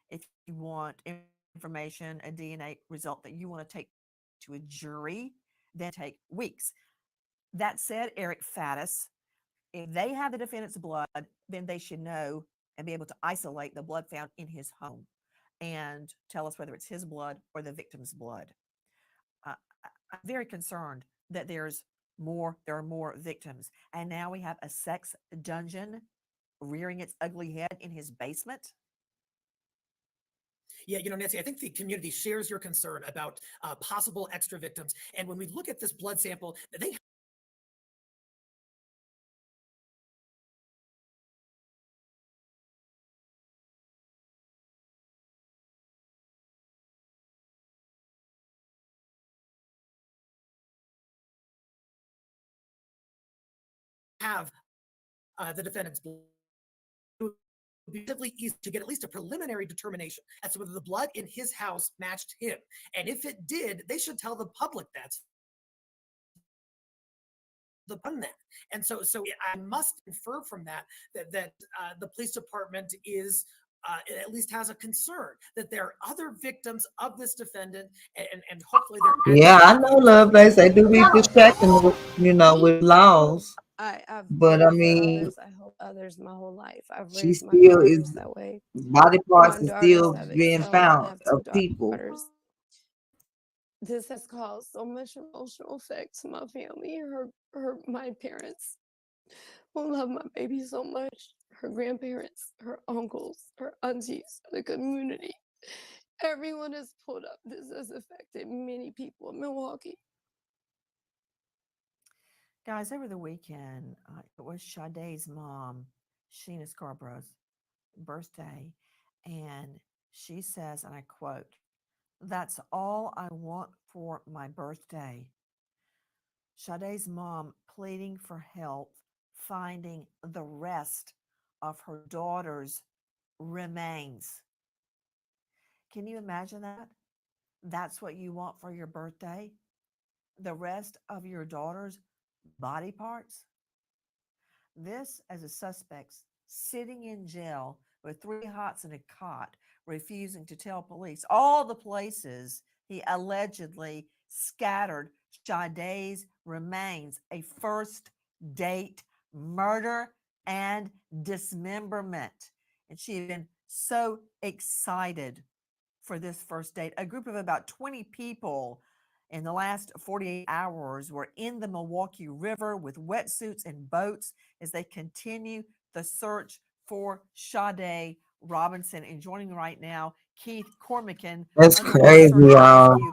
If you want information, a DNA result that you want to take to a jury, then take weeks. That said, Eric Faddis, if they have the defendant's blood, then they should know and be able to isolate the blood found in his home and tell us whether it's his blood or the victim's blood. I'm very concerned that there are more victims. And now we have a sex dungeon rearing its ugly head in his basement. Yeah, Nancy, I think the community shares your concern about possible extra victims. And when we look at this blood sample, they have the defendant's blood. It would be relatively easy to get at least a preliminary determination as to whether the blood in his house matched him. And if it did, they should tell the public that. And so I must infer from that the police department is at least has a concern that there are other victims of this defendant, and hopefully they're. Yeah, I know, Lovelace. They do be distracting, with laws. I've But I prayed for mean, others. I hope others my whole life. I've she raised my still daughters is that way. body My parts is daughters still have being excelled. I found have two of people. daughters. This has caused so much emotional effect to my family, my parents who love my baby so much, her grandparents, her uncles, her aunties, the community. Everyone has pulled up. This has affected many people in Milwaukee. Guys, over the weekend, it was Sade's mom, Sheena Scarborough's birthday, and she says, and I quote, "That's all I want for my birthday." Sade's mom pleading for help finding the rest of her daughter's remains. Can you imagine that? That's what you want for your birthday? The rest of your daughter's body parts? This as a suspect sitting in jail with 3 hots and a cot, refusing to tell police all the places he allegedly scattered Sade's remains, a first date murder and dismemberment. And she had been so excited for this first date. A group of about 20 people in the last 48 hours were in the Milwaukee River with wetsuits and boats as they continue the search for Sade Robinson. And joining me right now, Keith Cormican, That's underwater crazy, search and y'all. rescue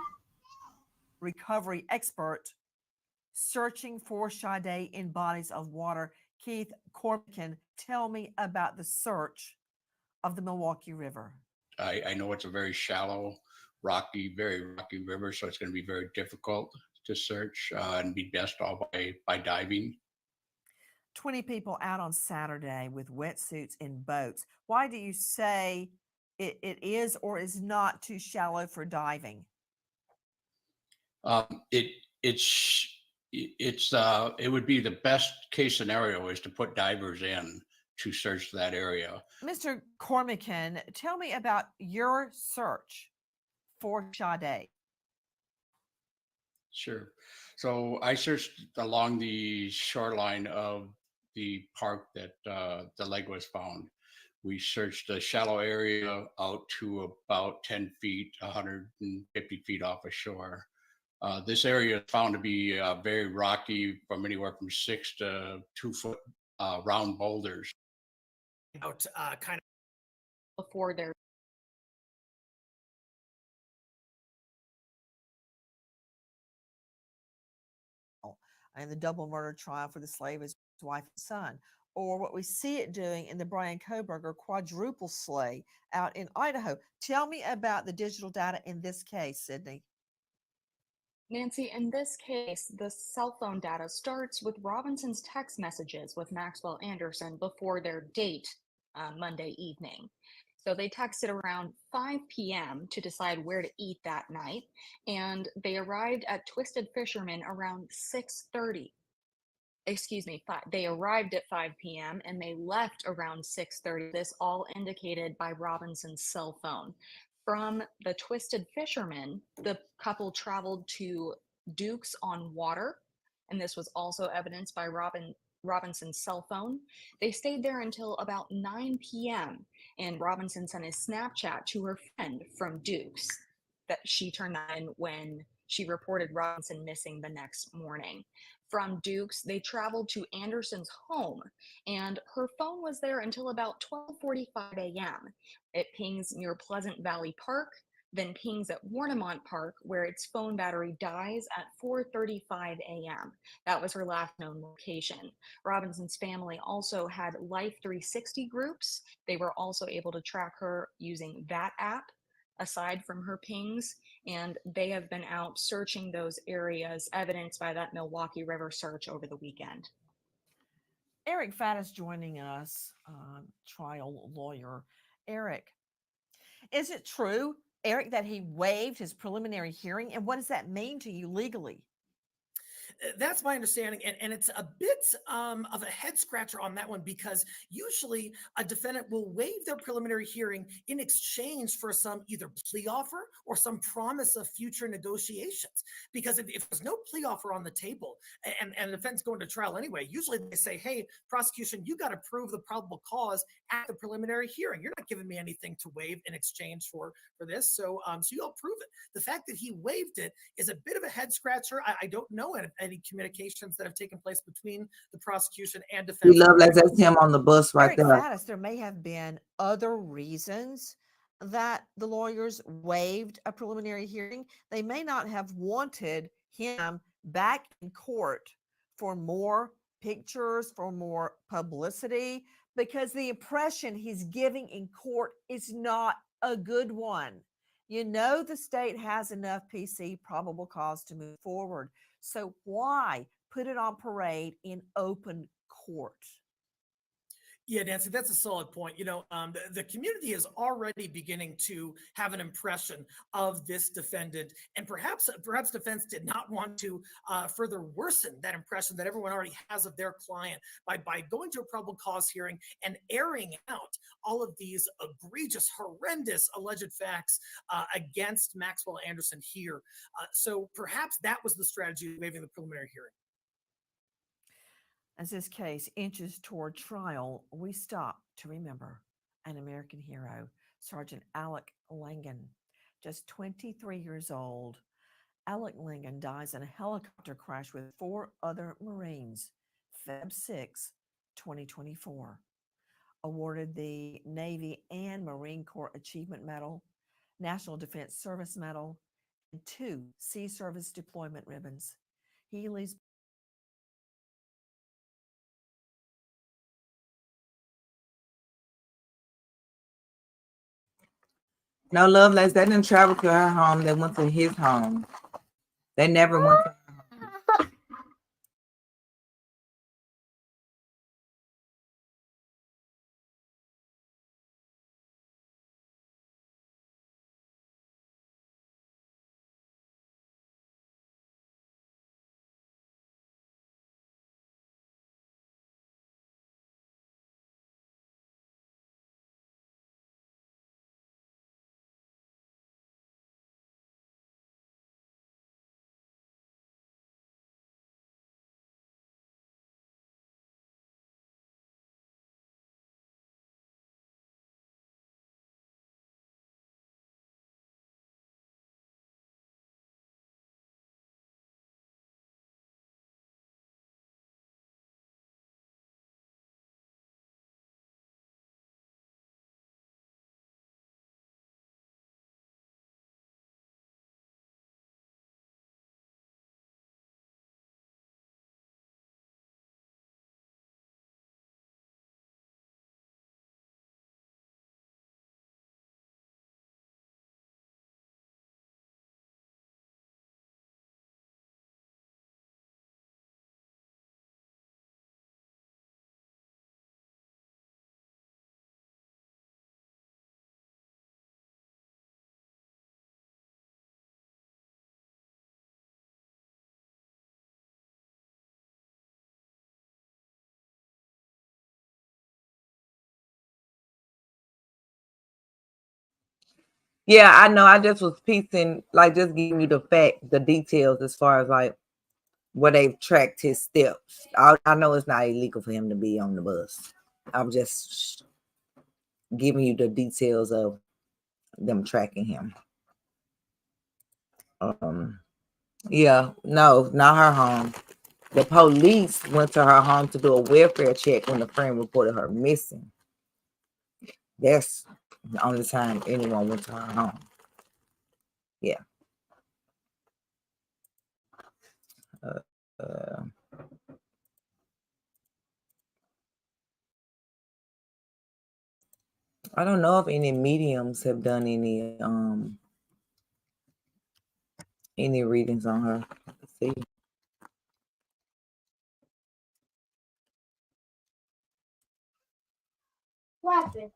recovery expert, searching for Sade in bodies of water. Keith Cormican, tell me about the search of the Milwaukee River. I know it's a very shallow, very rocky river, so it's going to be very difficult to search and be best all by diving. 20 people out on Saturday with wetsuits and boats. Why do you say it is or is not too shallow for diving? It would be the best case scenario is to put divers in to search that area. Mr. Cormican, tell me about your search for Sade. Sure. So I searched along the shoreline of the park that the leg was found. We searched the shallow area out to about 10 feet, 150 feet off of shore. This area is found to be very rocky, from anywhere from 6 to 2 foot round boulders. Out kind of before their in the double murder trial for the slave, his wife and son, or what we see it doing in the Brian Koberger quadruple slay out in Idaho. Tell me about the digital data in this case, Sydney. Nancy, in this case, the cell phone data starts with Robinson's text messages with Maxwell Anderson before their date Monday evening. So they texted around 5 p.m. to decide where to eat that night, and they arrived at Twisted Fisherman around 6:30. Excuse me, they arrived at 5 p.m. and they left around 6:30. This all indicated by Robinson's cell phone. From the Twisted Fisherman, the couple traveled to Duke's on Water, and this was also evidenced by Robinson's cell phone. They stayed there until about 9 p.m., and Robinson sent a Snapchat to her friend from Duke's that she turned in when she reported Robinson missing the next morning. From Duke's, they traveled to Anderson's home, and her phone was there until about 12:45 a.m. It pings near Pleasant Valley Park, then pings at Warnemont Park, where its phone battery dies at 4:35 a.m. That was her last known location. Robinson's family also had Life 360 groups. They were also able to track her using that app, aside from her pings, and they have been out searching those areas, evidenced by that Milwaukee River search over the weekend. Eric Faddis joining us, trial lawyer. Eric, is it true, Eric, that he waived his preliminary hearing? And what does that mean to you legally? That's my understanding, and it's a bit of a head scratcher on that one, because usually a defendant will waive their preliminary hearing in exchange for some either plea offer or some promise of future negotiations. Because if there's no plea offer on the table and the defendant's going to trial anyway, usually they say, hey, prosecution, you got to prove the probable cause at the preliminary hearing. You're not giving me anything to waive in exchange for this, so you'll prove it. The fact that he waived it is a bit of a head scratcher. I don't know any communications that have taken place between the prosecution and defense. We love like that's him on the bus right Eric there. Faddis, there may have been other reasons that the lawyers waived a preliminary hearing. They may not have wanted him back in court for more pictures, for more publicity, because the impression he's giving in court is not a good one. You know the state has enough PC probable cause to move forward. So why put it on parade in open court? Yeah, Nancy, that's a solid point. The community is already beginning to have an impression of this defendant, and perhaps defense did not want to further worsen that impression that everyone already has of their client by going to a probable cause hearing and airing out all of these egregious, horrendous alleged facts against Maxwell Anderson here. So perhaps that was the strategy of waiving the preliminary hearing. As this case inches toward trial, we stop to remember an American hero, Sergeant Alec Langan, just 23 years old. Alec Langan dies in a helicopter crash with 4 other Marines, Feb 6, 2024. Awarded the Navy and Marine Corps Achievement Medal, National Defense Service Medal, and 2 Sea Service Deployment ribbons. He leaves No, Lovelace, they didn't travel to her home. They went to his home. They never went to Yeah, I know. I just was piecing, like, just giving you the details as far as like where they've tracked his steps. I know it's not illegal for him to be on the bus. I'm just giving you the details of them tracking him. Yeah, no, not her home. The police went to her home to do a welfare check when the friend reported her missing. That's the only time anyone went to her home. Yeah. I don't know if any mediums have done any readings on her. Let's see. What happened?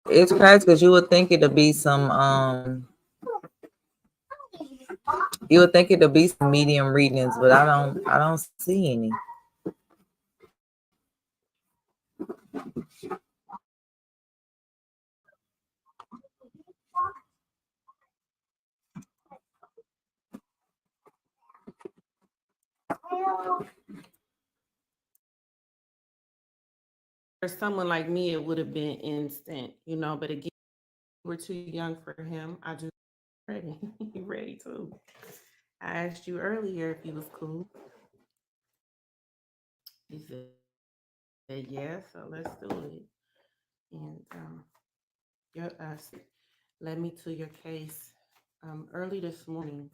It's crazy because you would think it'd be some you would think it'd be some medium readings, but I don't see any. For someone like me, it would have been instant, but again, we're too young for him. I just ready. You ready too. I asked you earlier if you was cool. You said yeah, so let's do it. And your led me to your case early this morning.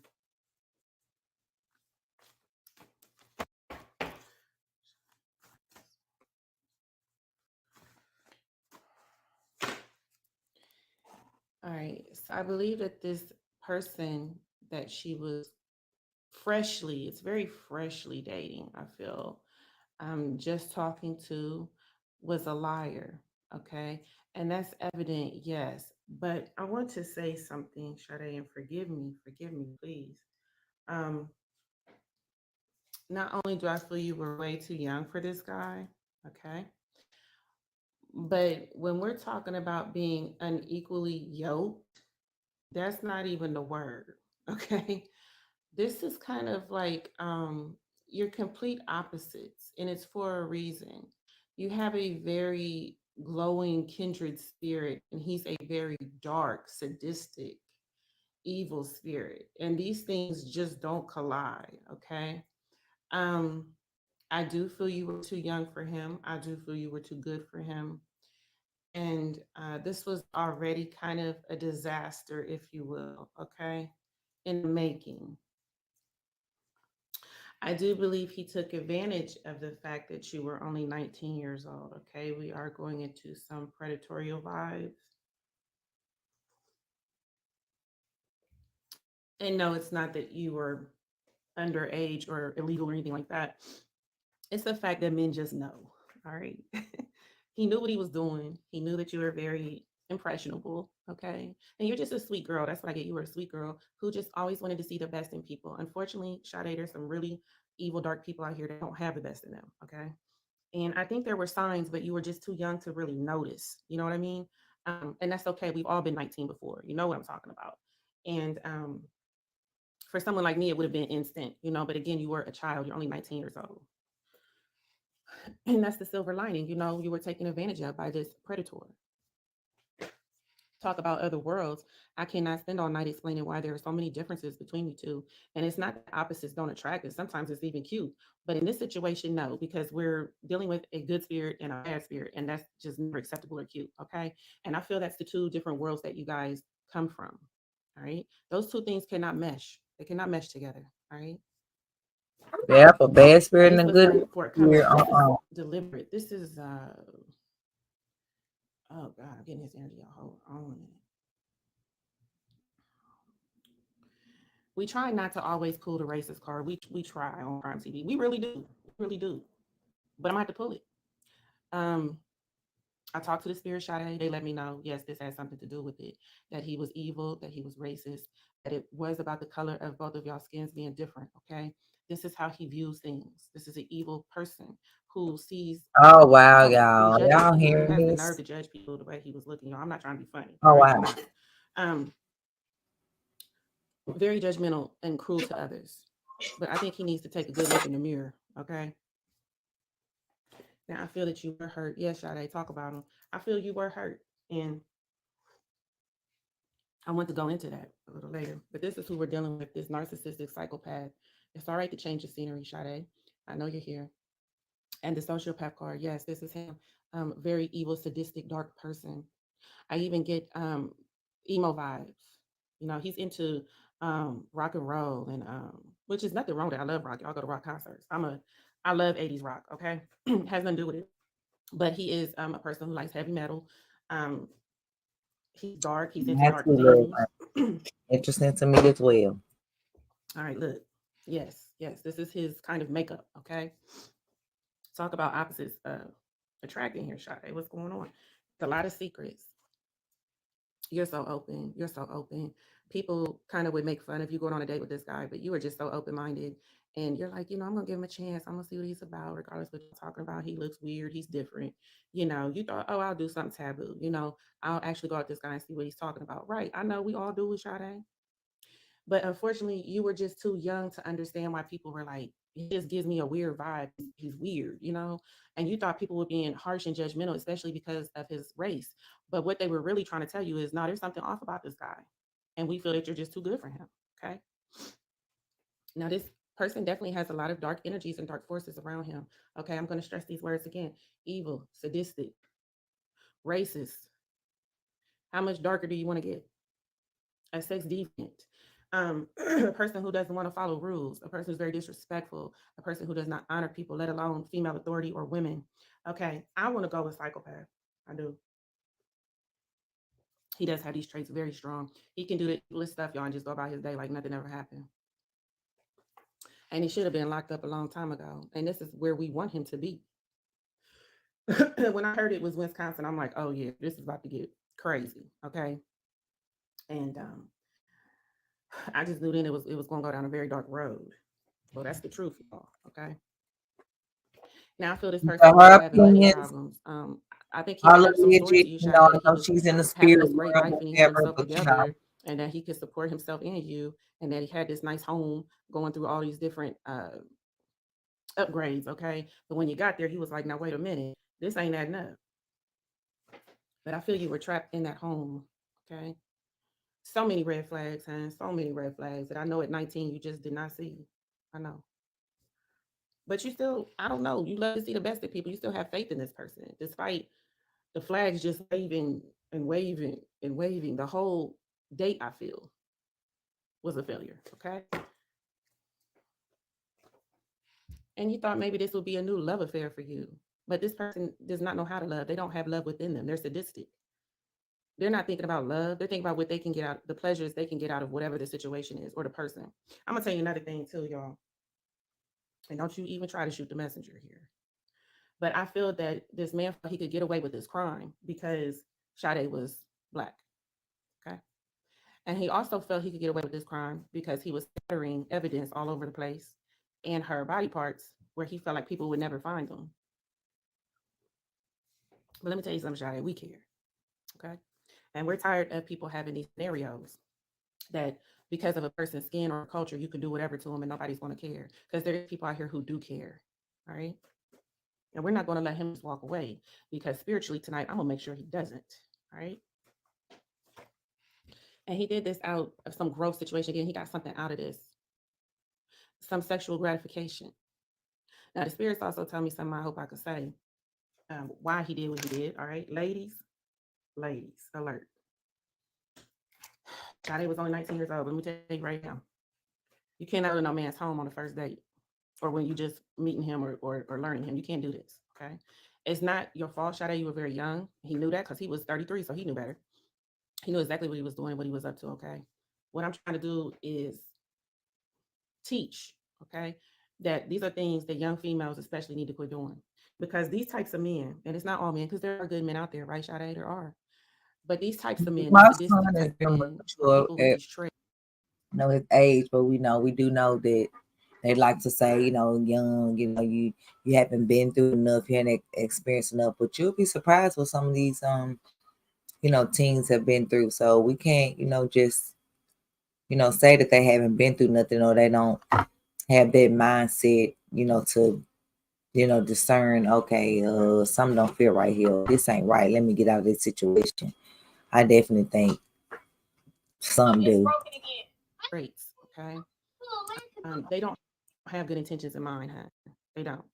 All right, so I believe that this person that she was it's very freshly dating, I feel, just talking to, was a liar. Okay. And that's evident, yes. But I want to say something, Sade, and forgive me, please. Um, not only do I feel you were way too young for this guy, okay, but when we're talking about being unequally yoked, that's not even the word, okay? This is kind of like you're complete opposites, and it's for a reason. You have a very glowing kindred spirit, and he's a very dark, sadistic, evil spirit. And these things just don't collide, okay? Um, I do feel you were too young for him. I do feel you were too good for him. And this was already kind of a disaster, if you will, okay, in the making. I do believe he took advantage of the fact that you were only 19 years old. Okay. We are going into some predatory vibes. And no, it's not that you were underage or illegal or anything like that. It's the fact that men just know. All right. He knew what he was doing. He knew that you were very impressionable. Okay. And you're just a sweet girl. That's what I get. You were a sweet girl who just always wanted to see the best in people. Unfortunately, Sade, there's some really evil, dark people out here that don't have the best in them. Okay. And I think there were signs, but you were just too young to really notice. You know what I mean? And that's okay. We've all been 19 before. You know what I'm talking about. And for someone like me, it would have been instant, but again, you were a child. You're only 19 years old. And that's the silver lining. You were taken advantage of by this predator. Talk about other worlds. I cannot spend all night explaining why there are so many differences between you two. And it's not that opposites don't attract us. Sometimes it's even cute. But in this situation, no, because we're dealing with a good spirit and a bad spirit, and that's just never acceptable or cute. Okay. And I feel that's the two different worlds that you guys come from. All right. Those two things cannot mesh. They cannot mesh together. All right. Yeah, for bad spirit and a This was good unforthcoming. spirit. This is deliberate. This is oh God, I'm getting his energy. Hold on a minute. We try not to always pull the racist card. We try on Prime TV. We really do. We really do. But I'm gonna have to pull it. I talked to the spirit Sade. They let me know, yes, this has something to do with it. That he was evil, that he was racist, that it was about the color of both of y'all skins being different. Okay. This is how he views things. This is an evil person who sees Oh wow, who y'all. judges Y'all people, who hearing has the nerve this? to judge people the way he was looking. Y'all, I'm not trying to be funny. Oh Right? wow. Very judgmental and cruel to others. But I think he needs to take a good look in the mirror. Okay. Now I feel that you were hurt. Yes, Sade, talk about him. I feel you were hurt. And I want to go into that a little later. But this is who we're dealing with, this narcissistic psychopath. It's all right to change the scenery, Sade. I know you're here. And the sociopath card, yes, this is him. Very evil, sadistic, dark person. I even get emo vibes. He's into rock and roll, and which is nothing wrong with it. I love rock. Y'all go to rock concerts. I love 80s rock, okay? Has nothing to do with it. But he is a person who likes heavy metal. He's dark, he's into That's dark good. things. Interesting to me as well. All right, look. Yes, this is his kind of makeup, okay? Talk about opposites attracting here, Sade. What's going on? It's a lot of secrets. You're so open. You're so open. People kind of would make fun of you going on a date with this guy, but you were just so open minded. And you're like, I'm gonna give him a chance. I'm gonna see what he's about, regardless of what you're talking about. He looks weird. He's different. You thought, oh, I'll do something taboo. I'll actually go at this guy and see what he's talking about. Right. I know we all do with Sade. But unfortunately, you were just too young to understand why people were like, he just gives me a weird vibe. He's weird. And you thought people were being harsh and judgmental, especially because of his race. But what they were really trying to tell you is, no, there's something off about this guy. And we feel that you're just too good for him. Okay. Now, this person definitely has a lot of dark energies and dark forces around him. Okay. I'm going to stress these words again: evil, sadistic, racist. How much darker do you want to get? A sex deviant, a person who doesn't want to follow rules, a person who's very disrespectful, a person who does not honor people, let alone female authority or women. Okay, I want to go with psychopath. I do. He does have these traits very strong. He can do the list stuff, y'all, and just go about his day like nothing ever happened. And he should have been locked up a long time ago. And this is where we want him to be. When I heard it was Wisconsin, I'm like, oh yeah, this is about to get crazy. Okay. And I just knew then it was going to go down a very dark road. Well, that's the truth, y'all. Okay. Now I feel this person was having money problems. I think he told some stories to you, Sade, that he was she's in the having spirit this great realm, life and he had whatever, himself but together, and that he could support himself and you, and that he had this nice home going through all these different upgrades. Okay. But when you got there, he was like, now wait a minute, this ain't adding up. But I feel you were trapped in that home. Okay. So many red flags, huh? So many red flags that I know at 19 you just did not see. I know. But you still, I don't know, you love to see the best of people. You still have faith in this person, despite the flags just waving and waving and waving. The whole date, I feel, was a failure. Okay. And you thought maybe this would be a new love affair for you. But this person does not know how to love. They don't have love within them. They're sadistic. They're not thinking about love. They're thinking about what they can get out, the pleasures they can get out of whatever the situation is or the person. I'm gonna tell you another thing too, y'all. And don't you even try to shoot the messenger here. But I feel that this man felt he could get away with this crime because Sade was Black. Okay. And he also felt he could get away with this crime because he was scattering evidence all over the place and her body parts where he felt like people would never find them. But let me tell you something, Sade, we care. Okay. And we're tired of people having these scenarios that because of a person's skin or culture, you can do whatever to them and nobody's going to care. Because there's people out here who do care. All right. And we're not going to let him just walk away because spiritually tonight, I'm going to make sure he doesn't. All right. And he did this out of some growth situation. Again, he got something out of this, some sexual gratification. Now, the spirits also tell me something I hope I could say why he did what he did. All right. Ladies, alert. Sade was only 19 years old. Let me tell you right now, you can't enter no man's home on the first date or when you just meeting him or learning him. You can't do this. Okay. It's not your fault, Sade. You were very young. He knew that because he was 33, so he knew better. He knew exactly what he was doing, what he was up to. Okay. What I'm trying to do is teach, okay, that these are things that young females especially need to quit doing. Because these types of men, and it's not all men, because there are good men out there, right, Sade? There are. But these types of men, my these son sadistic has type been men, are mature people who at just trade. his age, but we do know that they like to say, young, you haven't been through enough, you haven't experienced enough, but you'll be surprised what some of these teens have been through. So we can't, just say that they haven't been through nothing or they don't have that mindset, to discern, okay, something don't feel right here. This ain't right. Let me get out of this situation. I definitely think some do. Traits, okay? They don't have good intentions in mind, huh? They don't.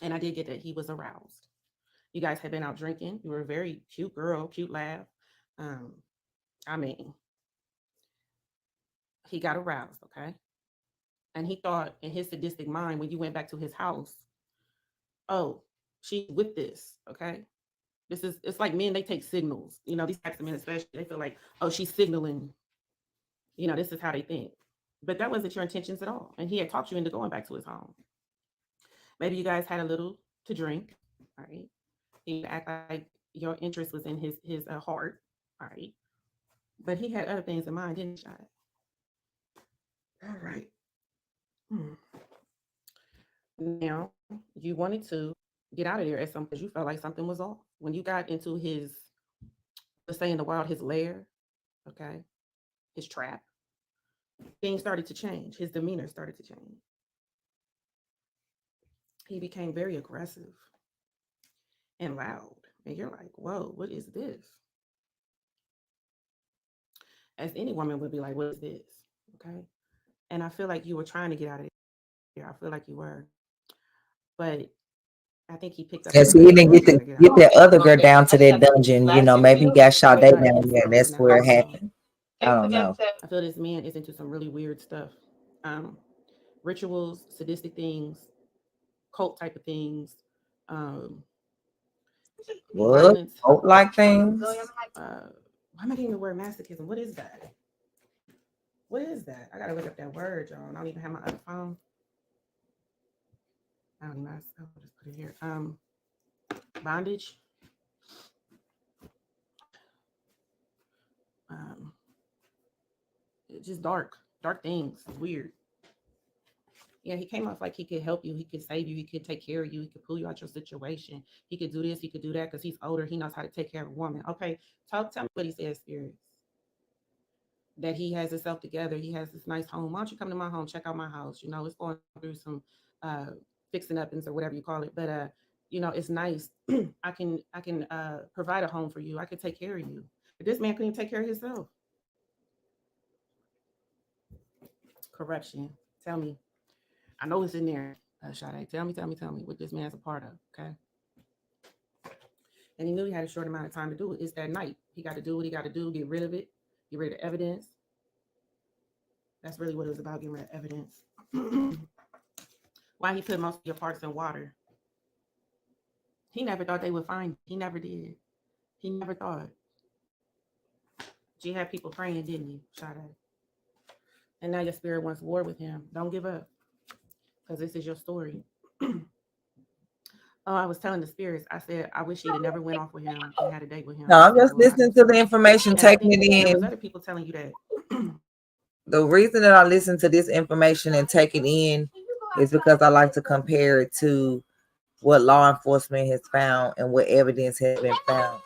And I did get that he was aroused. You guys had been out drinking. You were a very cute girl, cute laugh. I mean, he got aroused, okay? And he thought in his sadistic mind when you went back to his house, oh, she's with this, okay? It's like men, they take signals. These types of men especially, they feel like, oh, she's signaling. This is how they think. But that wasn't your intentions at all. And he had talked you into going back to his home. Maybe you guys had a little to drink, all right? He act like your interest was in his heart. All right. But he had other things in mind, didn't he? All right. Hmm. Now, you wanted to get out of there at some because you felt like something was off. When you got into his, let's say in the wild, his lair, okay, his trap, things started to change. His demeanor started to change. He became very aggressive and loud. And you're like, whoa, what is this? As any woman would be like, what is this? Okay. And I feel like you were trying to get out of there. I feel like you were. But I think he picked up And on so that he and didn't was get trying to to get get out. that other girl down to that dungeon. You know, maybe he got Sade down there, and that's where it happened. I don't know. I feel this man is into some really weird stuff. Rituals, sadistic things, cult type of things, um, What? violence. Hope like things? Why am I getting the word masochism? What is that? What is that? I gotta look up that word, y'all. I don't even have my other phone. I don't know. I'll just put it here. Bondage. Um, just dark things. It's weird. Yeah, he came off like he could help you, he could save you, he could take care of you, he could pull you out your situation. He could do this, he could do that because he's older. He knows how to take care of a woman. Okay, tell me what he says, Spirit. That he has himself together. He has this nice home. Why don't you come to my home? Check out my house. You know, it's going through some fixing up and so whatever you call it. But you know, it's nice. I can provide a home for you. I can take care of you. But this man couldn't take care of himself. Corruption. Tell me. I know it's in there, Sade. Tell me what this man's a part of, okay? And he knew he had a short amount of time to do it. It's that night. He got to do what he got to do, get rid of it, get rid of evidence. That's really what it was about, getting rid of evidence. Why he put most of your parts in water. He never thought they would find it. He never did. He never thought. You had people praying, didn't you, Sade? And now your spirit wants war with him. Don't give up, because this is your story. Oh, I was telling the spirits, I said, I wish he'd have never went off with him and had a date with him. No, I I'm said, just well, I do listening to the too. information, And I taking think it there was in. other people telling you that. The reason that I listen to this information and take it in is because I like to compare it to what law enforcement has found and what evidence has been found.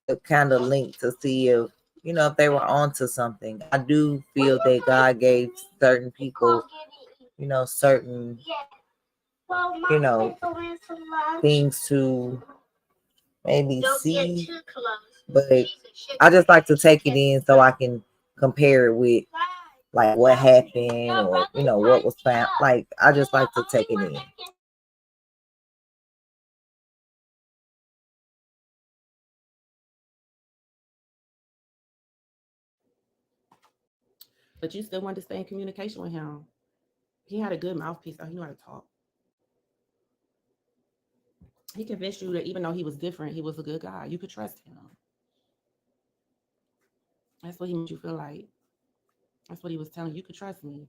To kind of link to see if, you know, if they were onto something. I do feel that God gave certain people, you know, certain, you know, things to maybe see, but I just like to take it in so I can compare it with like what happened or, you know, what was found. Like, I just like to take it in. But you still wanted to stay in communication with him. He had a good mouthpiece, so he knew how to talk. He convinced you that even though he was different, he was a good guy. You could trust him. That's what he made you feel like. That's what he was telling you. You could trust me.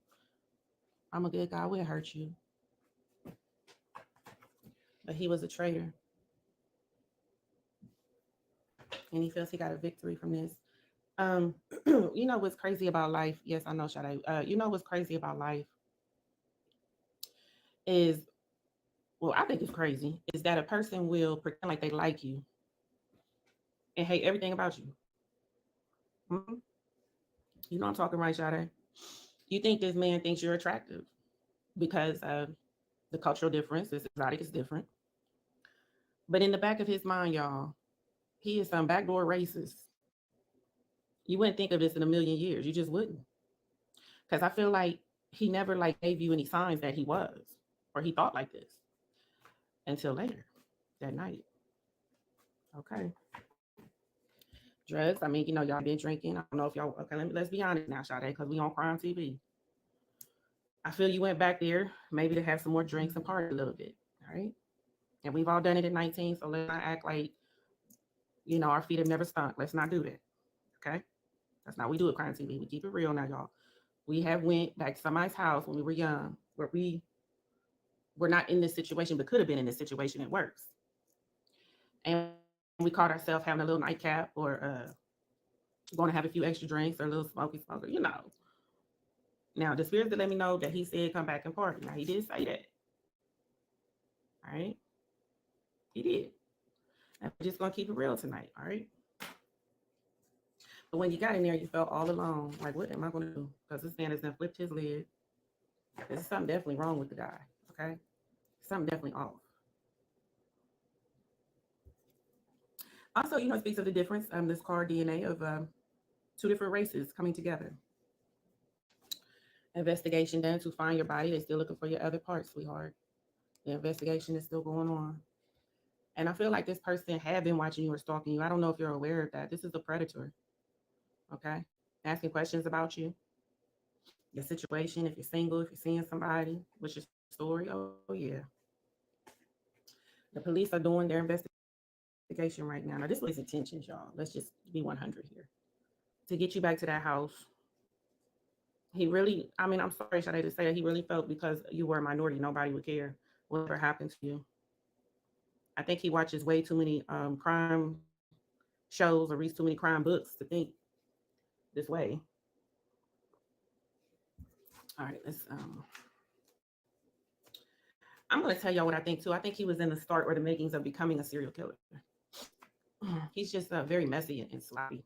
I'm a good guy. I wouldn't hurt you. But he was a traitor. And he feels he got a victory from this. You know what's crazy about life? Yes, I know, Sade. You know what's crazy about life is, well, I think it's crazy, is that a person will pretend like they like you and hate everything about you. Mhm. You know I'm talking right, Sade. You think this man thinks you're attractive because the cultural difference, this exotic is different. But in the back of his mind, y'all, he is some backdoor racist. You wouldn't think of this in a million years. You just wouldn't. Because I feel like he never like gave you any signs that he was or he thought like this until later that night. Okay. Drugs. I mean, you know, y'all been drinking. I don't know if y'all okay, let's be honest now, Sade, because we on crime TV. I feel you went back there maybe to have some more drinks and party a little bit. All right. And we've all done it at 19, so let's not act like, you know, our feet have never stunk. Let's not do that. Okay. That's not what we do at crime TV. We keep it real now, y'all. We have went back to somebody's house when we were young, where we were not in this situation, but could have been in this situation. It works. And we caught ourselves having a little nightcap or Going to have a few extra drinks or a little smoky. Now, the spirits that let me know that he said come back and party. Now, he did say that. All right? He did. And we're just going to keep it real tonight. All right? But when you got in there, you felt all alone. Like, what am I going to do? Because this man has done flipped his lid. There's something definitely wrong with the guy. Okay? Something definitely off. Also, it speaks of the difference, this card DNA of two different races coming together. Investigation done to find your body. They're still looking for your other parts, sweetheart. The investigation is still going on. And I feel like this person had been watching you or stalking you. I don't know if you're aware of that. This is a predator. Okay? Asking questions about you, your situation, if you're single, if you're seeing somebody, what's your story? Oh, yeah. The police are doing their investigation right now. Now, this was intentions, y'all. Let's just be 100 here. To get you back to that house. He really, I'm sorry, Sade, to say that he really felt because you were a minority, nobody would care whatever happened to you. I think he watches way too many crime shows or reads too many crime books to think this way. All right, let's I'm going to tell y'all what I think too. I think he was in the start or the makings of becoming a serial killer. He's just very messy and sloppy.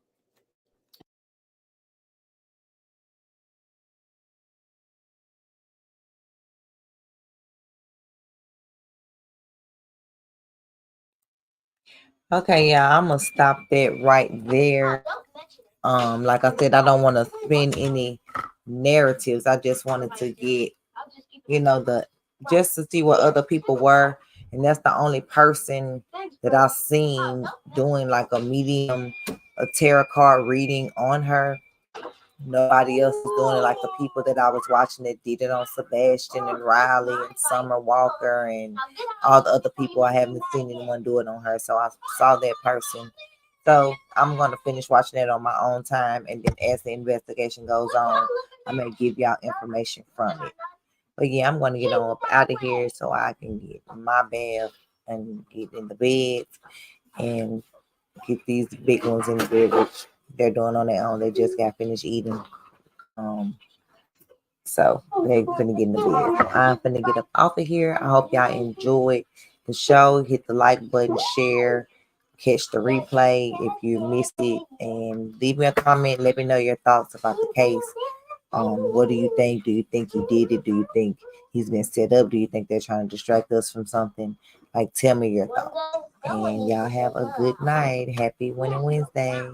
Okay, yeah, I'm gonna stop that right there. Like I said, I don't want to spin any narratives. I just wanted to get, just to see what other people were, and that's the only person that I've seen doing like a medium, a tarot card reading on her. Nobody else is doing it like the people that I was watching that did it on Sebastian and Riley and Summer Walker and all the other people. I haven't seen anyone do it on her, so I saw that person. So I'm going to finish watching it on my own time, and then as the investigation goes on, I'm going to give y'all information from it. But yeah, I'm going to get on up out of here so I can get my bath and get in the bed and get these big ones in the bed, which they're doing on their own. They just got finished eating. So they're gonna get in the bed. I'm gonna get up off of here. I hope y'all enjoyed the show. Hit the like button, share, catch the replay if you missed it, and leave me a comment. Let me know your thoughts about the case. What do you think? Do you think he did it? Do you think he's been set up? Do you think they're trying to distract us from something? Like, tell me your thoughts. And y'all have a good night. Happy Winning Wednesday.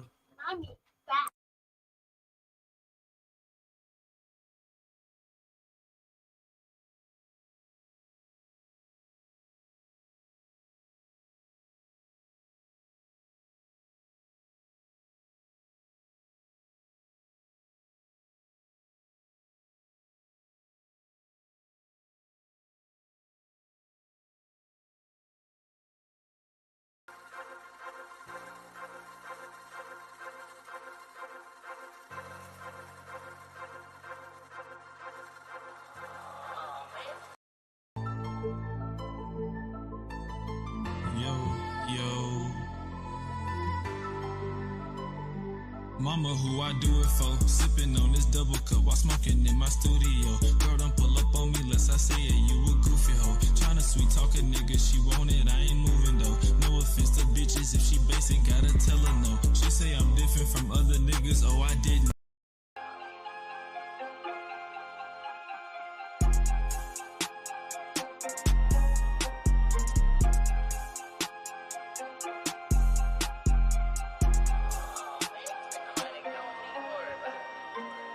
Mama, who I do it for? Sipping on this double cup while smoking in my studio. Girl, don't pull up on me lest I say it, you a goofy hoe. Tryna sweet talk a nigga, she want it, I ain't moving though. No offense to bitches, if she basic, gotta tell her no. She say I'm different from other niggas, oh I didn't.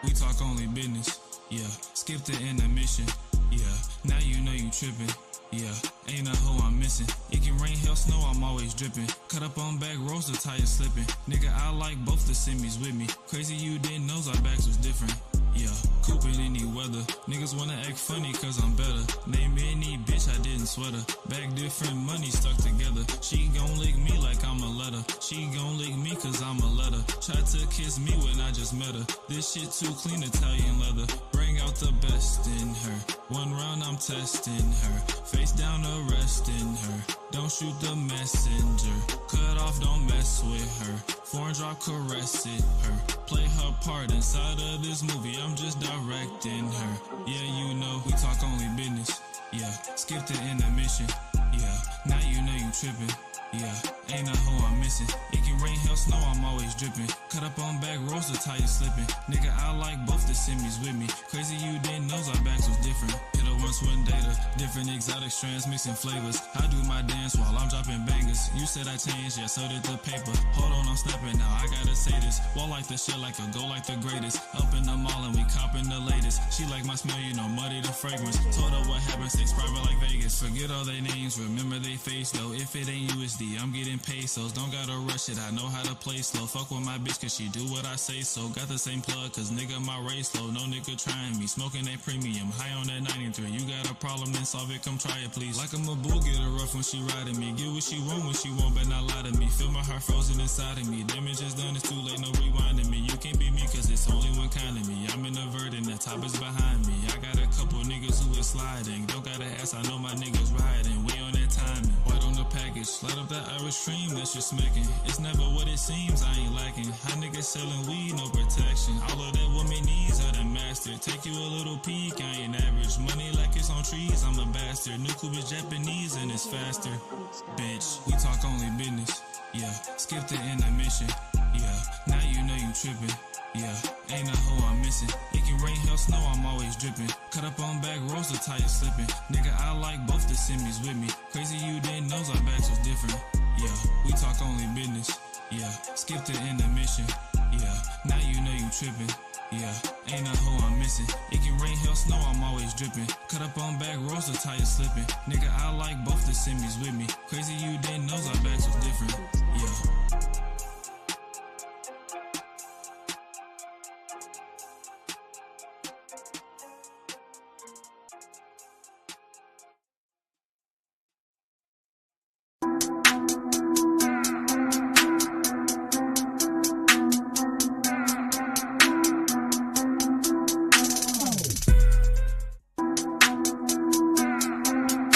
We talk only business, yeah. Skip the intermission, yeah. Now you know you tripping, yeah. Ain't a hoe I'm missing. It can rain, hell, snow, I'm always dripping. Cut up on back roads, the tires slipping. Nigga, I like both the semis with me. Crazy you didn't know our backs was different, yeah. Cooping any weather. Niggas wanna act funny cause I'm better. Name any bitch, I didn't sweat her. Back different, money stuck together. She gon' lick me like I'm a letter. She gon' lick me cause I'm a letter. Tried to kiss me when I just met her. This shit too clean, Italian leather. Brain bring out the best in her. One round, I'm testing her. Face down, arresting her. Don't shoot the messenger. Cut off, don't mess with her. Foreign drop, caress it, her. Play her part inside of this movie, I'm just directing her. Yeah, you know, we talk only business. Yeah, skip the intermission. Yeah, now you know you tripping. Yeah, ain't a hoe I'm missing. It can rain, hell, snow, I'm always dripping. Cut up on back roads, the tire slipping. Nigga, I like both the semis with me. Crazy you didn't know our backs was different. Hit her once with data, different exotic strands, mixing flavors. I do my dance while I'm dropping bangers. You said I changed, yeah, so did the paper. Hold on, I'm snapping now, I gotta say this. Wall like the shit like a go like the greatest. Up in the mall and we copping the latest. She like my smell, you know, muddy the fragrance. Told her what happened, stay private like Vegas. Forget all their names, remember they face though. If it ain't USD, I'm getting pesos. Don't gotta rush it, I know how to play slow. Fuck with my bitch cause she do what I say so. Got the same plug cause nigga my race low. No nigga trying me, smoking that premium. High on that 93, you got a problem then solve it, come try it please. Like I'm a bull, get her rough when she riding me. Get what she want, but not lie to me. Feel my heart frozen inside of me. Damage is done, it's too late, no rewinding me. You can't beat me cause it's only one kind of me. I'm in a verdant, the top is behind me. I got a couple niggas who is sliding. Don't gotta ask, I know my niggas riding. We on that timing. White on the package, light up that Irish stream, that's just smacking. It's never what it seems, I ain't lacking. High niggas selling weed, no protection. All of that woman needs, I done mastered. Take you a little peek, I ain't average. Money like it's on trees, I'm a bastard. New coupe is Japanese and it's faster. Bitch, we talk only business. Yeah, skip the intermission. Yeah, now you know you tripping. Yeah, ain't a hoe I'm missing. It can rain, hell, snow, I'm always dripping. Cut up on back roads, the tire slipping. Nigga, I like both the semis with me. Crazy you didn't know our backs was different. Yeah, we talk only business. Yeah, skip the intermission. Yeah, now you know you tripping. Yeah, ain't a hoe I'm missing. It can rain, hell, snow, I'm always dripping. Cut up on back roads, the tire slipping. Nigga, I like both the semis with me. Crazy you didn't know our backs was different. Yeah.